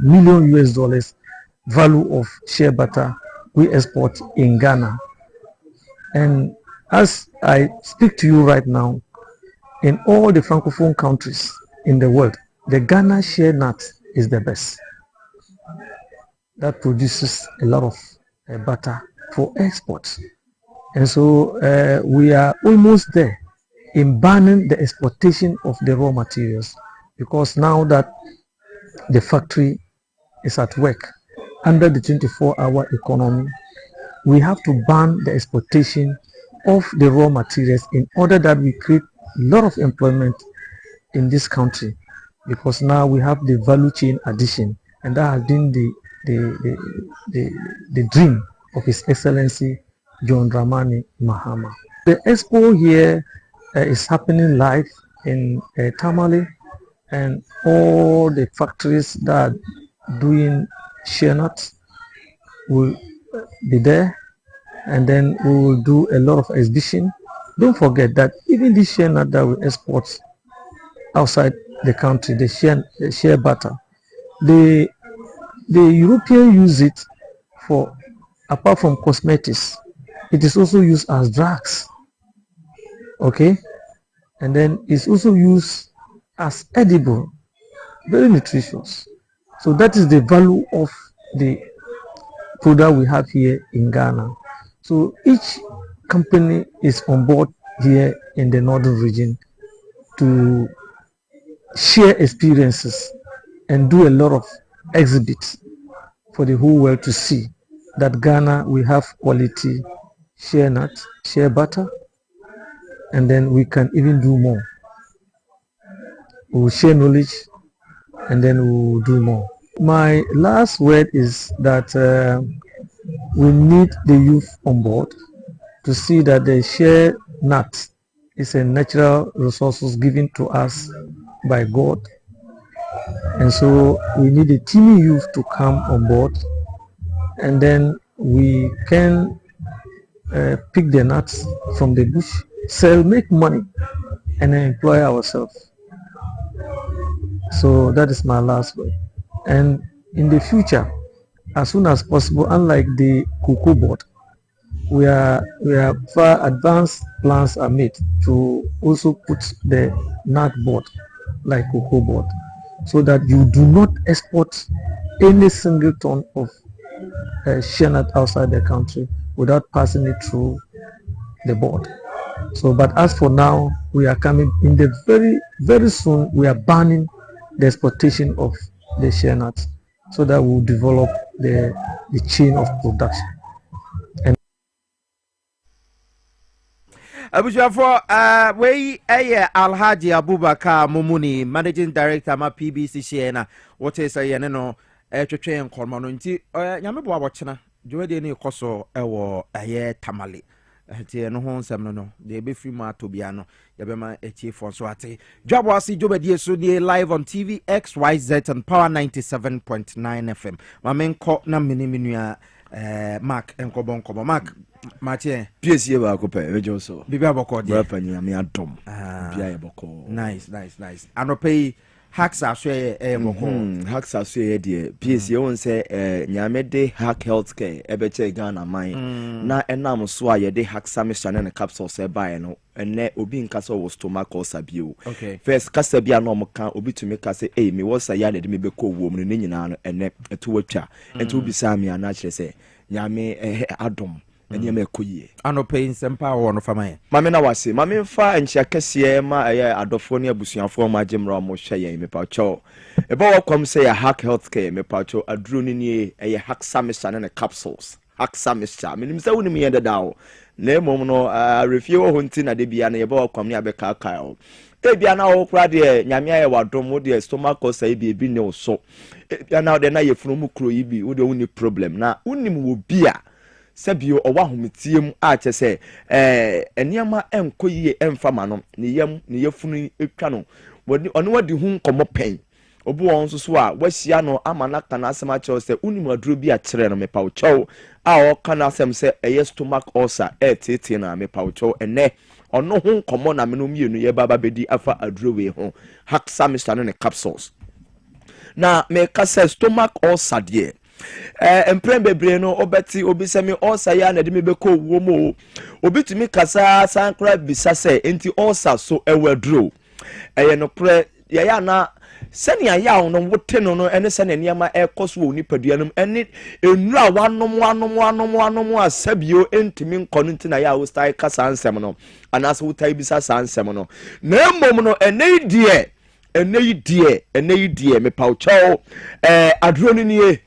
million US value of shea butter we export in Ghana. And as I speak to you right now, in all the francophone countries in the world, the Ghana shea nut is the best. That produces a lot of butter for exports. And so we are almost there in banning the exportation of the raw materials, because now that the factory is at work under the 24-hour economy, we have to ban the exportation of the raw materials in order that we create a lot of employment in this country, because now we have the value chain addition, and that has been the dream of His Excellency John Dramani Mahama. The expo here is happening live in Tamale, and all the factories that doing shea nuts. We'll be there, and then we will do a lot of exhibition. Don't forget that even this shea nut that we export outside the country, the shea butter, the European use it for, apart from cosmetics, it is also used as drugs. Okay, and then it's also used as edible, very nutritious. So that is the value of the product we have here in Ghana. So each company is on board here in the northern region to share experiences and do a lot of exhibits for the whole world to see that Ghana we have quality shea nut, shea butter, and then we can even do more. We will share knowledge, and then we will do more. My last word is that we need the youth on board to see that the shea nut is a natural resource given to us by God, and so we need a teeny youth to come on board, and then we can pick the nuts from the bush, sell, make money, and then employ ourselves. So that is my last word. And in the future, as soon as possible, unlike the cocoa board, we are far advanced plans are made to also put the nut board like cocoa board, so that you do not export any single ton of shea nut outside the country without passing it through the board. So, but as for now, we are coming in the very soon. We are banning the exportation of the shea nuts, so that we will develop the chain of production. And abusuafo wei Alhaji Abubakar Mumuni, managing director ma PBC share na what is say ne no twetwe nkormo no nti nyame bo abochena dwede ne koso ewo tamale tie no ho nsem no de be free ma to bia no ya be ma etie fo so ate Dwabo Ase Jobadie so die live on TV XYZ and Power 97.9 FM ma menko na menua Mark enkobo Mark Mathieu Piesie Okrah ejo so bibia boko de rapa ni am adom bia ye boko nice anope hacks aswe boko hacks aswe de Piesie won say nyame de hack healthcare ebeche Ghana man na enam so a ye de hack samisha ne capsules e buy no ene obi nkasa wo stomach ulcer bio first kasa bia no mo kan obi tumi kasa me wo sa ya na de me be ko wo mu ne nyina no ene eto watwa ento obi sa me ana kire se nyame adom eni me koyie anope nsempa wo no fama mame na wase mame mfa enchia kese ma adofo ne abusuafo ma gemra mo hye me pa cho e ba wakom se ya hack healthcare me pa cho aduro ni ni hack samisa ne capsules hack samisa menim se woni me yenda dawo na mom no refie wo honti na de bia na ye ba wakom ne abeka kaao bia na wo kra de nyame aye wadom de stomach ulcer bi ne so bia na de na ye funu mu kro yi bi wo de woni problem na unim wo bia sebio owa hometiem a chese eniama enkoyie emfama no ne yefunu etwa no oni wadi hu nkomo pen obu won so a wahia no amana kana asema che se unim aduro bi a kire no mepa ucho a o kana asem se stomach ulcer tete na mepa ucho ene ono hu nkomo na meno mienu ye baba bedi afa aduro we ho haksa mr no ne capsules na me kasa stomach ulcer de empren bebre no obeti obisemi ulcer ya na de me beko wo mo obitumi kasa sankra bisa se enti ulcer so ewaduro no pre ya na senia ya no wote no ene senia niama ekoso wo nipadua no ene enura wanom asabio entimi nkono ntina ya wo style kasa ansem no anase wotai bisa sansem no na emom no ene die me paucho aduro ni nie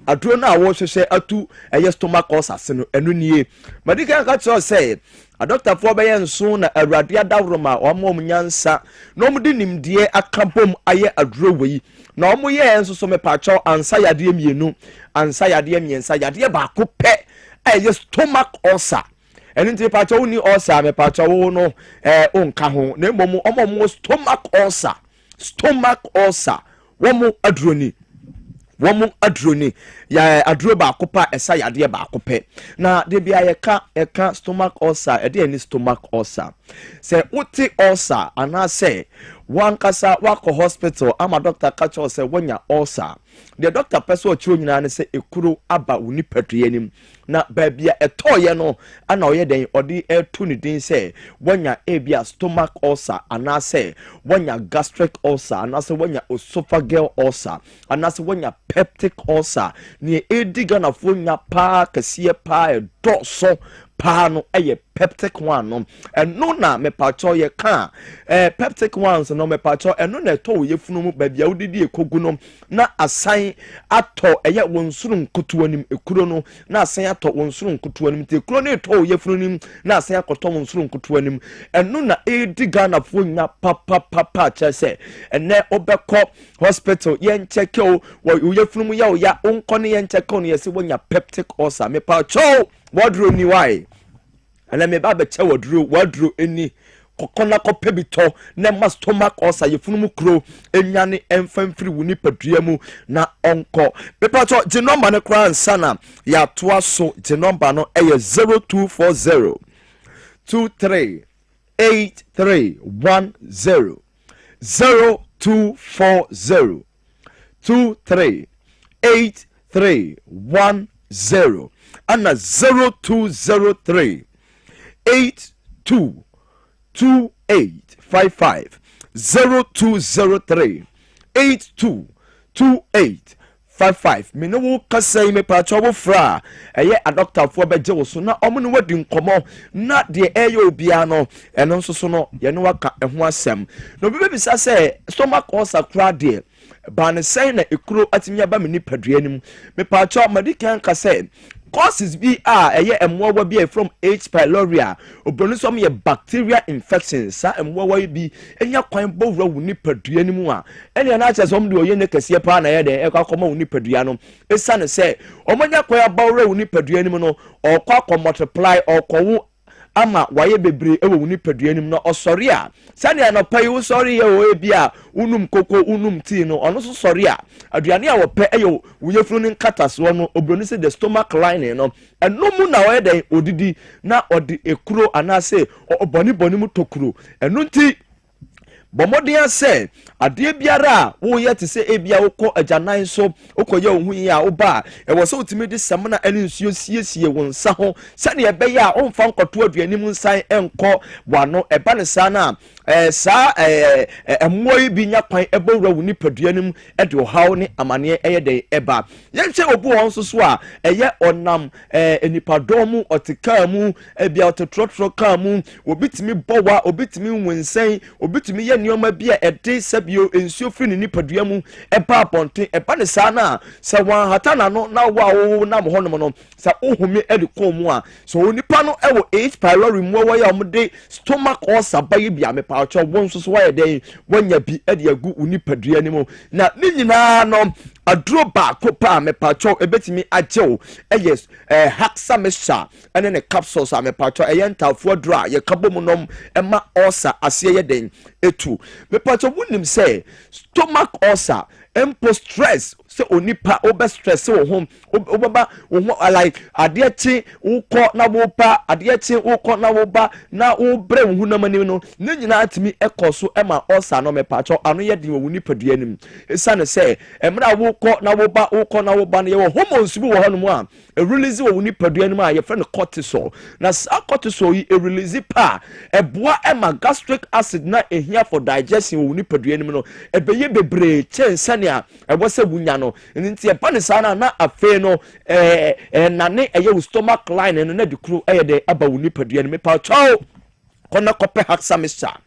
aduro na wo hwehwe atu stomach ulcer no enu nie madika ka cho say a doctor for be nso na awrade adawroma omom nyansa no mudi nimdie akabom aye aduro wei na omo ye enso so me pacho ansa yade mienu ansa yade miensa yade ba ko pe stomach ulcer eni nti pacho uni ulcer me pacho wo no onka ho na emom omom stomach ulcer wo mo aduro ni wɔn aduro ni yɛ aduro baako pa ɛsa yadeɛ baako pɛ na de bia yɛka stomach ulcer ɛde ani stomach ulcer sɛ wote ulcer anaasɛ wankasa wakɔ hospital ama doctor ka kyerɛ sɛ wonya ulcer the doctor pɛ sɛ ɔkyerɛ nyinaa ne sɛ ekuro aba wo nipadua nim na baabi a ɛtɔɔyɛ no ana ɔyɛ den ɔde ɛto ne din sɛ wonya ebia stomach ulcer anaasɛ wonya gastric ulcer anaasɛ wonya esophageal ulcer anaasɛ wonya peptic ulcer ne edi Ghanafoɔ nya paa kɛseɛ paa ɛdɔɔso paa no ɛyɛ peptic one no ɛno na mepacho yɛ ka peptic ones no mepacho ɛno na ɛtɔ wo yefunu mu baabi a wodidi ekogu no na asan atɔ ɛyɛ wonsuru nkotoa nim ekuro no na asan atɔ wonsuru nkotoa nim te ekuro no ɛtɔ wo yefunu nim na asan akɔtɔ wonsuru nkotoa nim ɛno na edi Ghanafoɔ nya papa kyerɛ sɛ ɛnɛ obɛkɔ hospital yɛn check o wo yefunu mu ya o ya onkɔ ne yɛn check o no yɛse wonya peptic ulcer mepacho wadro ni why and me ba be che wadro eni kokona kope bito na ma stomach ulcer yefunu mu kro enyane emfamfiri wuni padua mu na onko pepacho je number ne kra ansana ya toa so je number no eye 0240 23 8310 0240 23 8310 and 0203 822855 0203 822855 me no wo kasai me pa cho wo fra eye a doctor fo beje wo so na omo no wadi nkomo na de eye obia no eno nso so no ye no waka eho asem no bi bisa say stomach ulcer kra de ba ne sai na ekuro atimi aba me ni padua nim me pa cho medican ka say causes bi eye emwowa bi from H pylori obonu so me bacteria infections sa emwowa bi enya kwan bowura wo ni padua nim a ene na ache so mde oye ne kase pa na ye de e kwa koma wo ni padua no esa ne se omonya kwan bowura wo ni padua nim no okwa multiply okwo ama waye bebre ewo wo ni padua nim no osori a sane anopai wo sori ye wo ebia unum koko unum tea no ono so sori a aduane a wo pe eyo wo yefunu ni nkataso no obroni se the stomach lining no eno mu na wo den odidi na odi ekuro anase oboni mu tokuro eno nti bomodin se ade biara wo ye te se ebia wokọ ajanan so okoye ohun ya oba e wo so utimi de semna ene nsuo siesie won sa ho sane ebe ya onfa nkoto aduani mu nsan enko wano eba ne sana sa emoi bi nya kwan ebowura wo ni paduanim e de ohaw ne amane eye de eba yenhwe obu won so a eye onam enipadom mu otika mu ebia otetrotro ka mu obitimi bowa obitimi wensan obitimi ye nioma bia ede sabio ensuo firi ni padua mu eba aponten eba ne sana sa wan hata na no na wa wo na mo honom no sa ohumi ede kom a so onipa no ewo H pylori mu wa ya omde stomach ulcer bayi bia me pa cho won so wa ede wonya bi ede agu unipadua ni mu na ni nyina no aduro ba ko pa me pa cho ebetimi ajew yes hexamesha ene ne capsules a me pa cho ntafo aduro a ye kabom nom ema ulcer ase ye den etu me pa cho wunim say stomach ulcer empo stress se onipa obe stress wo home obaba wo like adechi ukọ na wo pa adechi ukọ na wo ba na wo bre wo na mani no ne nyina atimi ekoso ema ulcer no me pa cho ano ye de wo nipadua nim esa ne se emra wo ukọ na wo ba ukọ na wo ba ne wo hormones bi wo hono a release wo nipadua nim a ye friend cortisol na cortisol yi release pa eboa ema gastric acid na ehia for digestion wo nipadua nim no ebeye bebre chensa a ebo se bunya no nti e pane sana na afe no nane eye stomach line no na dikuru eye de aba wo nipadua me pa chow kona kope hexamesha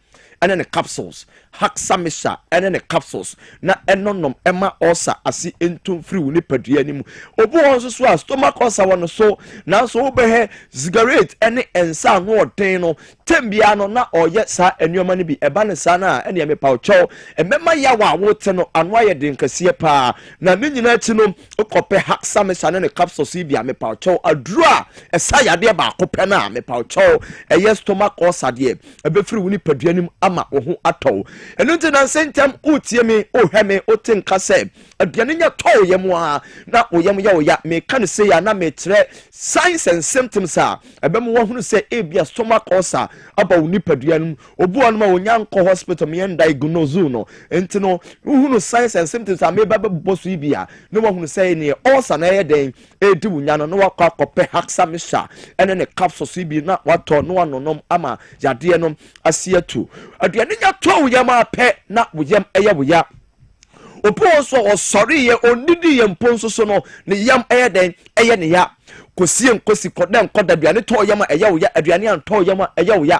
ene ne capsules hexamesha ene ne capsules na enonom ema ulcer ase entum free wo nipadua ni mu obu won so a stomach ulcer won so na so obehe cigarette ene ensa no oden no tembia no na oye sa enuoma ni bi eba ne sa na ene me pa chow emema ya wa wote no anwa ye den kase pa na ne nyina chi no okope hexamesha ne capsules bi me pa chow adura esa yade ba kope na me pa chow eye stomach ulcer de ebe free wo nipadua ni mu ama wo ho atɔ ɛno nti na nsɛntɛm wotie me wohwɛ me wote nka sɛ aduane nya tɔw yɛ mu a na wo yam yɛ wo ya meka no sɛ ya na mekyerɛ signs and symptoms a ɛbɛm wɔhunu sɛ ebia stomach ulcer aba wo nipadua no obu ɔno ma wonya nkɔ hospital me yɛn diagnose no enti no wohunu signs and symptoms a meba bɛbɔ so yi bia na wɔhunu sɛ ne ulcer na ɛyɛ den ɛdi wo nya no na wakɔ akɔpɛ haxamisha ɛne ne capsules yi bi na watɔ no anonom ama yadeɛ no asi atu aduane nya tɔ wo yam apɛ na wo yam ɛyɛ wo ya opo so osori ye onidi ye mpo nso so no ne yam ɛyɛ den ɛyɛ ne ya kosie nkosi kodan koda aduane tɔ yam ɛyɛ wo ya aduane antɔ yam ɛyɛ wo ya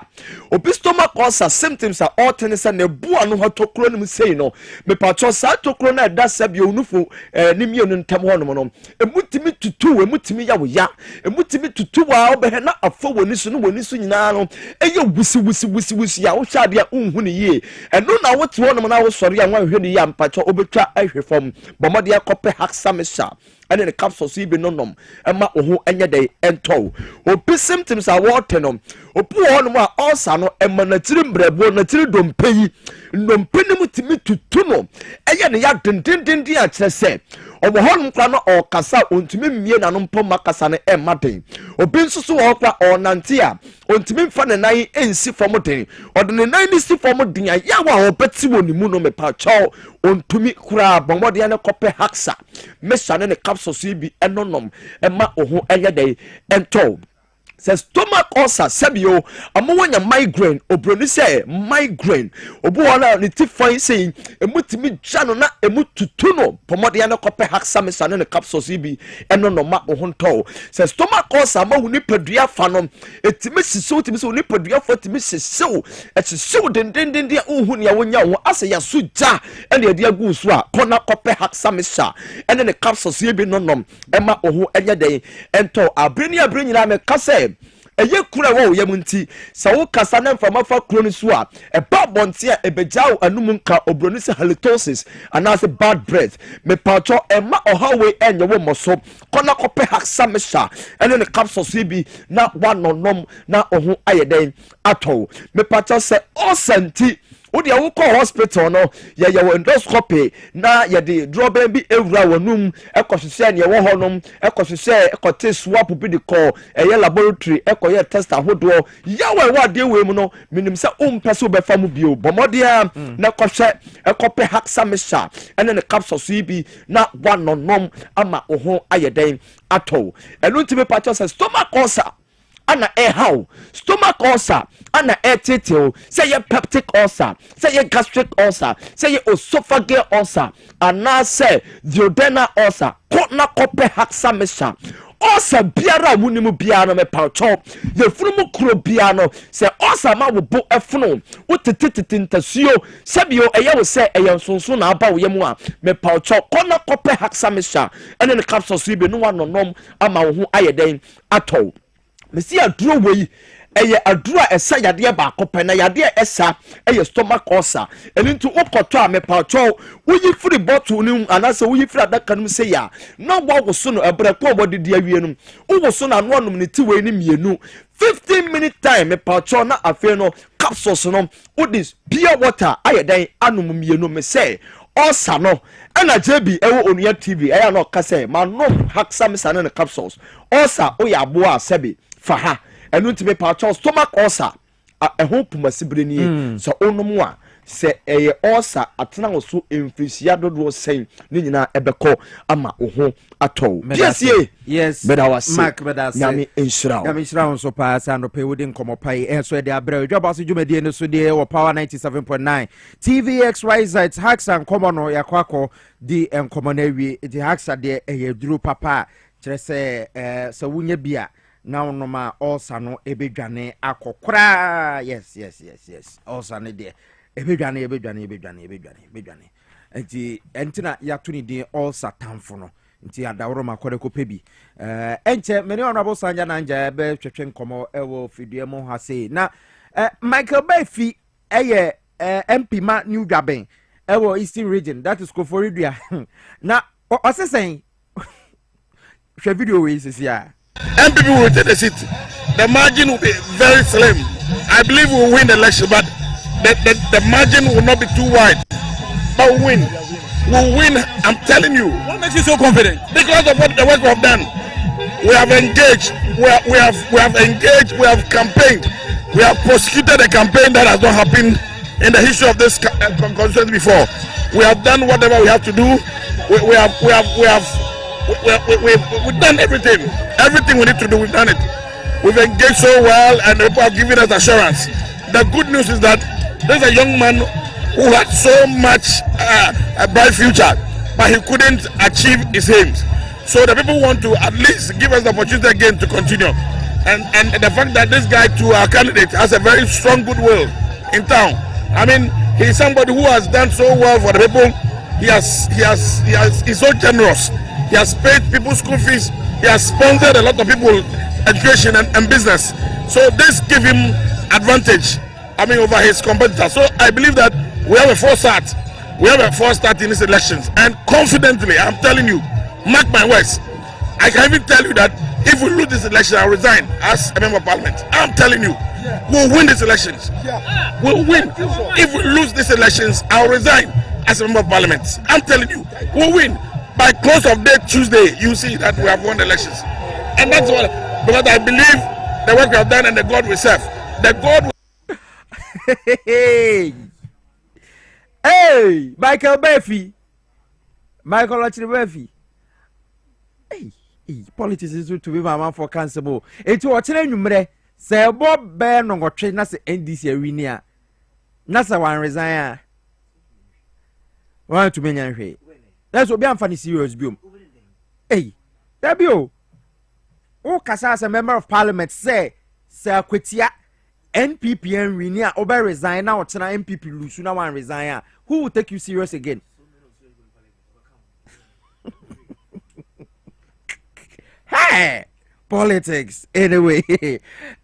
obi stomach ulcer symptoms are all tense na bua no hotokro no sei no me patro sa tokro na da sabi onufo ne mienu ntam ho no no emutimi tutu emutimi ya wo ya emutimi tutu wa obɛhɛ na afɔ woni so nyinaa no ɛyɛ wusi ya wo hwade a unhu ne yie ɛno na wote ho no na wo sɔre a wanhwɛ ne ya mpatro obetwa ahwɛ fam bɔmɔde akɔpɛ haxamisha and then the capsules be no nom emma oho enye dey ento obi symptoms are water no opu ho no ulcer no emma na tiri mbrebo na tiri dompe yi ndompe ne mutimi tutu no eye ne ya dendenden a kire se obo ho no kra no okasa ontimi mmie na no mpo makasa ne emma den obi nso so wo kra onante a ontimi mfa ne nan ensi fom den ode ne nan ni si fom den a ya wa obeti woni mu no me pa chaw ontumi kra bomode ne kope haxa mesane ne capsules bi enonom emma oho eye dey ento says stomach ulcer sebio amonya migraine obroni say migraine obu wala ni tifan say emutimi jano na emututu no pomode ya na kope haxamisha ne capsules bi enonom ma oho nto says stomach ulcer ma woni padua fa no etimi siso timi so ni padua fa timi siso etisiw dendenden dia ohu ne ya wonya ho ase ya suja ene dia gu so a kona kope haxamisha ene ne capsules bi nonom ema oho eye den ento abreni nyina me kase eye kura wo yam nti sa wo kasa na mfama fa kuro ni so a e ba bonte a ebegyaw anum nka obroni se halitosis anase bad breath me pacho ema ohawe enye wo moso kona kope haxamisha ene ne capsules bi na wanonom na oho ayeden ato me pacho se osanti odi a wo call hospital no ye endoscopy na ye de drawbell bi ewura wonum ekohwehwe ne wo honom ekohwehwe ekote swap bi de call eye laboratory ekoye test ahodo yawe wa de we mu no minim se umpese obefa mu bio bomode a na kohwe ekope haxamisha ene ne capsules bi na wanonom ama oho ayeden ato enu ntime patcho se stomach ulcer ana how stomach ulcer ana titil say ye peptic ulcer say ye gastric ulcer say ye esophageal ulcer ana say duodenal ulcer kona kope haxamisha ulcer biara wunimu biara me pacho ye funumu kuro biara no say ulcer ma wo bo efuno utitititi ntasuo sabio eye wo say eye nsonso na aba wo yemu a me pacho kona kope haxamisha ene ne capsules bi no wanonom ama wo ho ayeden ato mesi aduro wei eye adura esa yade ba akopɛ na yade esa eye stomach ulcer enintu okoto a mepacho uyi free bottle ni anase uyi free adaka num se ya na wo so no ebre ko bodidi awie num wo so na no num ne ti wei ni mienu 15 minute time mepacho na afi no capsules no udis pure water ayeden anum mienu me say ulcer no ana jebi ewo onua tv eya no kase manom haxamisha ne capsules ulcer oya aboa sebi faha enu ntime patcho stomach ulcer eho pumasibireni so onom a se eye ulcer atena wo so emfisia dodo sen ni nyina ebekọ ama oho atọ Piesie yes beda wase mark beda se nyame enhyira so pa sa no pe wodi nkomo pai so de abra Dwabo Ase dwumadi ne so de wo power 97.9 TVXYZ hacks and common no yakwakọ di enkomo na wi di hacks de eye duru papa kire se so wunya bia na onoma ulcer no ebedwane akokora yes ulcer ne de ebedwane enti entina yato ni din ulcer tamfo no nti adawro makore ko pebi enche meni honorable Sanja Nanja be twetwe nkomo ewo fidue mo ha sei na Michael Bafi eye MP ma New Dwaben ewo Eastern Region that is Koforidua na osesen hwe video we sisia MPP will take the seat. The margin will be very slim. I believe we will win the election, but the margin will not be too wide, but we'll win. We'll win. I'm telling you. What makes you so confident? Because of what the work we have done. We have engaged. We have engaged. We have campaigned. We have prosecuted a campaign that has not happened in the history of this constituency before. We have done whatever we have to do. We've done everything. Everything we need to do, we've done it. We've engaged so well, and people have given us assurance. The good news is that there's a young man who had so much a bright future, but he couldn't achieve his aims. So the people want to at least give us the opportunity again to continue. And the fact that this guy, to our candidate, has a very strong goodwill in town. I mean, he's somebody who has done so well for the people. He's so generous. He has paid people's school fees. He has sponsored a lot of people education and business. So this gives him advantage, over his competitors. So I believe that we have a false start. We have a false start in these elections. And confidently, I'm telling you, mark my words, I can even tell you that if we lose this election, I'll resign as a member of parliament. I'm telling you, we'll win these elections. We'll win. If we lose these elections, I'll resign as a member of parliament. I'm telling you, we'll win. By close of day Tuesday, you see that we have won the elections. And that's what, because I believe the work we have done and the God we serve. The God Hey, Michael Murphy. Michael Murphy. Hey, politics is to be my man for cancer. It's what's in you, say Bob Ben on what train as NDC arena. Nasa one resign. Want to many. That's what I'm funny serious boom. Hey, that be all. Oh, Kasa as a member of parliament say, Sir Quetia, NPP and Renia, Ober resign now, China MPP lose, now one resign. Who will take you serious again? Hey, politics. Anyway,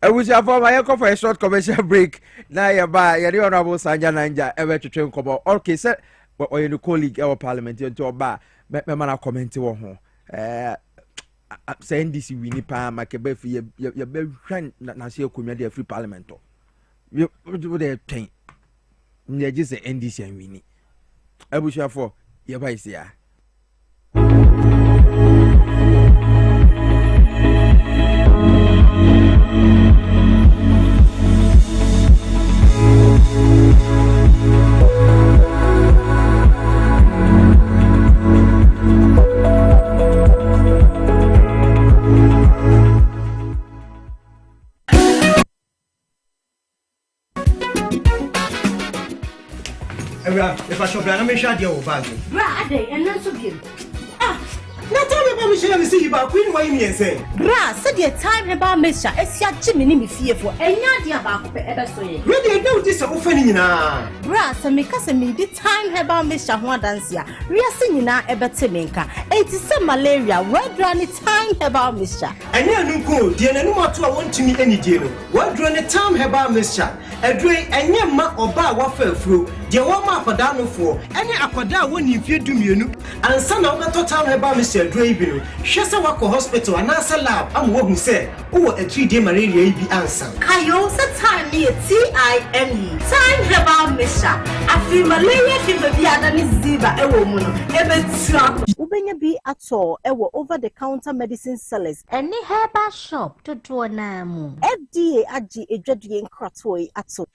I wish I for my uncle for a short commercial break. Now you're by your honorable Sanja Nanja, ever to train come out. Okay, sir. Or your colleague, our parliamentary to a bar, make my man comment to home. Saying this, we need Pam, my Quebec, your very friend, Nasio Community Free Parliament. You do their thing. They're just an NDC and Winnie. I wish you for your vice here. If I shop, I'm sure you'll bag. Brade, and not so good. Not tell me about Michelle and see about Queen Wayne and say. Bra, said your time about Misha, as your Jimmy fearful, and not the about ever so. Really, don't this offending now. Bra, some make us a the time about Misha Huadancia. We are singing now about Timinka. 87 malaria, where drawn time about Misha. And then go, dear, no more to want to meet any deal. What drawn the time about Misha? A drink and your ma or bar waffle through. Dear one ma for down for any aquada when you fear do you and son of the total about Mr. Draven. Shasawako Hospital and answer lab. I'm what who said, oh, a 3-day malaria be answer. Kayo said time near TIME. Time about Misha. I feel malaria fever be an ziba a woman. Ever trap. Ubenya be at all, ever over the counter medicine sellers. Any herbal shop to do an FDA Aji a dreading crotway at all.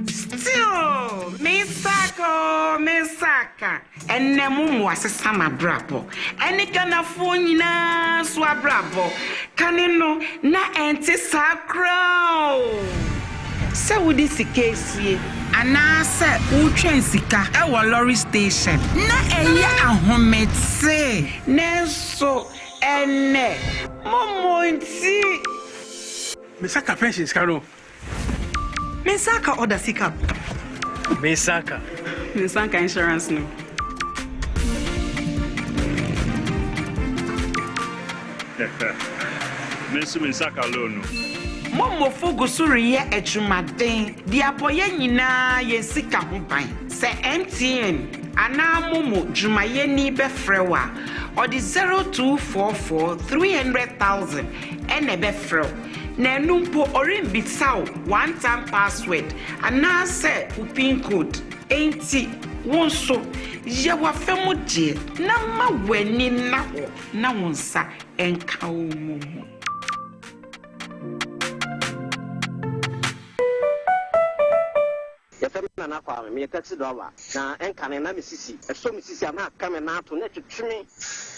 Still, Misaka, and Namu was a summer brabo, and it can afford na swabrabo, canino, na anti-sacro. So, would this case here, and I said, Utrensika, our lorry station, na a home say, Neso, and ne, Momo, see Misaka pensions, Caro. Misaka order sika. Misaka insurance no. Misaka loan. Momo fogo suri ye echumaden. Di apoye nyina ye sika ho ban. Se MTN ana momo jumaye ni befrewa. Or the 0244 300,000 ene befrew. na ɛno mpo ɔrembisa wo one time password anaasɛ wo pin code enti wo nso yɛ wafɛ mu gyeɛ na ma w'ani na hɔ na wo nsa ɛnka wo mu ho. na na kwa me taxi driver na enka na me sisi eso me sisi ama aka me na to na twetwe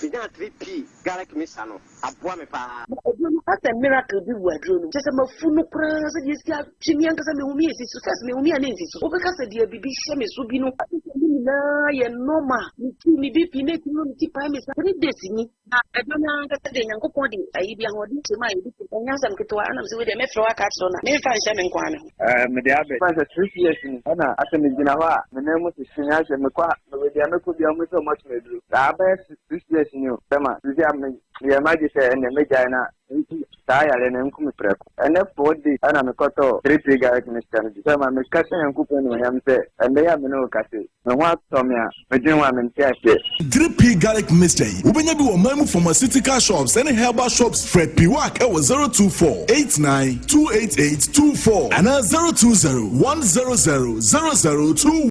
me nya 3p garlic misa no aboa me pa asa miracle bi wadro no sese mafu no kra se die sia twini anka se me humi esi so sese me humi ana esi so obeka se die bibi hye me so bi no na ye normal mi bi pi na ti no ti pa me sa 3 days ni na edo na anka se de nyankopon de ayi bi ahodi ti ma ye bi nya sam keto ana se we de me fro aka so na me fa hye me nkwa me me de abe fa 3 years ni ana asa me gina wa me na mu sinya hye me kwa me de me ko bi amu so much me dru da ba 6 years ni o tema ti am ya ma ji se ene me jana ta ya le ne nku me preko ene 4 days ana me koto 3 garlic mixture ni tema me ka se nku no yam se ene ya me no ka se me wa to me a me din wa me ntia hye 3p garlic mixture ubenya bi wo mamu pharmaceutical shops and herbal shops Fred Piwak e 02489288824 and 020100002.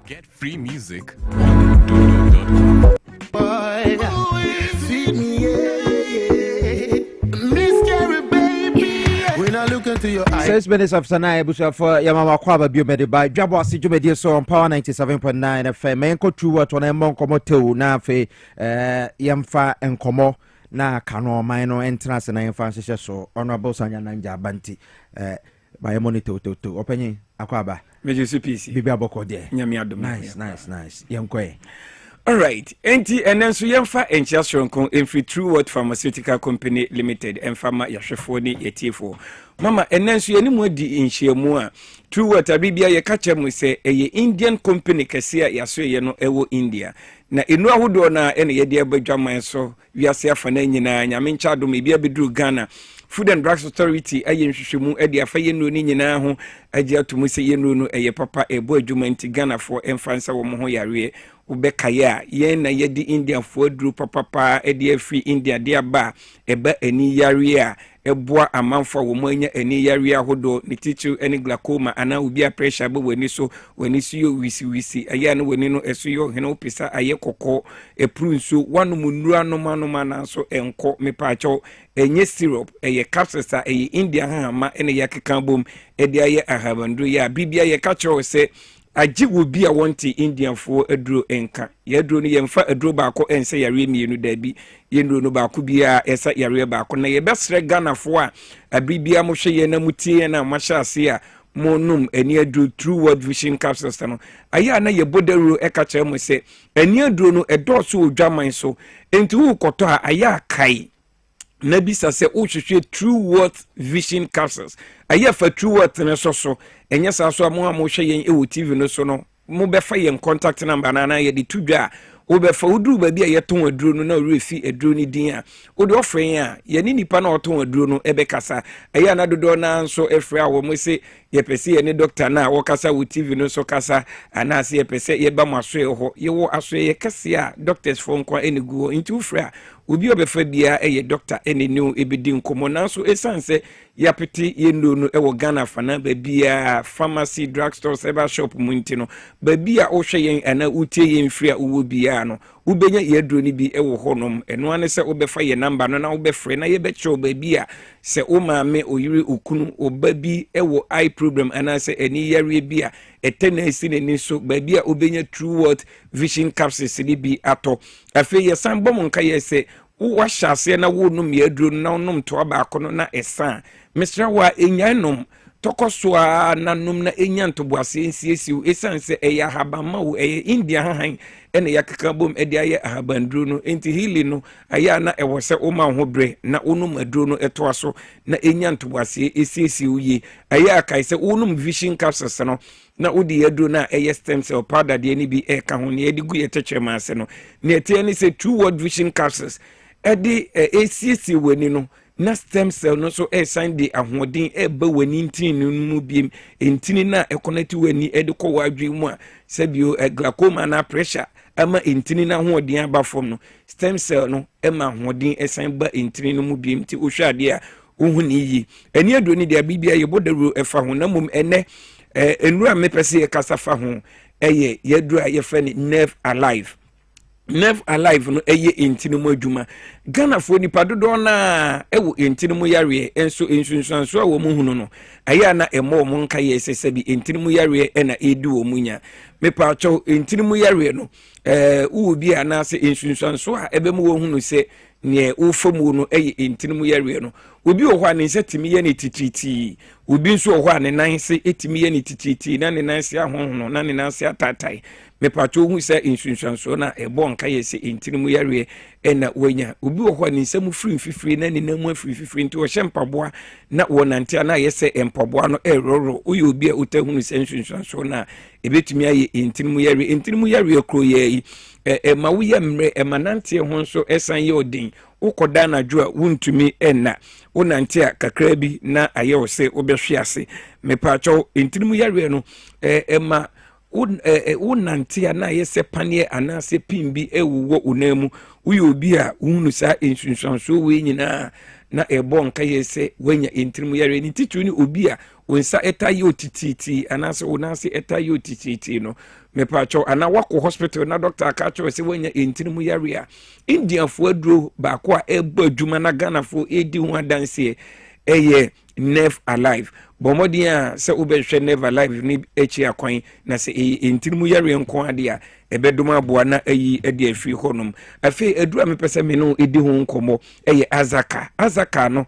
Get free music. into your eyes. 6 minutes after 9, Busha for Yamama Kwaba Biomediba, Dwabo Ase Jumedi so on Power 97.9 FM. Enko True What on Emon Komoto na fe Yamfa Enkomo na Kano Mino entrance na Yamfa so Honorable Sanya Nanja Banti by monitor to opening Akwaba. Major Piesie. Bibi Aboko there. Nice. Yankwe. All right. Enti enenso yemfa enchia shronko emfri True What Pharmaceutical Company Limited emfama yahwefo ni yetiefo. Mama enenso yenimu di inhyiamu a True What abibia ye kache mu se eye Indian company kase a yaso ye no ewo India. Na enu ahodo na ene ye de abadwaman so wiase afana nyina nyame ncha dom ebia bedru Ghana. Food and Drugs Authority aye nhwehwemu ade afa ye no ni nyina ho age atomu se ye no eye papa ebo adwuma nti Ghana for emfansa wo mo ho yare ubekaya yen na yedi India for dru papa ede afi India de aba eba ani yare a eboa amanfo wo mo anya ani yare ahodo ni tichu eni glaucoma ana obi a pressure bo wani so yo wisi aya no wani no eso yo hena opisa aye kokko epru nso wanu munura no manoma na so enko mepacho enye syrup eye capsules a eye India hama ene yakeka bom ede aye ahabandro ya bibia ye ka cho se aji wo bi a wonti Indian fo aduro enka yaduro no yemfa aduro baako ense yare mienu dabi yenduro no baako bia esa yare baako na ye besre Ghana fo a abibia mo hwe ye na mutie na mashase a monum eni aduro True What Vision Capsules no aya na ye bodaro eka kire mo se eni aduro no edoso odwaman so enti wo koto a aya kai na bisa se uhwehwe True What Vision Capsules aya fa True What ne so enya sa so amo hwe yen ewo TV no so no mo be fa yen contact number na ye de tudwa wo be fa uduru ba bia ye ton aduro no na refi aduro ni din a wo de ofren a ye ni nipa na oton aduro no ebe kasa aya na dodo na so efre a wo mo se ye pese ye ni doctor na wo kasa wo TV no so kasa ana se ye pese ye ba maso ho ye wo aso ye kase a doctors for nkwa eniguo nti ufre a obi obefa bia eye doctor ene new ebedi nkomo na so esanse yapeti yendo no ewo Ghana fana ba bia pharmacy drugstores eba shop munti no ba bia wo hwe yen ana utie yen free a wo bia no ubenya yedro ni bi ewo honom eno ane se obefa ye number no na obefre na ye be cho ba bia se o maame oyiri okunu oba bi ewo eye problem ana se eni yare bia etena ni so ba bia obenya True What Vision Capsules ni bi ato afi ye san bom nka ye se wo hyase na wo num yedro na num to abaako no na esa Mr. wa enyanom tokosoa na num na enyanto boase nsiesie esanse eya habama wo eye India han ene yakeka bom ede aye ahabandro no enti hili no aya na ewo se o ma ho bre na onum adro no eto aso na enyanto boase esiesie uye aya kai se onum Vision Capsules no na odi yadro na eye stem cell powder de ni bi eka ho ne edigu yetechemase no ne etie ni se True What Vision Capsules edi esiesie wani no na stem cell no so sign de ahoden eba wani ntin no mu biem entini na connect wani edekọ wadwe mu a sebio glaucoma na pressure ama entini na ahoden aba fom no stem cell no ema ahoden sign ba entini no mu biem ti ohwade a ohuni yi eni adoni de bibia ye bodaru efa ho na mum ene enura mepese ye kasafa ho eye yedura ye fe ni nerve alive no eye entini mu adwuma Ghana fo nipa dodo na ewo entini mu yare enso ensunsanso a wo mu hunu no aya na emo mo nka ye sese bi entini mu yare na edi wo munya mepa cho entini mu yare no wo bi anase ensunsanso a ebe mu wo hunu se ne ufomu no eye entini mu yare no obi wo hwa ne setimi ye ne tititi obi nso wo hwa ne nanse etimi ye ne tititi na ne nanse ahohono na ne nanse atatai mepacho hu se insunsanso na ebo nka ye se entini mu yare na wonya obi wo hwa ne nsam firi na ne namu afiri nti wo hyempaboa na wonante na ye se empaboa no eroro uyo obi a utahunu se insunsanso na ebetumi aye entini mu yare kro ye ma wo ye mre emanante ho nso esan ye odin ukoda na jua wuntumi enna unante a kakra bi na aye wo se obehwe ase mepacho entini mu yare no ema unante na ye se panie anase pimbi ewuwo unamu uyo obi a unu sa ensunsanso we nyina na ebo nka ye se wenya entini mu yare ni titu ni obi a wonsa etaye otititi anase unase etaye otititi no mepacho ana wako hospital na doctor akacho se wenya entini mu yare a India fo aduro ba ko a ebo adwuma na Ghana fo edi ho adanse eye nerve alive bomodia se ubehwe nerve alive ni echi akwan na se entini mu yare nko ade a ebeduma aboa na ayi ade afi honom afi adura mepese me no edi ho nkomo eye azaka no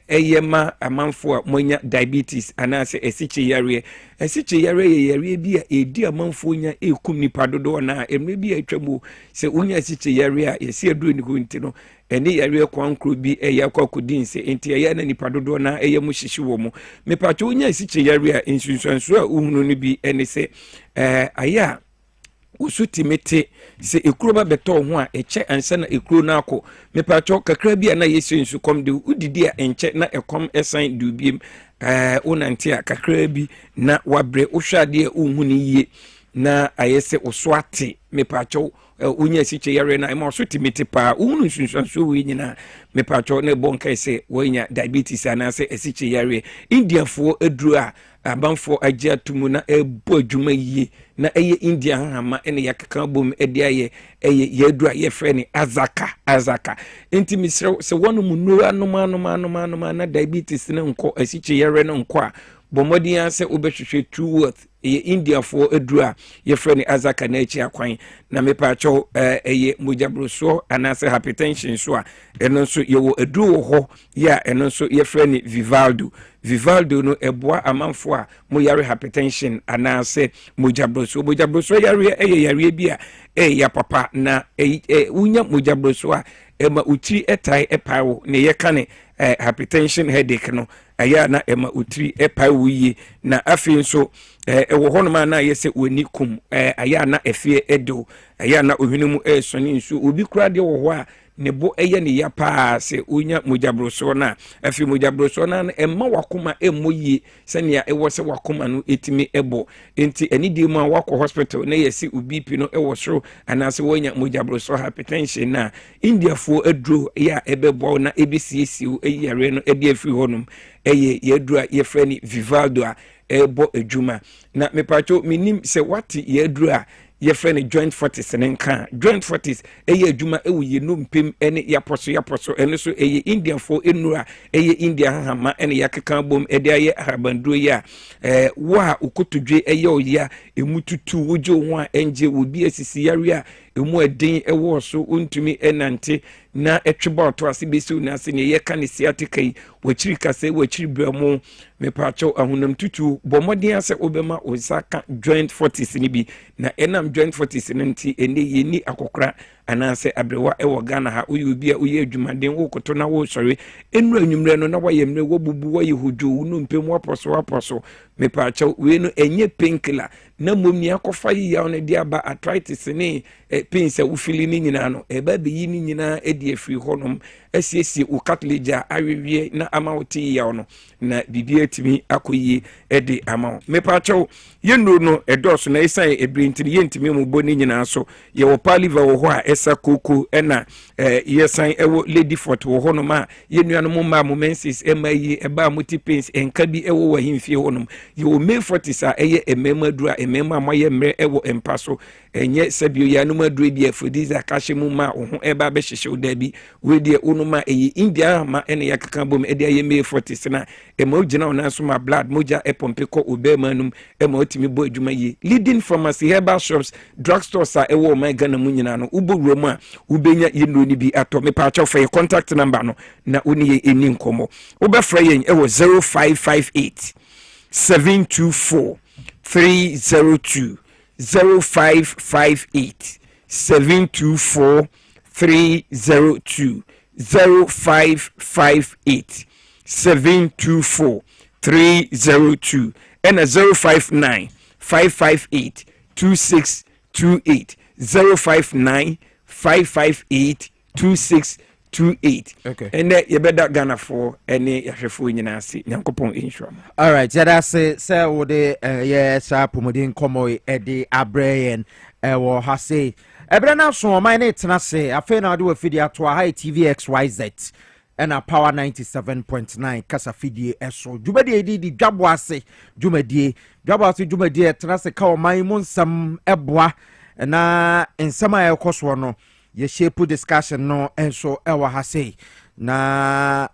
eye ma amanfo a monya diabetes anase esiche yare ye yare bi a edi amanfo nya ekum nipa dodo na emre bi atwamu se unya esiche yare a yesi aduru ni ko ntino ene yare kwankro bi eye akwakodin se enti eye na nipa dodo na eye mu hihyi wo mu mepacho unya esiche yare a insunsanso a uhunu ni bi ene se aya usutimete se ekuro ba beto ho a eche ansa na ekuro na akọ mepacho kakra bi na yesu nsu kom de udidi a enche na ekom esan dubiem unanti a kakra bi na wabre ohwade uhuni ye na ayese oswate mepacho unya siche yare na ema usutimete pa uhunu nsunsanso we nyina mepacho na bonka ese wonya diabetes anase esiche yare India fo aduru a abanfo agya tumu na ebo adwuma yi na eye India hama ene yakaka bom ede eye yedura ye frɛ ne azaka enti misre se wonu munura no na diabetes ne nko asiche yare no nko a bomodia se obehwehwe true worth eye India fo adura ye frɛ ne azaka na echi akwan na mepacho eye mojabroso anase hypertension so a eno so ye wo aduru ho ya eno so ye frɛ ne Vivaldo no eboa amanfo a mo yare hypertension anase mojabroso yare bi a ya papa na unya mojabroso a ema utiri etai epawo ne ye kane hypertension headache no aya na ema utiri epawo yi na afi nso ewo honoma na yese wani kum aya na efie edo aya na ohwinemu esoni nso obi kura de wo ho a nebo eye ne ya pa se unya mojabroso na afi mojabroso na emma wakoma emoyi senia ewo se wakoma no etimi ebo enti enidi mu a wako hospital na yesi ubipi no ewo soro anase wonya mojabroso hypertension na India fo adro ya ebebo na ebisiesi eyare no ede afi honum eye yedura ye frani Vivaldo a ebo adwuma na mepacho minim se wati yedru a ye frani joint fortis nenka joint fortis eye adwuma ewo ye no mpem ene yaposo ene so eye Indian fo enura eye India hama ene yakeka bom ede aye habanduro ya wa ukotodwe eye oya emututu wojo ho a enje obi asisi yare a emu eden ewo so untumi enante na etweba to ase besi na se ne ye kan sciatica yi wachiri kase wachiri bramo mepacho ahunam tutu bomodin ase obema osaka joint fortis ni bi na enam joint fortis nti ene yeni akokra anase abrewa ewo Ghana ha uyi a uyi adwumaden wo koto na wo sori enu anwumre no na wayemre wo bubu wo yehojo no mpem waposo mepacho we no enye painkiller na momni akofa yi ya no dia ba arthritis ni pain se wo fili ni nyina no eba be yi ni nyina edi afiri honom asiesie wo cartilage awewie na ama wo te ya no na bibia atimi akoyie de ama wo mepacho yendo no edoso na isan ebrintiri yentimi mu boni nyina so ye wo paliva wo ho a esa koko na yesan ewo lady fort wo ho no ma yenuanom ma momensis emayi eba multipens enka bi ewo wa himfie ho no ye wo me fortis a eye emema duru a emema amoye mre ewo empaso enye sabio ya no maduru bi afodiza kashe mu ma wo ho eba be hyehye wo da bi we de onuma eye india ma ene yakaka bom ede aye me fortis na ema ogina ona so ma blood moja epompe ko obemanum ema otimi bo adwuma ye leading pharmacy herbal shops drugstores a ewo my Ghana mu nyina no ubo roma ubenya yendo ni bi ato me pa cho for contact number no na oni ye eni nkomo ubefra yen ewo 0558 724 302 0558 724 302 0558 724 302 and a 059 558 2628 059 558 2628 okay and that you better Ghana for any yahwefo nyina ase nyankopon insure all right yada say wo de yes apomodin komo e de abrayen wo ha say ebere na so man na tena se afa na de wa fidi ato high TV XYZ and a power 97.9 kasa fidie eso dwumadi di Dwabo Ase dwumadi tena se ka o man mu nsam eboa na nsam a ekoso no ye shape discussion no enso ewa ha sei na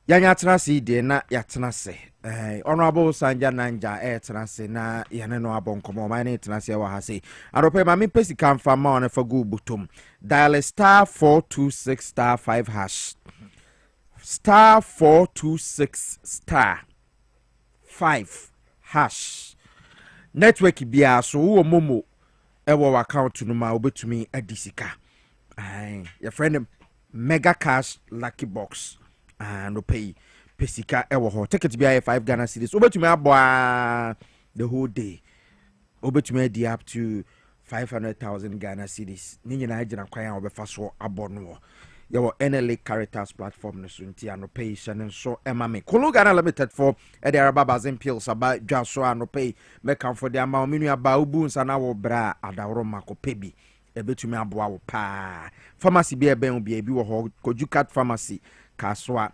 yanya tena se de na ya tena se honorable Sanja Nanja tena se na yane no abonkomo man tena se ewa ha sei arope ma me pesi kan fa ma on fa go butum dial star 426 star 5 hash star 426 star 5 hash network bia so wo momo ewo account no ma obetumi adisika your friend mega cash lucky box and pay pesika ewo ho ticket bia 5 Ghana cedis obetumi aboa the whole day obetumi adi up to 500,000 Ghana cedis ni nyina agina kwan a obefa so abono your NLA Caritas platform no sunti ano pay and so emame Kolo Ghana Limited for the Arababas and pills about just so ano pay me come for the amount minu aba ubuns and our bra adawro mako pebi ebetumi aboa wo pa pharmacy be ben bi wo Kojukat pharmacy Kaswa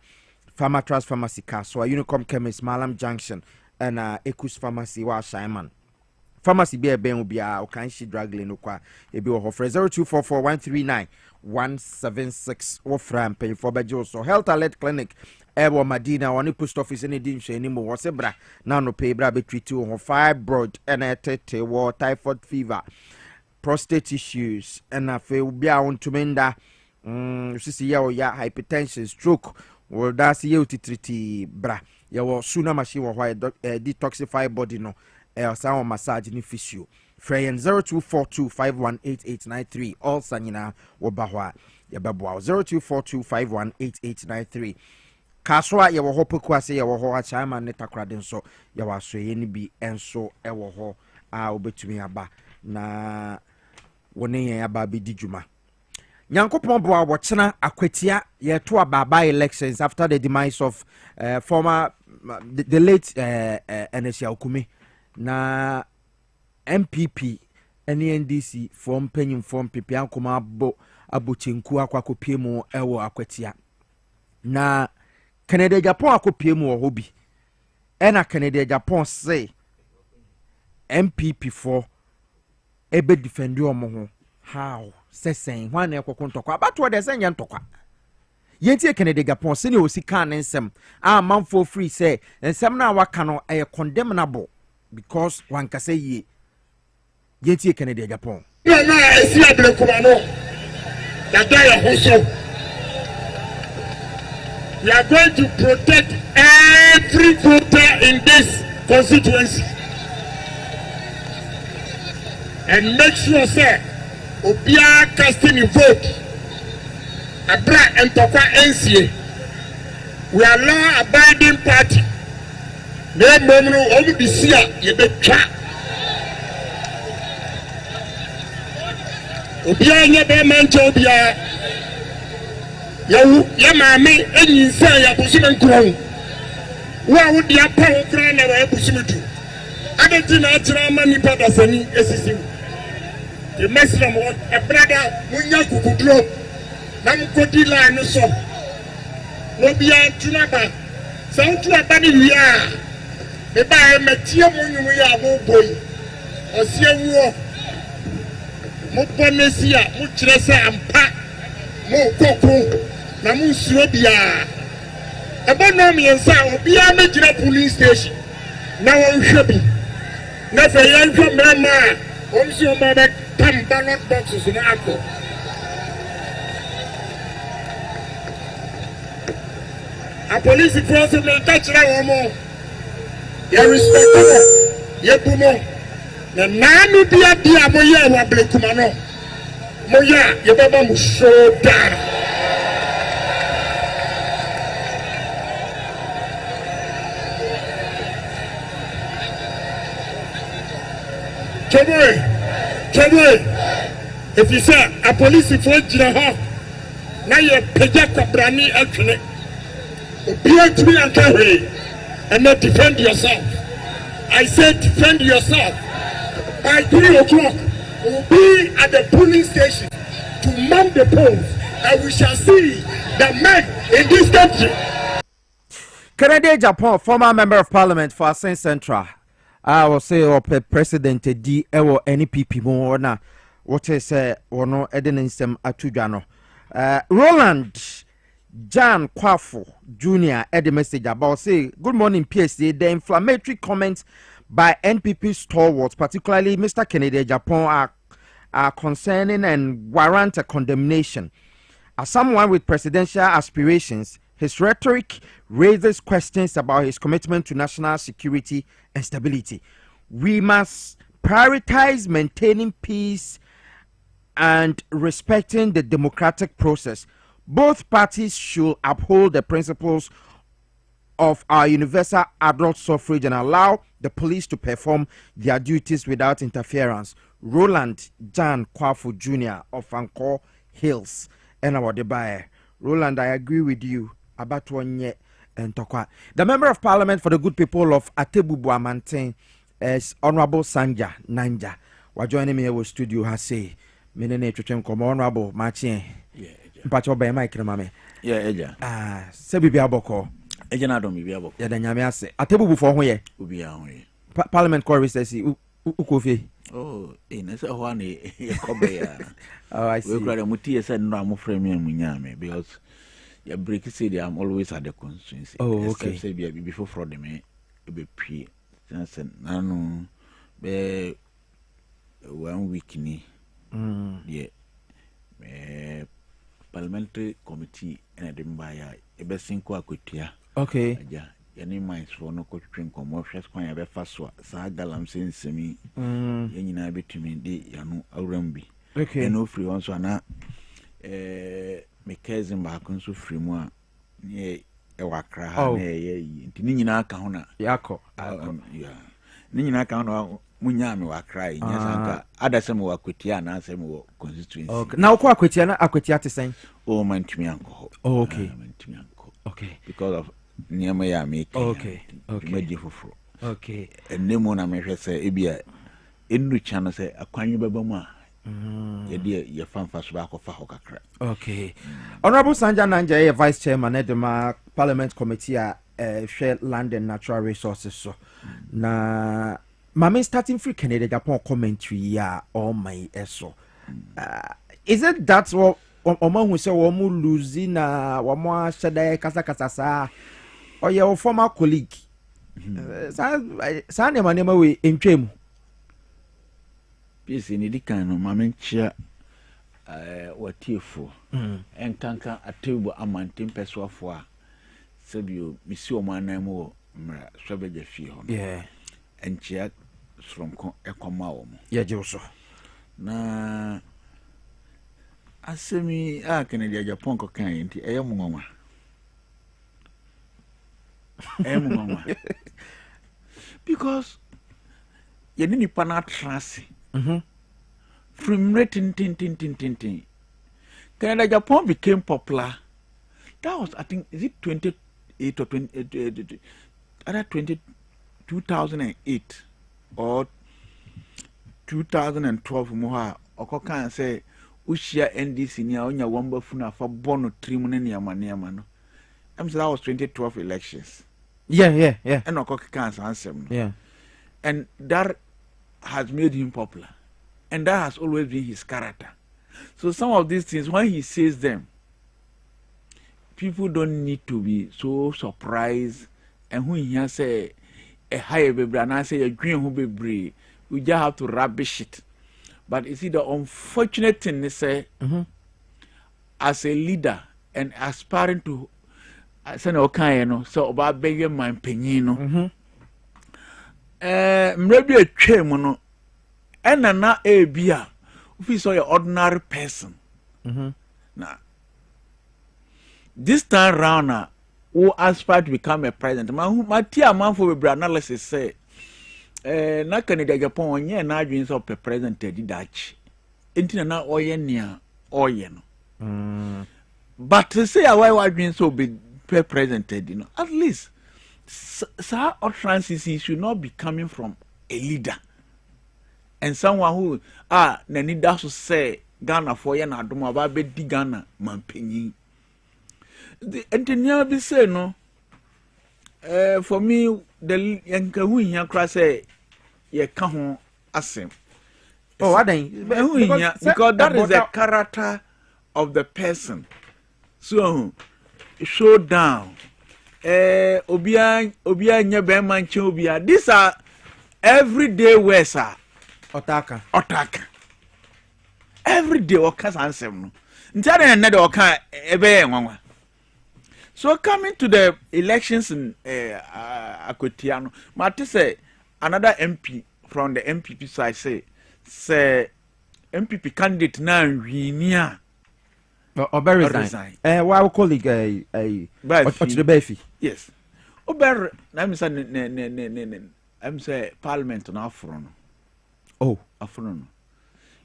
Pharmatrust pharmacy Kaswa Unicom chemist Malam Junction and Ekus pharmacy wa Shaiman pharmacy be ben bi a Okanshi drug lane kwa ebi wo 0244 176 Wofram pay for Bajo so Health Alert Clinic Ewo Madina one post office any din she anymore was bra now no pay bra be treat you fibroid and tete war typhoid fever prostate issues and afa obi a wontumenda sisi ya hypertension stroke wo das ye utitriti bra ya wo suna machine wo detoxify body no sound massage ni physio Freyan 0242518893 all sanyina wo bahwa ya babwa 0242518893 kaswa ye wo hopeku ase ye wo ho achama ne takrade so ya waso ye ni bi enso e wo ho a obetumi aba na woni ye aba bi dijuma Nyankopon boa wo chena akwatia ye to ababa elections after the demise of former the late Enesia Okumi na MPP NDC form penyin form PP ankoma abochinku akwakopie mu ewo akwatia na Canada Japan akopie mu ohobi ena Canada Japan say MPP for ebe defend omo ho how sesen hwan ekoko ntokwa abato de senya ntokwa yenti Canada Japan se ne osika ne nsem a manfo free say nsem na waka no condemnable because one can say ye yeti Canada Japan na esi ablekuma no ya daya hoso we are going to protect every voter in this constituency and make sure say obia casting a vote abra entokwa NCA we are law abiding party ne momno omu bisia ye betwa obia nye be manche obia yawu ya maame enyinsa ya busime nkron wa wo dia pa wo kra na wa busime tu adeti na atira ma nipa dasani esisi the mesra mo e brada munya kukudro na mkodi la no so no bia tunaba santu abani wia e ba e metie munyu ya mo boy osie wuo mo ponesia mo kire se ampa mo koko na mo suro bia e ba no mi ensa obia me gira police station na won hwebi na fe yan hwe mama on si o ma be tam ballot boxes na akọ a police force me touch na womo ya respect ye bumo na nanu dia mo ye wa blekuma no mo ya ye baba mu shoda Chebe if you say a police for jina ho na ye peja kwabrani atwene obi atumi ankawe and not defend yourself. I said defend yourself. By 3 o'clock we'll be at the polling station to man the polls and we shall see the men in this country. Canada Japan former member of parliament for Asen Central I will say president di ewo NPP mo na what is wono edenisem atudwa Roland Jan Kwafo Jr. the message about say good morning PSA the inflammatory comments by NPP stalwarts particularly Mr. Kennedy Japan are concerning and warrant a condemnation. As someone with presidential aspirations, his rhetoric raises questions about his commitment to national security and stability. We must prioritize maintaining peace and respecting the democratic process. Both parties should uphold the principles of our universal adult suffrage and allow the police to perform their duties without interference. Roland Jan Kwafo Jr. of Anchor Hills. And our debate. Roland, I agree with you about one year and Tokwa. The member of parliament for the good people of Atebubu Amantin is Honorable Sanja Nanja. We're joining me in studio has say Minene Chuchem come Honorable Machin. Yeah. Mpacho by Mike Mame. Yeah, Eja. Sebi Biaboko. Eja na do mi Biaboko. Yeah, then Yami ase. Atebubu for hoye. Ubi ahoye. Parliament call recess ukofi. Oh, in say ho na e kobe ya. Oh, I see. We kra mutie say no am frame munyame because ya break say I'm always at the constituency. Oh, okay. Say before fraud me be pre. Say nanu be 1 week ni. Yeah. Parliamentary committee and the mbaya ebe sinko akwetia. Okay. Aja yani minds for no coach train come hwes kwan ya be fa so sa galam sensemi yenyina betumi de yanu awrambi. Okay. No free one so na me cousin ba kun so free mu a ne e wakra ha na ye nti ni nyina aka ho na yakọ yeah ni nyina aka ho na munya me wakra nya sanka adasem wakwetia na asem wo constituency. Okay. Na uko akwetia na akwetia tesen. Oh man tumi anko. Oh, okay. Man tumi anko. Okay. Because of niema ya make. Okay. Okay. Meji fufuro. Okay. Enemo na mehwe se ebia enu chano se akwanyu beba mu a. Ye ye fanfa so ba ko fa hokakra. Okay. Honorable Sanja Nanja, vice chairman at the parliament committee share land and natural resources so. Na Mama starting free Canada Japan commentary ya all my eso. Is it that's what Oma who say womu losing wamo shada kasa sa or your former colleague? Sa nema we entwem. Piesie ni dikan no mama nchia watiefo enkanka Atebubu Amantin peswafo a sebio misi o manan mu mra sobeje fie ho. Yeah. Enchia sronko ekoma wo mo. Ye jeso. Na asemi a Kennedy Japan ko kan enti eyemu nwanwa. Because ye ni nipa na trance. From written tin. Canada Japan became popular That was, I think, is it 28 or 20, either 2008 or 2012 more. Oko kan say ushia NDC ni onya wamba funa fa bono trim ne niama no. I'm saying that was 2012 elections. Yeah. And Oko kan ansem no. Yeah. And that has made him popular. And that has always been his character. So some of these things, when he says them, people don't need to be so surprised. And when he say a higher baby and I say a green who be we just have to rubbish it. But you see, the unfortunate thing is as a leader and aspiring to say no kind, so about begging my penino. Maybe a chairman and na a beer if you saw an ordinary person. Now, this time round, who aspire to become a president, my dear man for the analysis say, na Canada Japan, yeah, na dreams of a president, Dutch. Intina na oyen no. But to say why dreams so be president, you know, at least, Sir or Francis should not be coming from a leader. And someone who nani daso say Ghana for ya na adoma ba be di Ghana mampenyi. The engineer be say no. For me the yanka hu hia kra say ye ka ho asem. Oh, adan because that is the character of the person. So show down. Obia nya be manche obia. These are everyday words are Otaka. Every day okas ansem no. Ntare na de oka ebe nwanwa. So coming to the elections in Akotiano, Mate say another MP from the MPP side say MPP candidate na winia. Ober resign. Why colleague Befi. Yes. Ober na me say ne I'm say parliament na afro no. Oh, afro.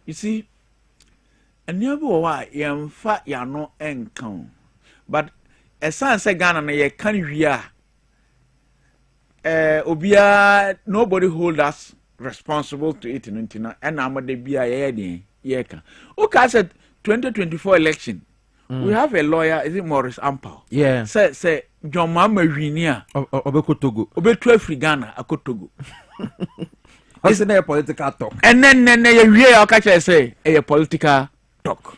You see, and never why yamfa yano enkan. But a son say Ghana na ye can hear obia nobody hold us responsible to it in Untina and amade bia ye can. Okay, said 2024 election. We have a lawyer, is it Morris Ampao? Yeah. Say John Mama Winia Obekotogo. Obetu Free Ghana Akotogo. It's a political talk. And then you catch say a political talk.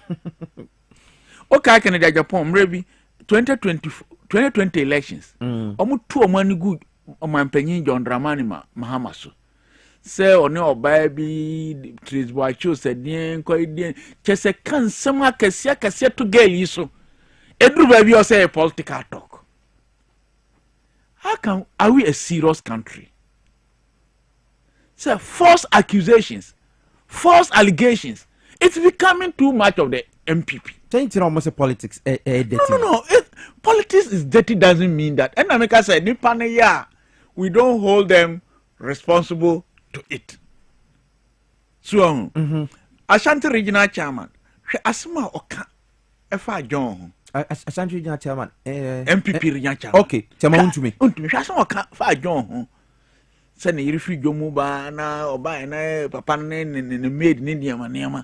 Okay, Canada Japan, maybe 2020 elections. Omu two money good on my penny John Dramani Mahamaso. Say on your baby trees boy chose said yen quite just a can some cassia to get you so. Every baby or say a political talk. Are we a serious country? So false accusations, false allegations. It's becoming too much of the MPP. Changing almost a politics. No. Politics is dirty doesn't mean that. And America said, we don't hold them responsible to it. So, Ashanti Regional Chairman, Asma Oka, F.I. John. Ashanti Regional Chairman, MPP Regional Chairman. Okay, Chairman to me. Asma Oka, F.I. John. Send a refugee Jomuba or buy a papa and maid in India Maniama.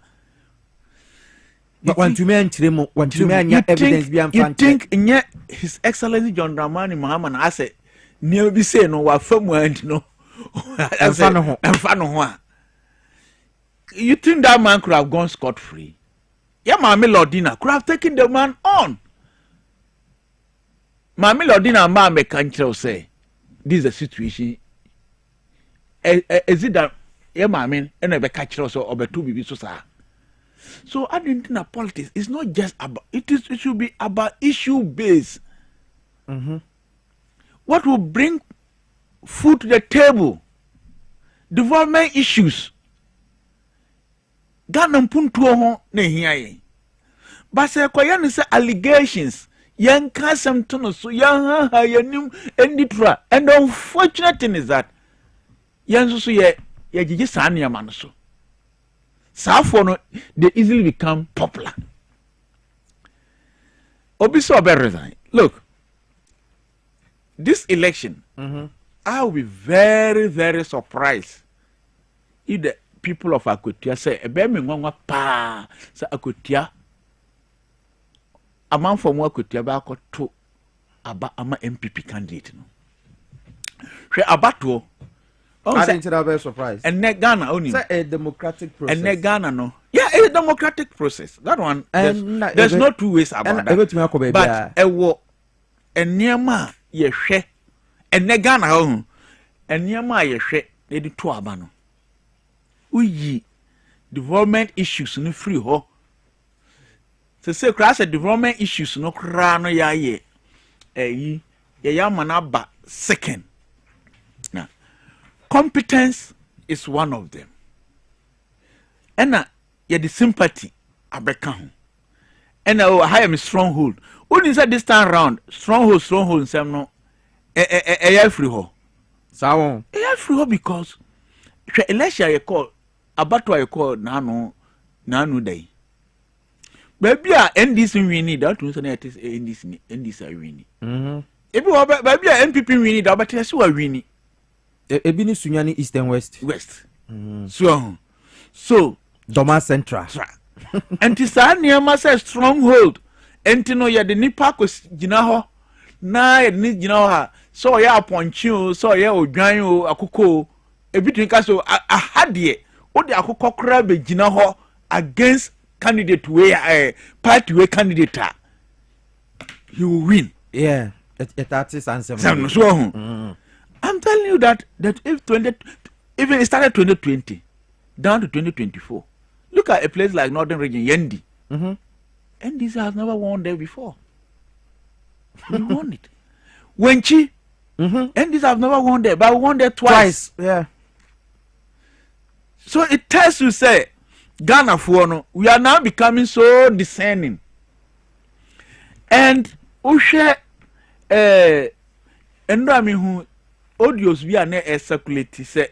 But one to me, evidence beyond you think yet His Excellency John Dramani Muhammad I said, near be saying no what from went no. And fun. You think that man could have gone scot free? Yeah, Mammy Lordina could have taken the man on. Mammy Lordina and Mammy can't say, this is a situation. Is it that yeah, mammy, and I catch us or be two babies so I didn't think that politics is not just about it should be about issue based. What will bring food to the table? Development issues. Ghana puntuo ho na hia but say koya say allegations yan kasam to no so yan ha yanim enditra and the unfortunate thing is that yan so ye gigi san ya man so for no they easily become popular. Obi so resign look, this election, I will be very, very surprised if the people of Akotia say, "Ebe me ngwa pa sa Akotia." A man from Akotia ba ko to aba ama MPP candidate no. Hwe abato. I didn't have a surprise. And ne Ghana only. It's a democratic process. And ne Ghana no. Yeah, it's a democratic process. That one. There's no two ways about that. But ewo enema ye hwe. And ne Ghana ho. Enema ye hwe. E di to aba no. Uyi development issues no free ho. To say crash development issues no kra no ya ye. Ye ya manaba second. Now, competence is one of them. And ye the sympathy abeka ho. And I have a stronghold. When you say this time round, stronghold sem no free ho. Sawon. Free ho because election you call abatwa you call nanu day. Baby NDC winning that means that is NDC winning. Ebi wa baby MPP winning that but yes we winning. Ebi ni sunyani east and west. So Doma Central. And this near say stronghold. Enti no ye de nipa ko gina ho na ye ni gina ho so ye aponchi o so ye odwan o akoko ebi tun ka so ahade o de akoko kra be gina ho against candidate way party way candidate he will win. Yeah, it is answer. I'm telling you that if even it started 2020 down to 2024, look at a place like Northern Region Yendi. NDC has never won there before. We won it. Wenchi, NDC have never won there, but we won there twice. Yeah. So it tells you say Ghana for we are now becoming so discerning. And Ushe who audios we are not circulating say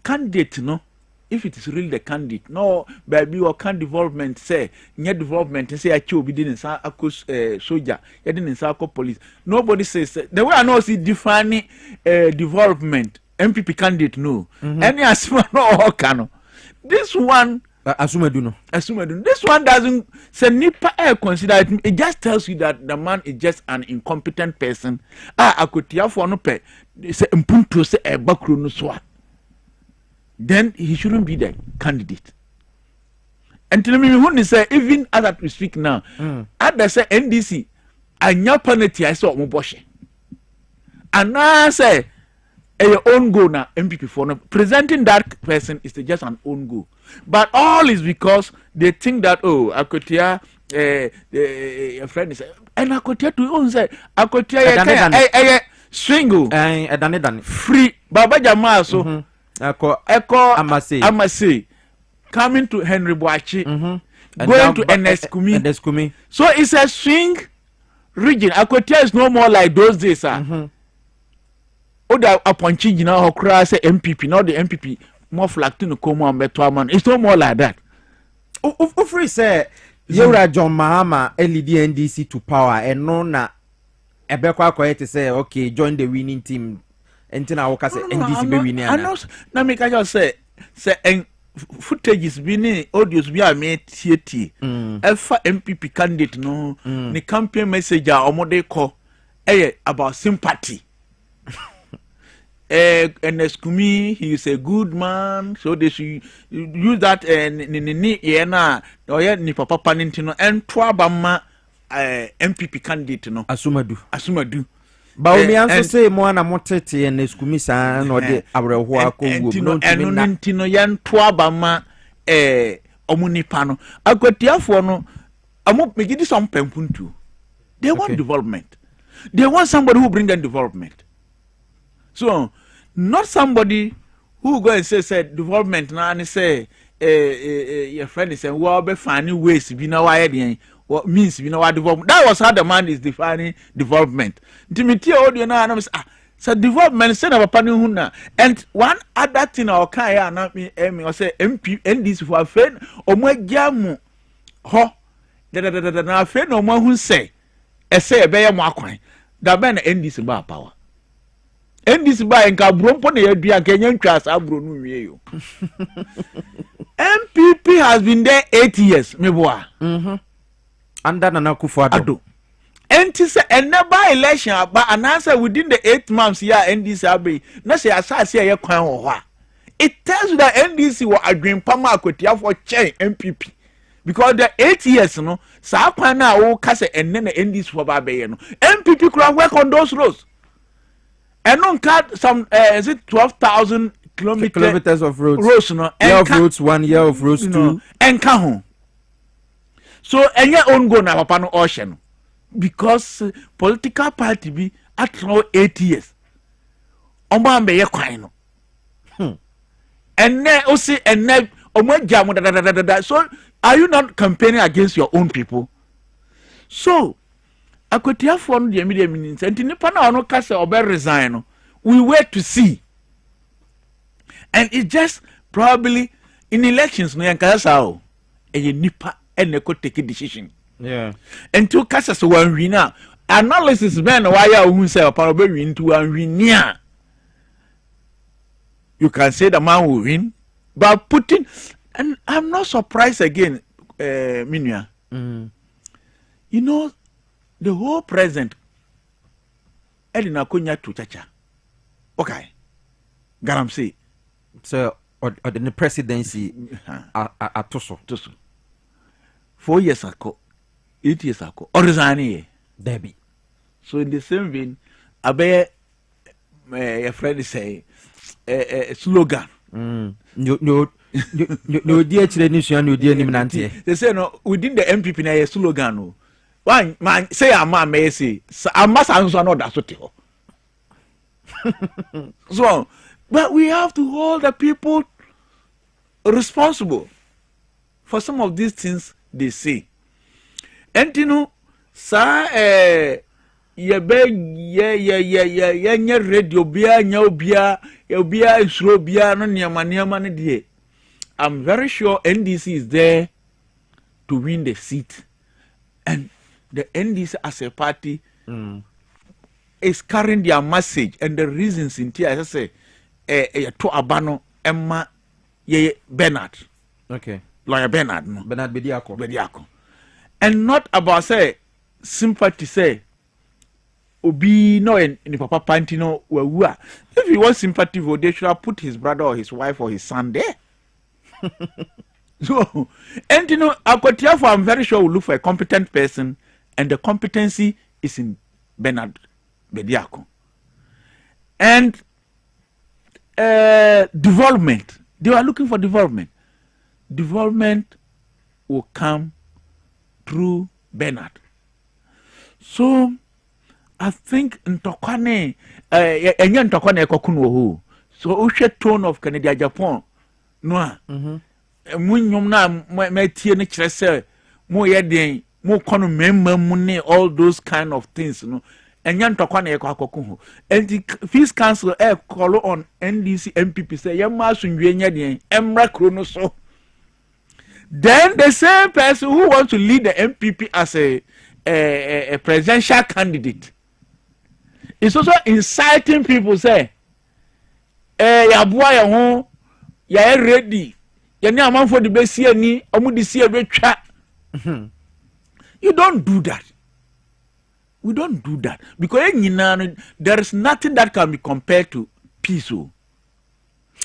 candidate no. If it is really the candidate, no, baby or can development say, near development, say I chose be didn't say soldier, you didn't say police. Nobody says the way I know see defining development, MPP candidate no. Any assume no can. This one assume do no. This one doesn't say nipa consider it. It just tells you that the man is just an incompetent person. I could hear for no pay. Say impunto say a bakru no swa. Then he shouldn't be the candidate. And tell me who say even as we speak now, others say NDC, anya penalty I saw Muboshe. And I say a own go now MPP for no presenting that person is just an own go. But all is because they think that Akotia your friend is and Akotia to own say Akotia swingle free Baba Jamal so Echo Amase coming to Henry Boachi, going to Eneskumi. So it's a swing region. Akotia is no more like those days, sir. Oda Aponchi, or Okrah say MPP, not the MPP, more flag to come on Betwaman. It's no more like that. Free say, Yura John Mahama, LED NDC to power, and no na Ebekwa Koyete say, okay, join the winning team. Until I say NDC be winning. I know. Now make I just say footage is being audios be a made TT. Alpha MPP candidate no. The campaign message or more they call about sympathy. And Eskumi, he is a good man, so they should use that ni yena or yet ni papa panintino and Twabama MPP candidate no. Asumadu. But we also say more na motete and Eskumisa no de abreho akongo no ntino yan Twabama omunipano. Akotiafo no amo megidi some pempuntu. They want development. They want somebody who bring them development. So, not somebody who go and say development now and say your friend is saying well be finding ways be now why what means be now development. That was how the man is defining development. Intimity audio now and so development say na papa huna. And one other thing I can na me or say MP NDC for a friend or mo jamu ho na friend no mo hu say ɛsɛ ɛbɛyɛ mo akwan da bɛn na ndc ba power ndc ba nka brompo na yɛdua nka nya ntwa asa bro no wie yo MPP has been there 8 years meboa under Nana Akufo-Addo enti se eneba election aba anasa within the 8 months ya ndc abe na se asase ye kwan ho ho a it tells you that ndc were adwempa ma akotiafo chen MPP because the 8 years no sa kwan na wo ka se enne na ndc for ba be no MPP could work on those roads and non cut some is it 12,000 kilometers of roads no year of roads 1 year of roads 2 enka ho so enye on go na papa no ocean because political party be at 8 years omo ambe ye kwan no enne o si enne omo jam da so are you not campaigning against your own people so akotiafo no de media means enti nipa na ono ka se obe resign no we wait to see and it just probably in elections no yanka sa o eye nipa ene ko take decision yeah until kasa so wan wi na analysis ben na why ohun say opa obe wi ntu wan wi nia you can say the man will win but putting and I'm not surprised again Minua you know the whole president edina konya to chacha okay garam say so or the presidency atoso 4 years ago 8 years ago or resign Debbie so in the same vein abe your friend say slogan no dia chire ni sua no dia nim nante they say no within the MPP na your slogan no one man say ama me say ama sanso no da so te ho so but we have to hold the people responsible for some of these things they say entino sa ye nya radio bia nya obia nsuro bia no niama ne de I'm very sure NDC is there to win the seat and the NDC as a party is carrying their message and the reasons in here I say to abano emma ye Bernard okay lawyer Bernard no Bernard Bediako and not about say sympathy say obi no in papa panty no wawua if he wants sympathy vote they should have put his brother or his wife or his son there so and you know Akotiafo I'm very sure will look for a competent person and the competency is in Bernard Bediako and development they were looking for development will come through Bernard so I think ntokwane enye ntokwane ekokunu ho so ohwe tone of Canada Japan no a munyum na matie ne kire se mo ye den mo kono memma mu ne all those kind of things no enye ntokwane ekokoku ho and peace council call on NDC MPP say yema asundwe nya den emra kro no so then the same person who wants to lead the MPP as a presidential candidate is also inciting people say ya boa ya ho ya ready ya ni amanfo de besi ani omu de si ebetwa you don't do that we don't do that because there is nothing that can be compared to peace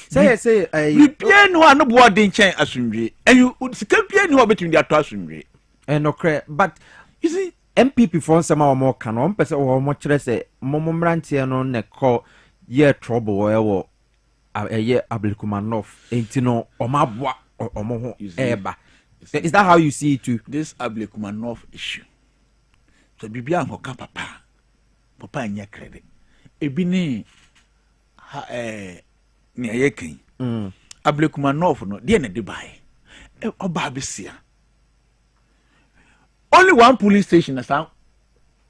say we pay no anu boa de nchen asundwe and you sika pay no between the ato asundwe okay but you see MPP for some more can on person or more say momrantie no ne call ye trouble or a year Ablikumanov entino omabwa omo eba is that how you see it too this Ablikumanov issue so bibia hoka papa anya credit ebi ni ni ayekin Ablikumanov no de na de bai oba besia only one police station na sa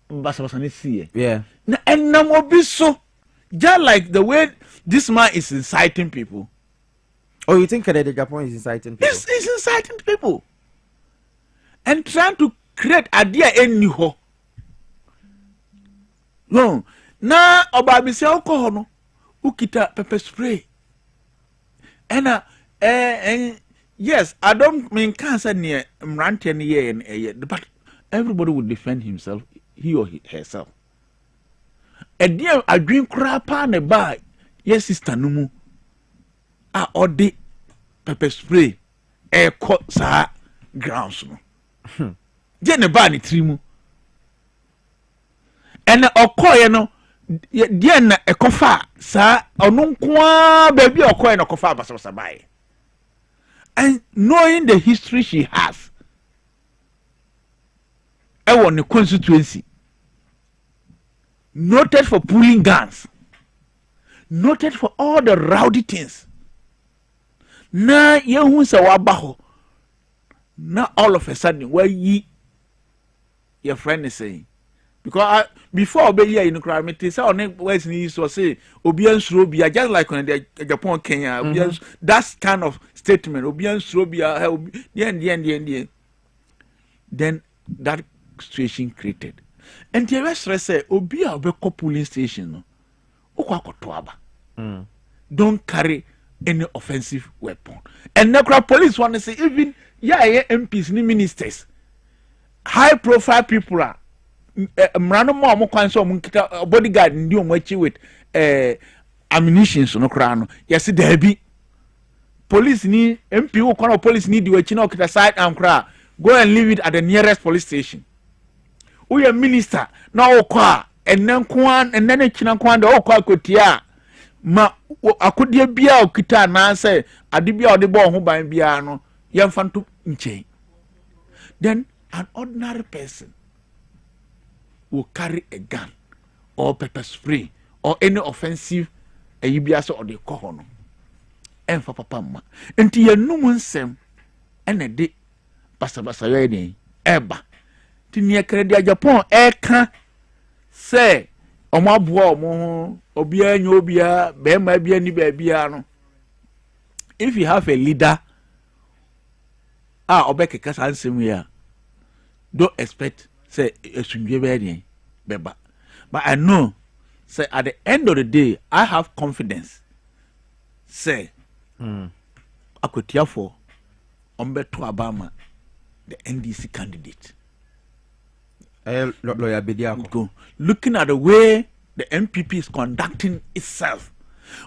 mbasabasane see yeah na enam obi so just like the way this man is inciting people. Oh, you think that Japan is inciting people? He's inciting people and trying to create idea anyhow. no na oba bi se okọ no ukita pepper spray ena yes I don't mean cancer near mrante ne but everybody would defend himself, he or herself. And dear I drink crap on a bar, yes sister numu or the pepper spray air cut sa grounds no jene ba ni trimu ena okoye no die na ekofa sa onu nkoa baby okoye na kofa basabasa bae. And knowing the history she has on the constituency, noted for pulling guns, noted for all the rowdy things. Na yehun se wabaho. Na all of a sudden where your friend is saying, because before obey here in the say on where's ni so say obian srobia just like when the Japan Kenya that kind of statement obian srobia the then that situation created. And the rest say obia obeko polling station no okwakoto aba. Don't carry any offensive weapon. And the police want to say even MPs ni ministers high profile people are mrano mo kwan so mo kita bodyguard ndi o machi with ammunition so no kra no yes there be police ni MP wo kwan police ni di wachi na okita side arm kra go and leave it at the nearest police station. We are minister na okwa enen kwan enen kina kwan de okwa akotia ma akodie bia okita na say ade bia ode bo ho ban bia no yemfa nto nchen. Then an ordinary person will carry a gun or pepper spray or any offensive ayibiase or the kohono emfa papa ma enti yanum nsem ene de basabasa yene eba ti ne kredi Japan eka say omo aboa omo obia nya obia be ma bia ni ba bia no. If you have a leader obekeka sansem ya don't expect say beba. But I know say at the end of the day I have confidence say akotia for ombeto Obama the NDC candidate. Lawyer Bediako. Looking at the way the MPP is conducting itself,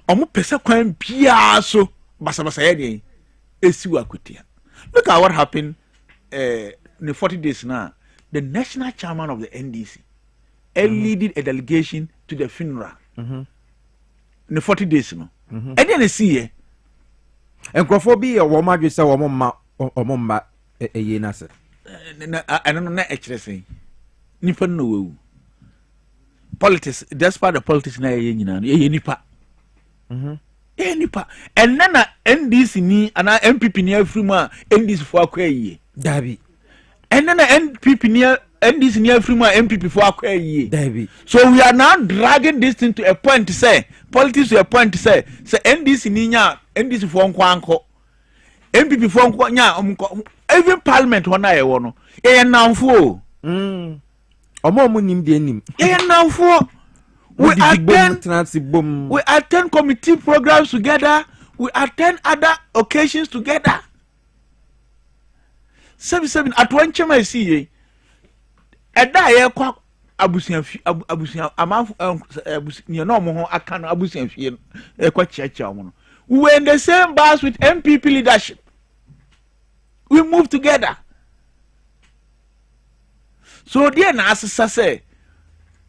omo pese kwan bia so basabasa ye esi akotia. Look at what happened in the 40 days now. The national chairman of the NDC leading a delegation to the funeral in the 40 days no. And then they see here and Crawford a woman just say woman a year nasa. I don't know na actually nipa no politics, that's part of politics na nipa. Nipa and then NDC ni and MPP near Frima NDC for a Dabi. And then NPP near NDC near Frima MPP for a Dabi. So we are now dragging this thing to a point to say politics to a point to say NDC ninya NDC for nkwanko MPP for nkwa even parliament one I wono now for omo nim de nim now for we attend committee programs together. We attend other occasions together. 7 at one chama see eda ye kwa abusian amaf you know mo aka no abusian fie e kwa chiacha mo. We were in the same bus with MPP leadership. We moved together. So there na asesa say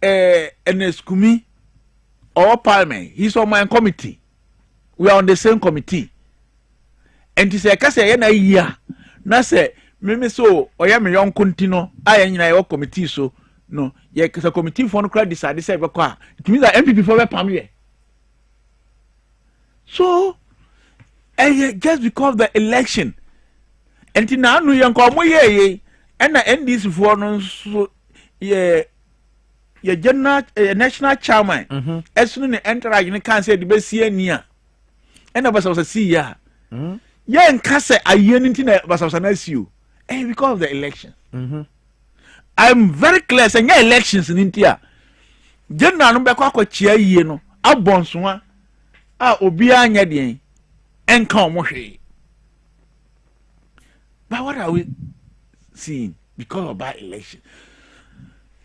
Eskumi or Palme, he's on my committee. We are on the same committee. And he said, Kasa na year. Na say, Mimi so, or ya me young continue, I and your committee so no, yeah, because a committee for no credit decided say it means that MPP for Pamye. So just because of the election, and now no young come ye and the NDC for no so yeah. Your general national chairman as soon as enter you can't say the best year near and was a see ya and Cassa a unity was an you and because of the election I'm very clear saying election in India general no be kwa chia yie no abonsoa a obi anya den enka omo hwe. But what are we seeing because of that election?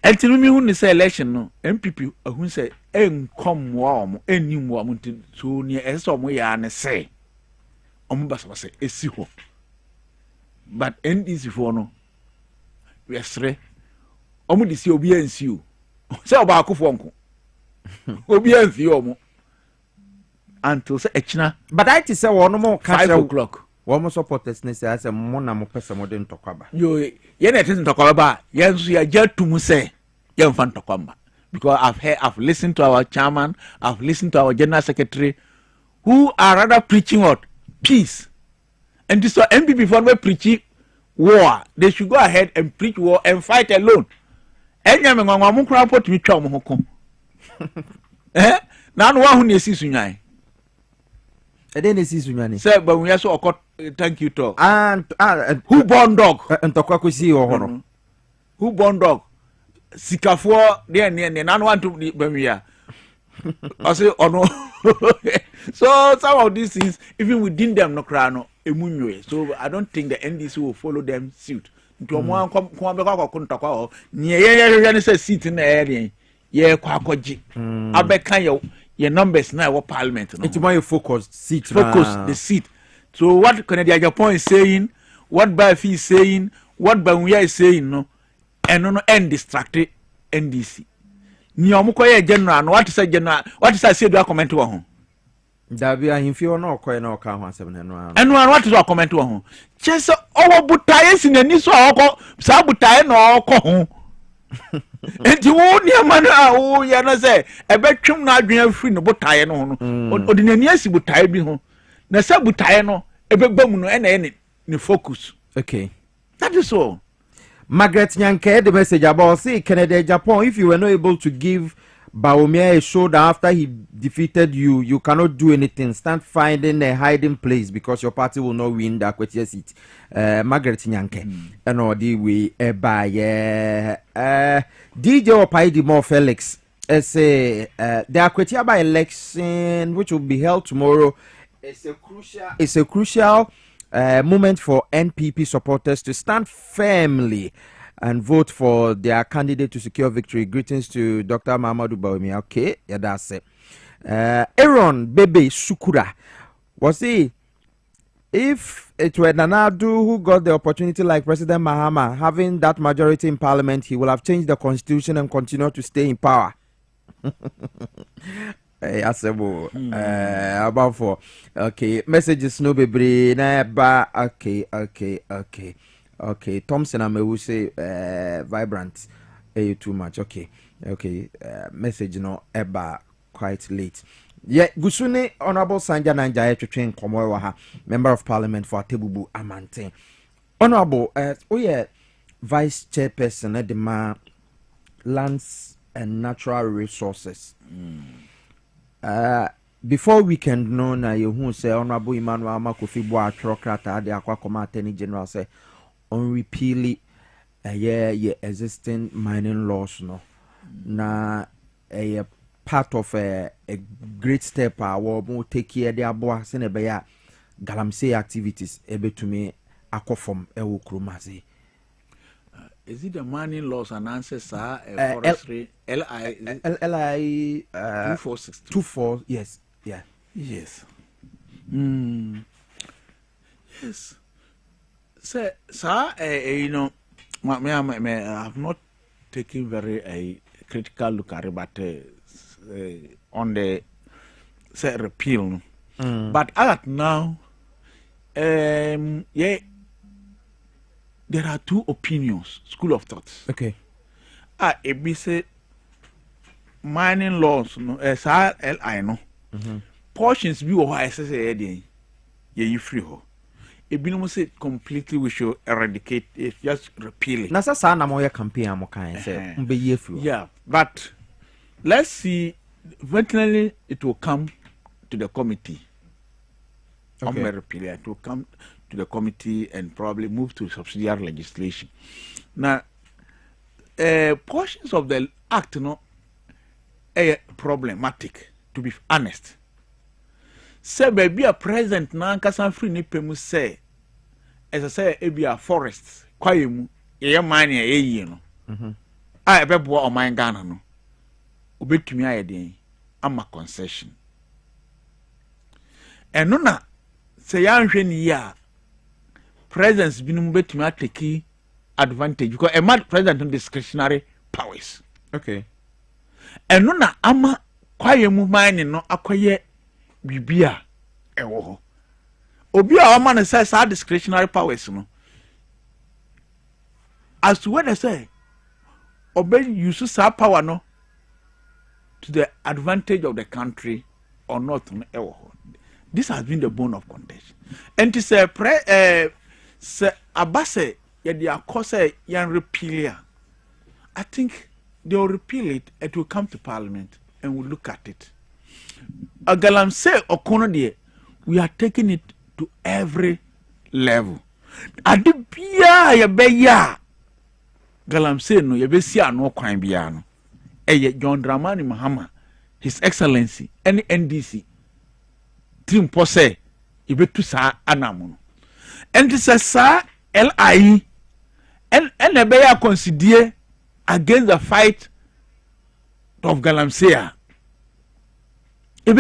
Enti no mi hu ni say election no MPP ahun say enkom wa omo enim wa omo nti so ni eso omo ya ne say omo basa say esi ho. But NDC for no yesre omo di si obi ansi o. Say oba akofo nko. Obi ansi omo. Until say echina. But I say one more 5 o'clock. One supporters ne say I say mo na mo pese mo de ntokwaba. Yo ye na tese ntokwaba ye nso ya jatumu say ye mfa ntokwamba. Because I've listened to our chairman, I've listened to our general secretary who are rather preaching what peace. And this MPP for me preaching war. They should go ahead and preach war and fight alone. Enya me ngwa mo kra pot mi twa mo hoko. Na no wa hu na esi sunyan. E dey na esi sunyan ni. Say ba we so okot thank you to. Who born dog? Ntokwa ko si wo hono. Who born dog? Sikafo dey na no want to ba mi ya. I say ono. So some of these things even within them no kra no emunwe. So I don't think the NDC will follow them suit. Nti omo kom be kwa ntokwa ho. Nye ye ne say seat na area. Ye kwa akogye. Abeka ye numbers na wo parliament no. It's more focus seat. Focus the seat. So what Canada Japan is saying, what Bafi is saying, what Bawuya is saying no, and no end distracted NDC. Ni omukoye general no what is general what is I say do comment wo ho. Dabi ahimfi ono okoye na oka ho asem na no. Eno what is comment wo ho. Chese owo butaye sinani so okọ sa butaye na okọ ho. Enti wo ni amana wo ya na say ebetwem na adwen afiri no butaye no ho no. Odinani asi butaye bi ho. Na sa butaye no ebegba mu no ene ne focus. Okay. That is all. Margaret Nyanke the message about say Canada Japan if you were not able to give Bawumia a showdown after he defeated you, you cannot do anything. Start finding a hiding place because your party will not win the Akwetia seat. Margaret Nyanke. And all the way by DJ Opaidi Mo Felix say the Akwetia by election which will be held tomorrow is a crucial moment for NPP supporters to stand firmly and vote for their candidate to secure victory. Greetings to Dr. Mamadou Bawumia. Okay, yeah, that's it. Aaron Bebe Sukura was he? If it were Nanadu who got the opportunity like President Mahama having that majority in parliament, he will have changed the constitution and continue to stay in power. About for okay messages no be na ba okay Thompson Amewu say vibrant too much okay message no eba quite late yeah gusune honorable Sanja Nanja twetwen komo wa ha member of parliament for Atebubu Amanten honorable vice chairperson at the lands and natural resources. Before weekend no na yehu say honorable Emmanuel Makofi bo atro krata de akwa koma attorney general say on repeal existing mining laws no na a part of a great step we mo take care de aboa se na be ya galamsey activities ebetumi akofom ewo kromaze. Is it the mining laws and answers forestry LI 24 yes yeah yes yes so you know I have not taken very a critical look at it but on the say repeal but at now yeah there are two opinions, school of thoughts. Okay. If we say mining laws, no, SRLI, no, portions be what I say, you free ho. If we say completely, we should eradicate it, just repeal it. Nasa sa na moya campaign mo kan say, yeah, but let's see. Eventually, it will come to the committee. Okay. Repeal it will come to the committee and probably move to subsidiary legislation. Now, portions of the act, problematic, to be honest. Say baby a present na nkasa free ni pemu say as I say e be a forest kwaye mu ye man ye yi no a ebebo o man Ghana no obetumi aye den ama concession eno na say ya nhwe ni ya presence binum betumi ateki advantage because a mad president on discretionary powers. Okay. Eno na ama kwaye mu man no akoye bibia ewo ho obi a o man say sa discretionary powers no as to what they say obey use sa power no to the advantage of the country or not no ewo ho. This has been the bone of contention and to say say abase ye dia cause yan repeal. I think they will repeal it. It will come to Parliament and we'll look at it. A Galamsey Okono de, we are taking it to every level. Adibia ya beya Galamsey no yebesia no kwan bia no. Eye John Dramani Mahama, His Excellency, any NDC. Team pose ibetu sa anamu. And this is sa LI and a beya consider against the fight of Galamsey. And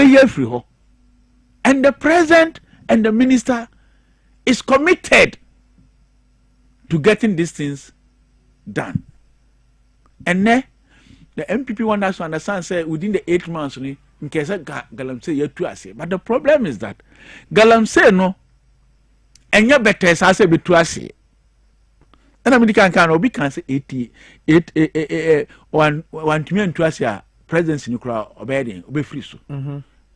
the president and the minister is committed to getting these things done. And then the MPP want us to understand, say within the 8 months, in case Galamsey you to us. But the problem is that Galamsey no, and you better say be to us. And I can say 1 million to us. Presidency Okrah obeying obey free so.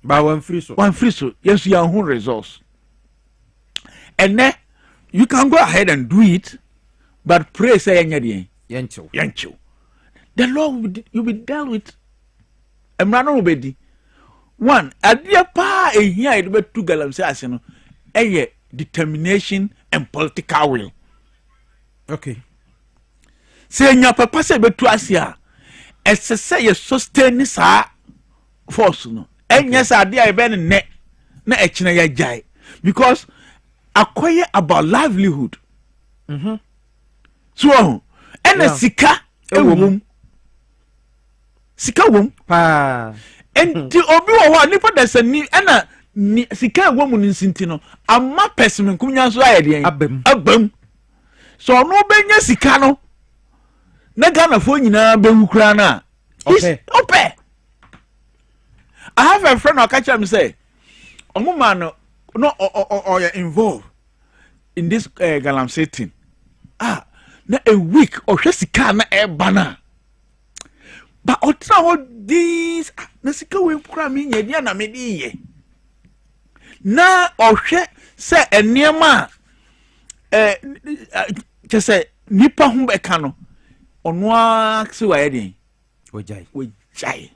But one free so. Yes, you have own resource. And then you can go ahead and do it, but pray say yancho. The law will be dealt with. Emrano obedi. One, adia pa e here it be two Galamsey ase no. Eye determination and political will. Okay. Say nya papa say be to asia. Ese say you sustain sa force no enya sa ade a be ne na ekina ya jai because akoye about livelihood so ena sika ewum pa enti obi wo ho nipa da sani ena sika ewum ni nsinti no amma person kunya so ayede abam so no benya sika no na Ghana fo nyina bewu kura na okay. I have a friend who catch him say man no or involved in this Galamsey thing na a week or sika na e bana but otra what this na sika we kura me nya na me di ye na ohwe say eniema che say nipa hu be ka no onwa se wa yedin we jai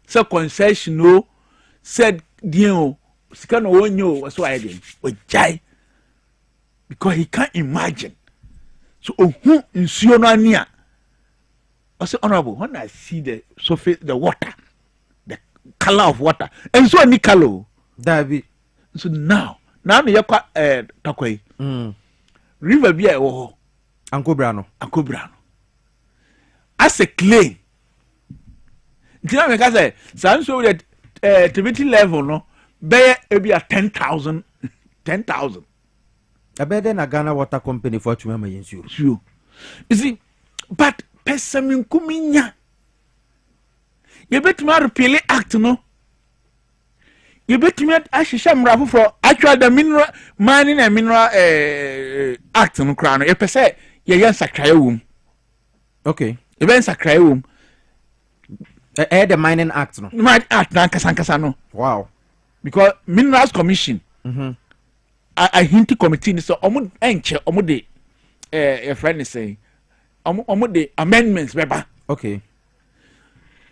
so concession no said dio sika no wonyo so wa yedin we jai because he can't imagine so ohu nsuo no ania I say honorable when I see the surface the water the color of water and so any color David so now me yakwa takwai river bia wo Ankobrano as a claim ntina me ka say san so the activity level no be a 10,000 abede na Ghana Water Company for chuma yensu sure you see but pesamin kuminya you betuma repeal act no you betuma ashisha mrafo for actual the mineral mining and mineral act no kra no e pese ye yan sakraye wom okay e ben sakraye wom the mining act no mining act na kasa no wow because minerals commission I hinti committee so omo enche omo de a friend is saying omo de amendments beba okay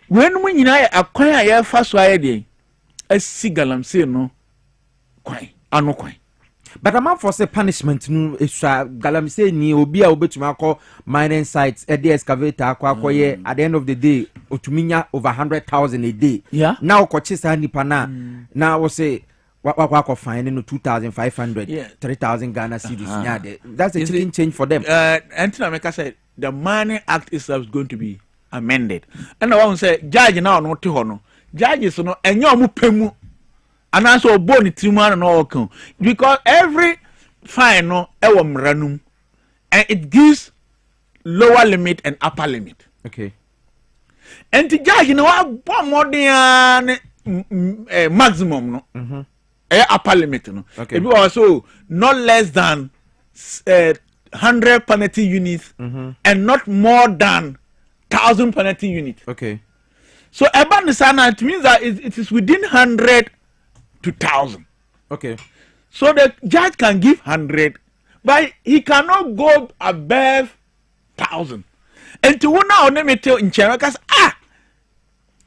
when we nyina akwan ya fa so aye de asi Galamsey no kwan ano kwan But a man for say punishment no galam say ni obi a obetuma akọ mining sites e dey excavator akọ at the end of the day otuminya over 100,000 a day. Yeah. Now kochi sa nipa na now say what fine no 2,500 3,000 Ghana cedis. That's a chicken change for them. Anthony America said the Mining Act itself is going to be amended. And I want to say judge now no te ho no. Judges no enyo mu pemu. And also boni timan no okun. Because every fine no ewo mranum and it gives lower limit and upper limit. Okay. And the judge no wa more than maximum no. Upper limit no. Okay. It also not less than 100 penalty units and not more than 1,000 penalty units. Okay. So Ebanisana, it means that it is within 100 to 1,000. Okay. So the judge can give 100, but he cannot go above 1,000. And to one now, let me tell in China,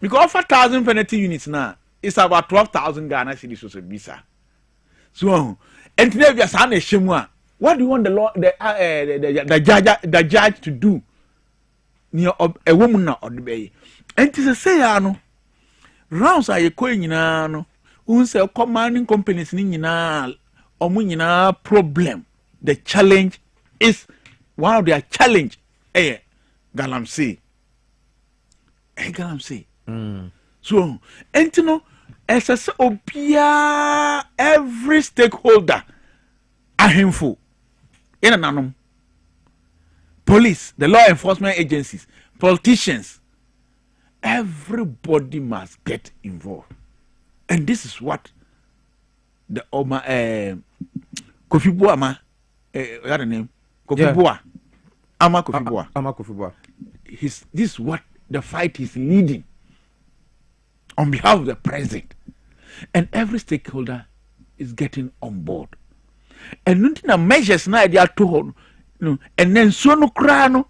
because for 1,000 penalty units now, it's about 12,000 Ghana cedis was a visa. So, and today we are saying shemwa. What do you want the judge to do? Near a woman or the bay. And to say, no rounds are you going no. Unse commanding companies ni nyina omu problem. The challenge is one of their challenge. Galamsey. Galamsey. So, entino as a obia every stakeholder ahemfo in ananum. Police, the law enforcement agencies, politicians, everybody must get involved. And this is what the Kofi Boama, what's the name? Kofi Boa. Ama Kofi Boa. This is what the fight is leading on behalf of the president. And every stakeholder is getting on board. And nothing the measures now they are told. And then so no crano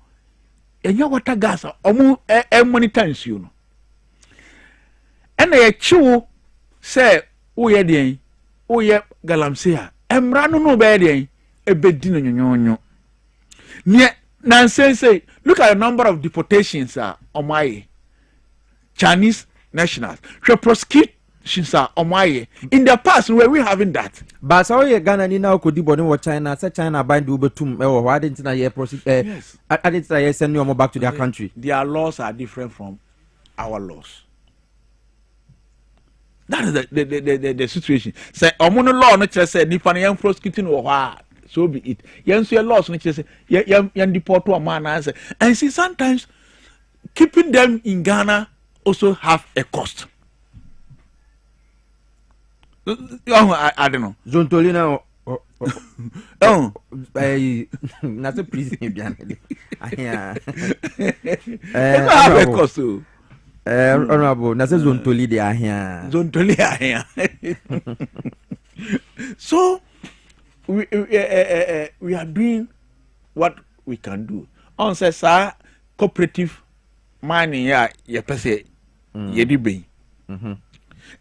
and your water gas or many times you know. And a chew say, oh, yeah, Galamsea, Emrano no bad, a bedino. Near Nansen say, look at the number of deportations on my Chinese nationals. She prosecute. In the past, were we having that? But so you Ghana ni now could do what China, say China bind you betum or why didn't I prosecute? Yes, I didn't send you back to their country. Their laws are different from our laws. That is the situation. Say, Omono law no say nipa na prosecuting or what, so be it. Yan so laws no say yan deport to a man answer. And see sometimes keeping them in Ghana also have a cost. I don't know. Zontolina not a prison. Honorable, Nasa Zontoli de are here. Zontoli are here. So we are doing what we can do. On says cooperative mining,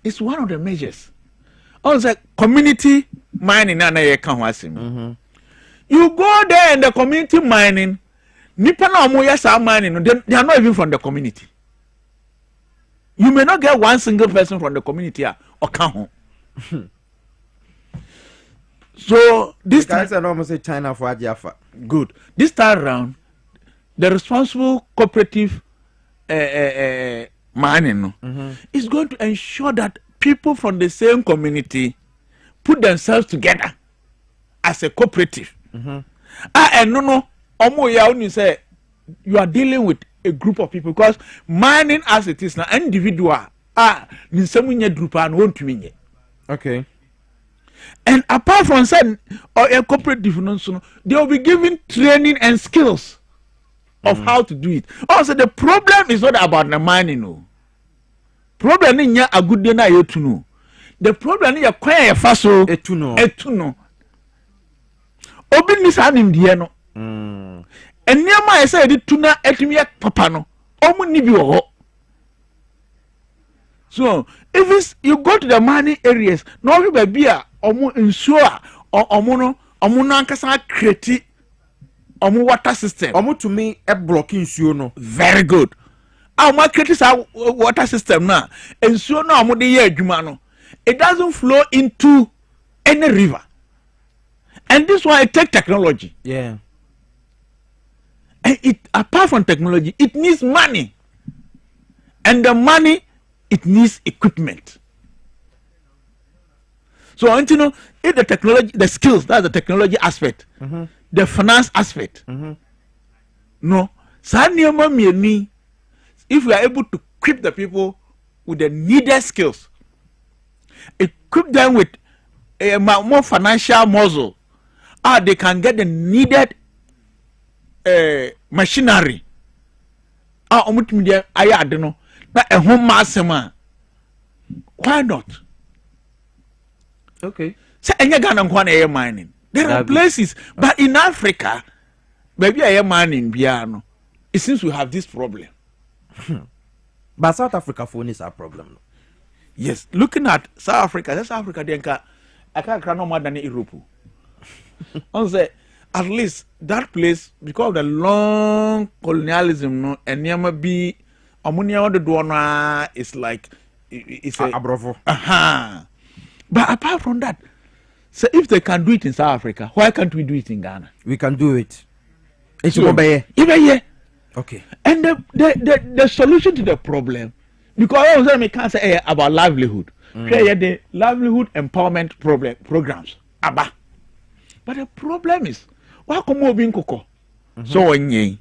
it's one of the measures. Also, community mining na ye kan ho asem. You go there in the community mining, nipa na omo yes mining, they are not even from the community. You may not get one single person from the community or kan ho. So this guys are almost say China for Adiafa. Good. This time around, the responsible cooperative mining is going to ensure that people from the same community put themselves together as a cooperative. And no, you say you are dealing with a group of people because mining as it is now individual. Okay. And apart from saying or a cooperative, they will be given training and skills of how to do it. Also, the problem is not about the mining. No. Problem ni nya agude na yetu no. The problem ni ya kwan ya faso etu no. Obi ni sa nim die no. Eniama ya say de tuna etumi ya papa no. Omu ni bi wo. So, if you go to the mining areas, no be bia omu nsuo a omo ankasa create omo water system omo to me e blocking nsuo no very good omo create water system na nsuo na omo de ye adwuma no it doesn't flow into any river and this one it take technology yeah and it apart from technology it needs money and the money it needs equipment. So you know if the technology the skills that's the technology aspect the finance aspect no if we are able to equip the people with the needed skills equip them with a more financial muscle they can get the needed machinery why not? Okay. So mining. There are places, but in Africa, maybe I am mining piano. It seems we have this problem. But South Africa phone is our problem. Yes, looking at South Africa, I can't no more than Europe. Say, at least that place, because of the long colonialism, no, and never be ammonia the donor is like it's a bravo. But apart from that, so if they can do it in South Africa, why can't we do it in Ghana? We can do it. It's so, even okay. And the solution to the problem, because I was can't say about livelihood. The livelihood empowerment programs. But the problem is, why come we being cocoa? So only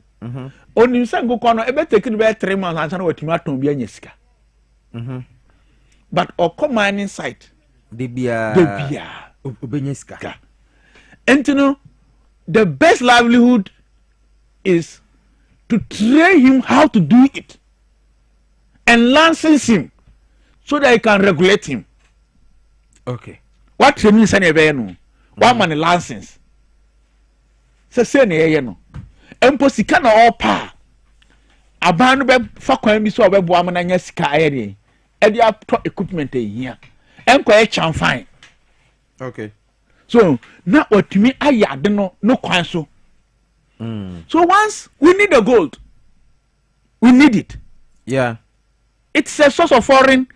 some go no ebe take it 3 months and say we tomato be anyesika. But or mining site Debia. And you know, the best livelihood is to train him how to do it and license him so that he can regulate him. Okay. What training is any one money license? Say no. Emposika na all pa. Abanu be fa kwan bi so obebo amana nya sika ayede. E dia equipment here. Enko chan fine. Okay. So now what me ayade no kwan so. So once we need the gold, we need it. Yeah. It's a source of foreign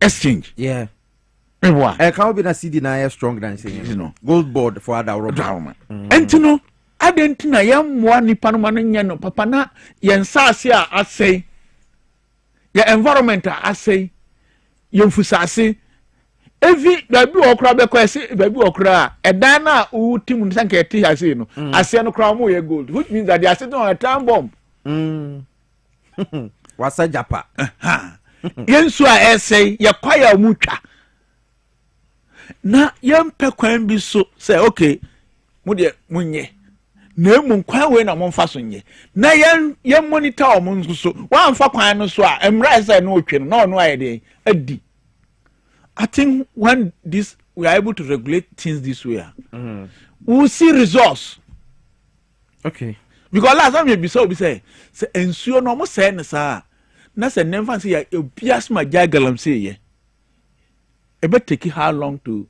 exchange. Yeah. Can be na CD na strong than saying you know. Gold board for other Roma. And you know, I didn't know yam one nipanumano no papa na yen sasia I say your environment I say yemfusase every baby okra be kwese baby okra e dan na u timu nsanka eti ase no ase no kra mo ye gold which means that they are sitting on a time bomb wasa japa yensu a essay ye kwaya mutwa na yempe kwan bi so say okay mu de munye na emu kwan we na mo mfa so nye na yen monitor o mo so wa mfa kwan no so a emra say no otwe no no ayede adi. I think when this we are able to regulate things this way, we will see results. Okay. Because last time you be say ensure no more say na na say never say ya bias ma jagalam say ye. It better take how long to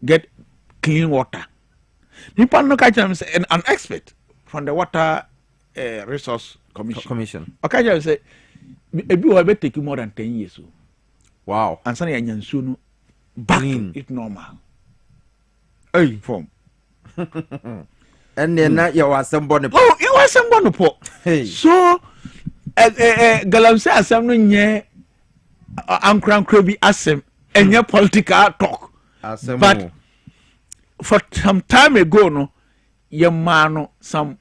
get clean water. People no catch them say an expert from the Water Resource Commission. Okay, say it will better take more than 10 years. Wow. And suddenly you no back it normal. Hey, form. And then you was somebody. Oh, you was somebody po. Hey. So galamse asem no nye ankran krobi asem enye political talk. But for some time ago no your man some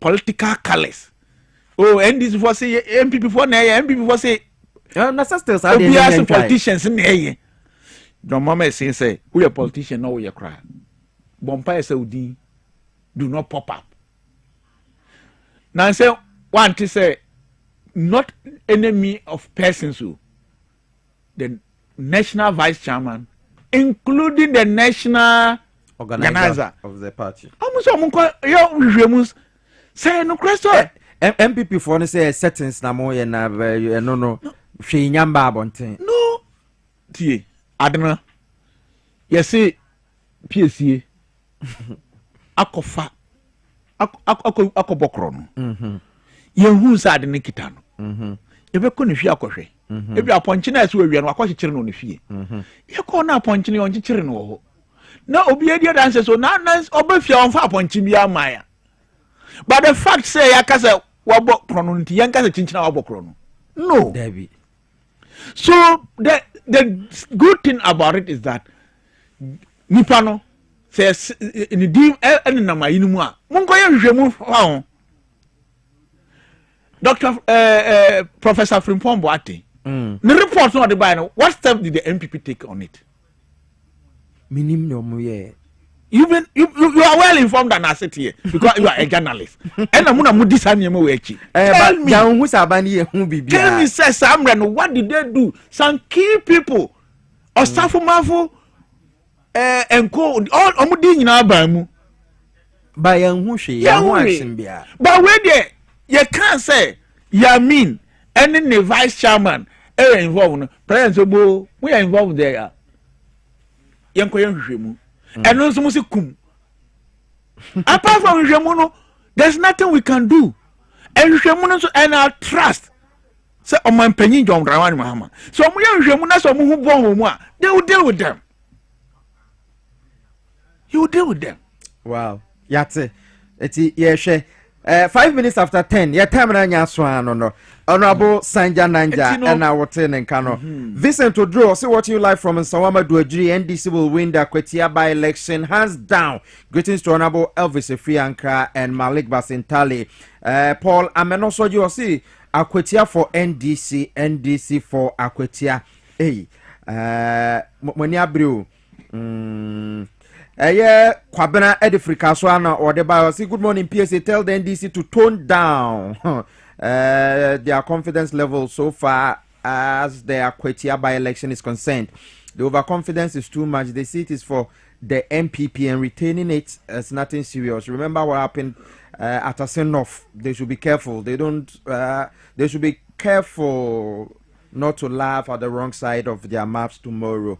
political colors. Oh, and this was say MPP for na MPP for say we are some politicians in here. No mama say we are politician no we are cry. Bompire Saudi do not pop up. Now say want to say not enemy of persons who the national vice chairman, including the national organizer of the party. Say no question. MPP for say settings na mo na no hwe nyamba abonten. No. Tie Adana. yɛse piesie akɔfa akɔbɔ korɔ no yɛhu sɛ ade ne kita no yɛbɛkɔ ne fie akɔhwɛ ebi apɔnkye na ɛsɛ wɔawia no akɔkyekyere no ne fie yɛkɔɔ na apɔnkye no ɔnkyekyere no wɔ hɔ na obi adi adanse so na ɔba fie ɔmfa apɔnkye bi ama ya but the fact say yɛaka sɛ wabɔ korɔ no nti yɛnka sɛ kyinkyina wabɔ korɔ no no David. So the good thing about it is that nipa no says in the dim and na ma yinu mu a monko ye hwehwɛ mu fa Dr. Professor Frimpong Boate the report no the buy no what step did the MPP take on it? Minim no mo ye. You are well informed and I sit here because you are a journalist. And I'm gonna move this animal way. Tell me, tell me, say Samran, what did they do? Some key people or staff mafu and co all omudi in Abamu. By young Hushi, but where there you can't say you mean any vice chairman involved. President, we are involved there. Yanko and also musikum. Apart from Jamuno, there's nothing we can do. And Jamuno and our trust. So on my penny John Drawan Mahama. So we are Jamuna, so who born they will deal with them. You will deal with them. Wow. Yate. It's 5 minutes after 10. Yeah, time na nyaswa no. Honorable Sanja Nanja and our ten and Kano. Vincent Odro, see what you like from Nsawama Duajiri. NDC will win the Akwetia by election hands down. Greetings to Honorable Elvis Okrah and Malik Basintali. Paul Amenoso, you see Akwetia for NDC for Akwetia. Hey, Moniabru. Kwabena Edifrika Swana or the bio. Say good morning, Piesie. Tell the NDC to tone down their confidence level so far as the Akwetia by election is concerned. The overconfidence is too much. The seat is for the MPP and retaining it is nothing serious. Remember what happened at Asenoff. They should be careful. They should be careful not to laugh at the wrong side of their maps tomorrow.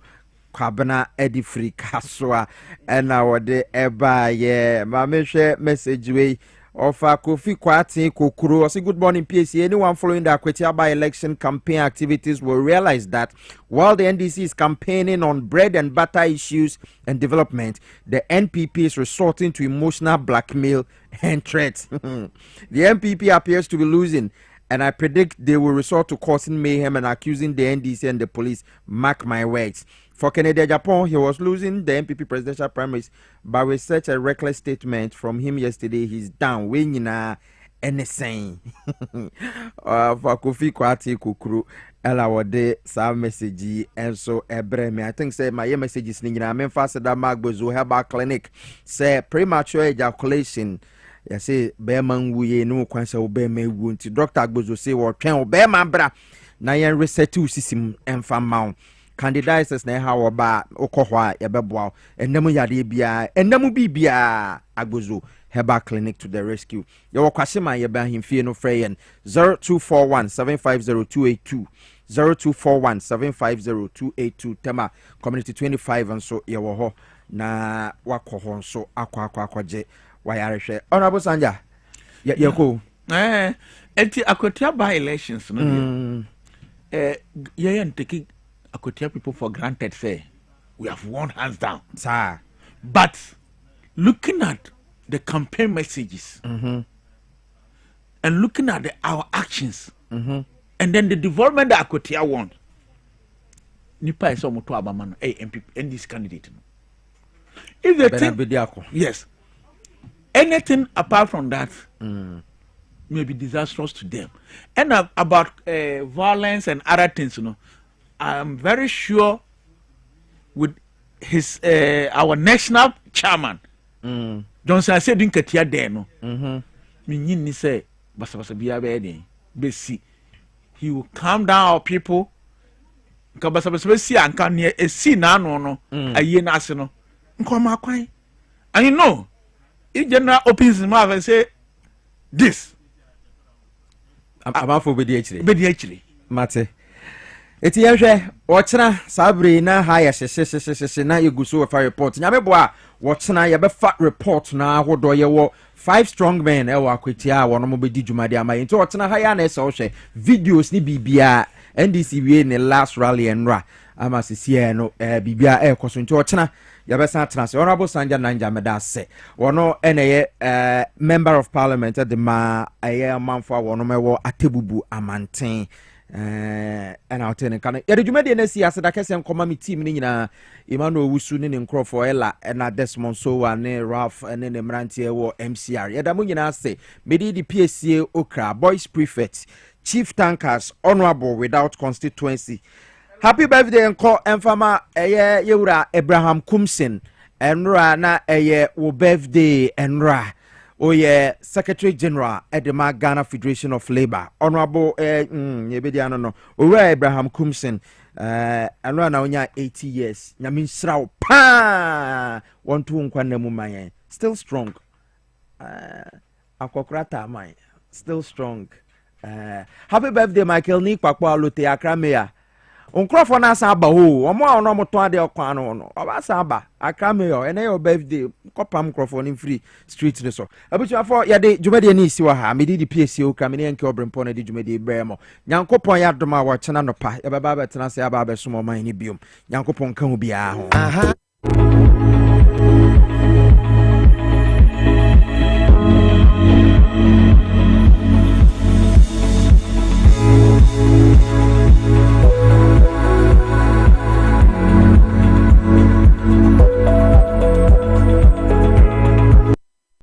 Kwabena Edifrika Swa and our de eba yeah. Mame share message way. Of Kofi Kwati Kokuro. Say good morning, Piesie. Anyone following the Akwetia by election campaign activities will realize that while the NDC is campaigning on bread and butter issues and development, the NPP is resorting to emotional blackmail and threats. The NPP appears to be losing, and I predict they will resort to causing mayhem and accusing the NDC and the police. Mark my words. For Canada, Japan, he was losing the MPP presidential primaries, but with such a reckless statement from him yesterday, he's down. Winning anything. For Kofi Kwati Kukuru, Ella Wade, some message, and so Ebreme. I think say my message is Nina. I'm faster than Mark Bozo Herbal Clinic. Say premature ejaculation. You say, Bearman, we no quansa obey me wound. Dr. Bozo say, or Ken Bearman bra. Nayan reset to system and farm mount. Candidates na ha oba okohwa yebeboa enemu yade bia enemu bibia Agbozo Herbal Clinic to the rescue. Your kwasema yeba himfie no freyen 0241750282 0241750282 tema community 25 and so yewo ho na wakoho so akwaje wayarehwe Honorable Sanja yeko enti Akwetia by elections no ye taking Akwetia people for granted say we have won hands down, sir. But looking at the campaign messages and looking at our actions and then the development that Akwetia want, Nipa is almost to Abamano, MPP and this candidate. If they think, yes, anything apart from that may be disastrous to them. And about violence and other things, I'm very sure with his our national chairman, Johnson said in Katia Deno, Minini say, Basa Biabedi, Bessie. He will calm down our people. Kabasa and can near a sea no, a year national. And you know, if General opens his mouth and say, this. I'm out for BDH. BDH. Mate. eti yehwe wochena sabre na ha ya hye na yeguso fa report nyame boa wochena ye be fa report na ahodo ye wo 5 strong men e wa kwatia wono mo be di dwumade amaye nti wochena ha ya na ese wo hwe videos ni bibia NDC wie ne last rally enra ama sisi no bibia e koso nti wochena ye be san trans honorable Sanja Nanja Medase wono eneye member of parliament at the ma aye manfo wono mewo atebubu amanten and I'll tell you, can you do me see as I can come my team in Emmanuel Wusu in Crawford Ella and Desmond So and Ralph and then the Mrantia or MCR. Yadamunina say, Medi the Piesie Okrah, boys prefect, chief tankers, honorable without constituency. Happy birthday and call Enfama Yura Abraham Kumsin and Rana wo birthday and Ra. Oh yeah, Secretary General at the Ghana Federation of Labour, Honorable no. Abraham Kumsin, and run now 80 years. Yamin Srao pa 1-2 Nkwane still strong. Akokrata mai still strong. Happy birthday, Michael Nick Pakwa Lote Okrah Mayor. Uncroft na asa aba ho omo a ono moto ade okwan no oba asa aba Okrah Mayor ene your birthday kopam Crawford in free street ne so abutua for ya de dwumade ni isi wa ha me di Piesie Okrah me ne nke obrempo na de dwumade bremo nyankopon ya doma wa chena no pa ya baba betena se aba besom man ni biom nyankopon ka hu bia ho